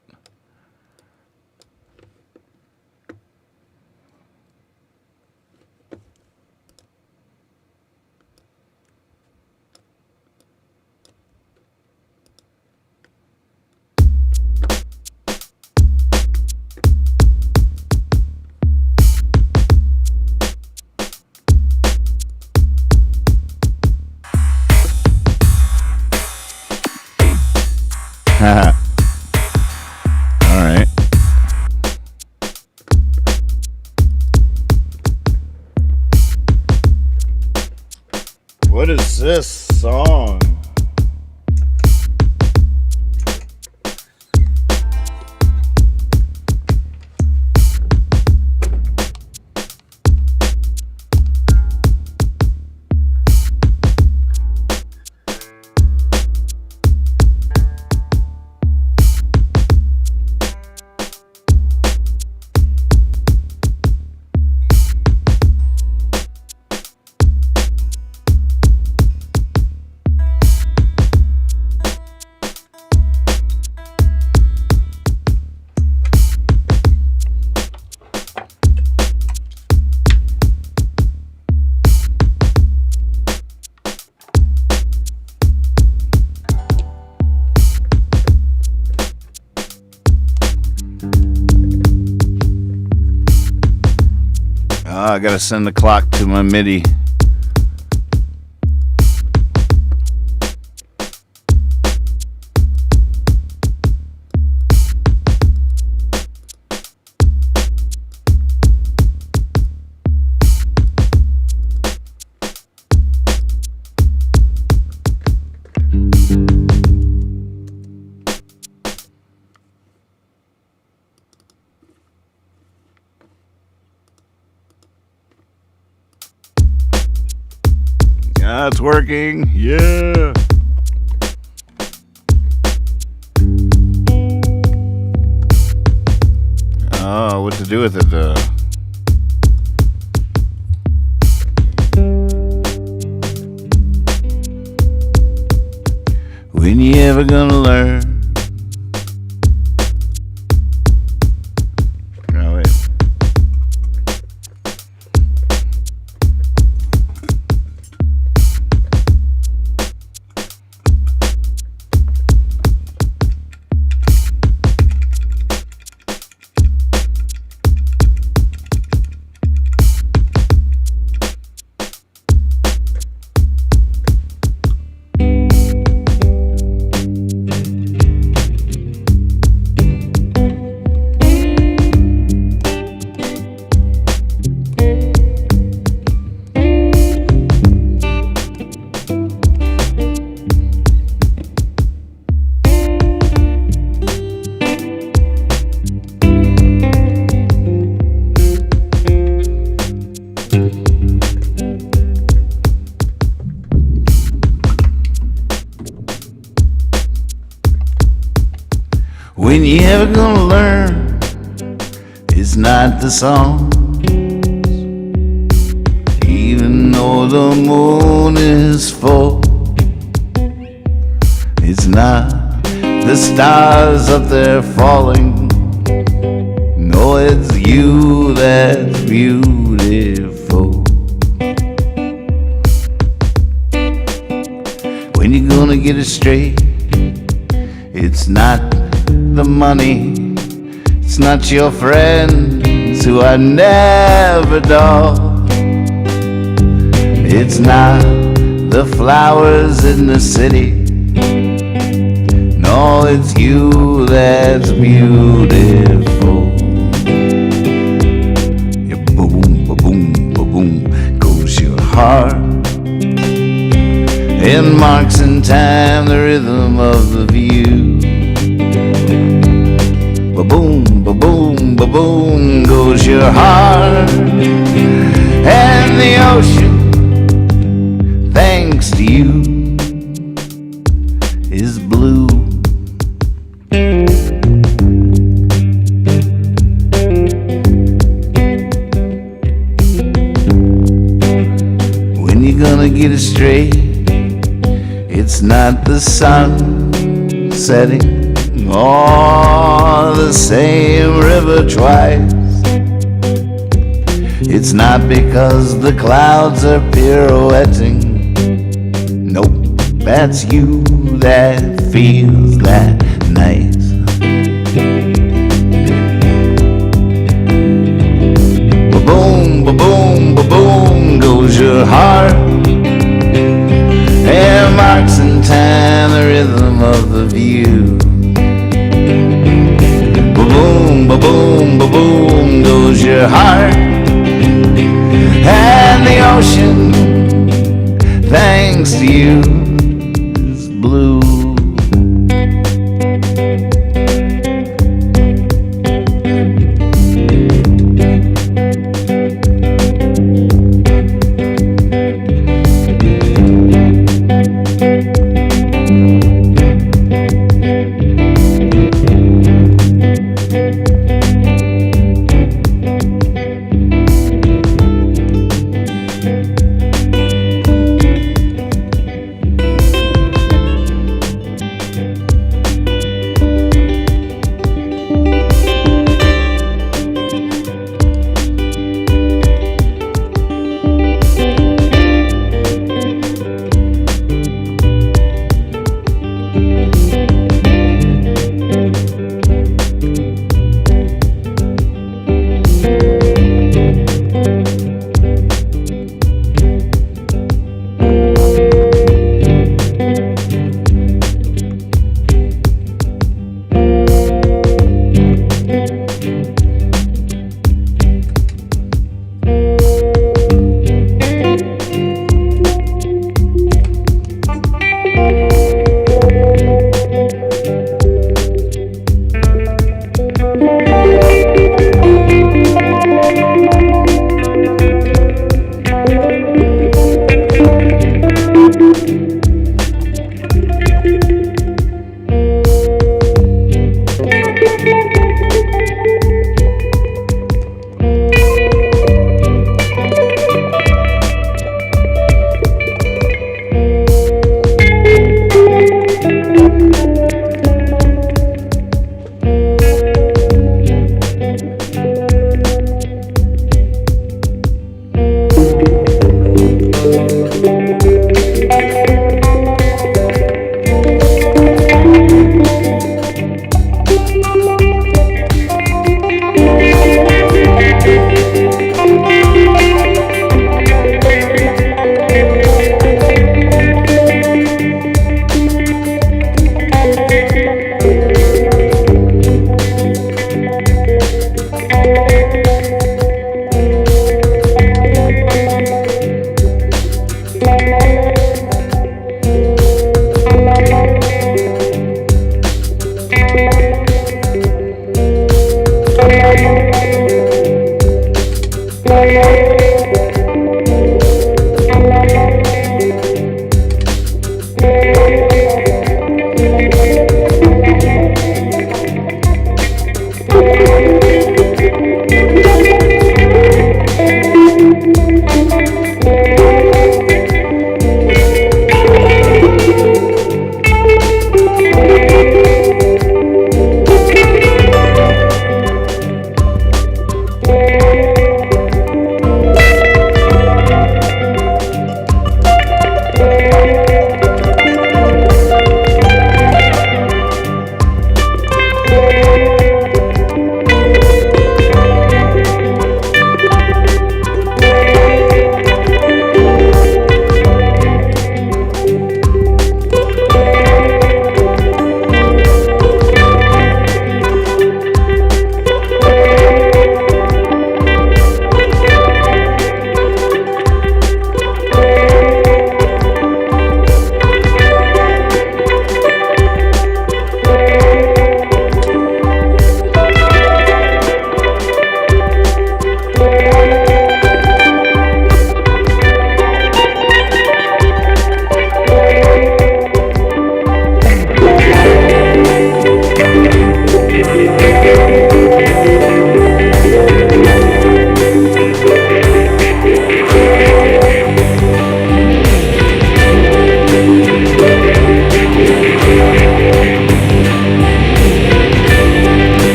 All right. What is this song? I gotta send the clock to my MIDI. Ah, it's working. Yeah. Oh, what to do with it? When you ever gonna learn? Oh, wait. When you ever gonna learn? It's not the song know the moon is full. It's not the stars up there falling. No, it's you that's beautiful. When you gonna get it straight? It's not the money, it's not your friends who I never adore. It's not the flowers in the city. No, it's you that's beautiful. Yeah, boom, ba-boom, ba-boom goes your heart. In marks in time, the rhythm of the view. Ba-boom, ba-boom, ba-boom goes your heart. And the ocean, thanks to you, is blue. When you gonna get it straight? It's not the sun setting or the same river twice. It's not because the clouds are pirouetting. Nope, that's you that feels that nice. Ba-boom, ba-boom, ba-boom goes your heart. There marks in time, the rhythm of the view. Ba-boom, ba-boom, ba-boom goes your heart. And the ocean, thanks to you, is blue.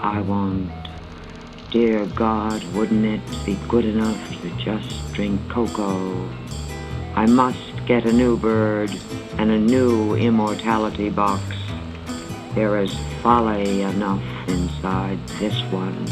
I want. Dear God, wouldn't it be good enough to just drink cocoa? I must get a new bird and a new immortality box. There is folly enough inside this one.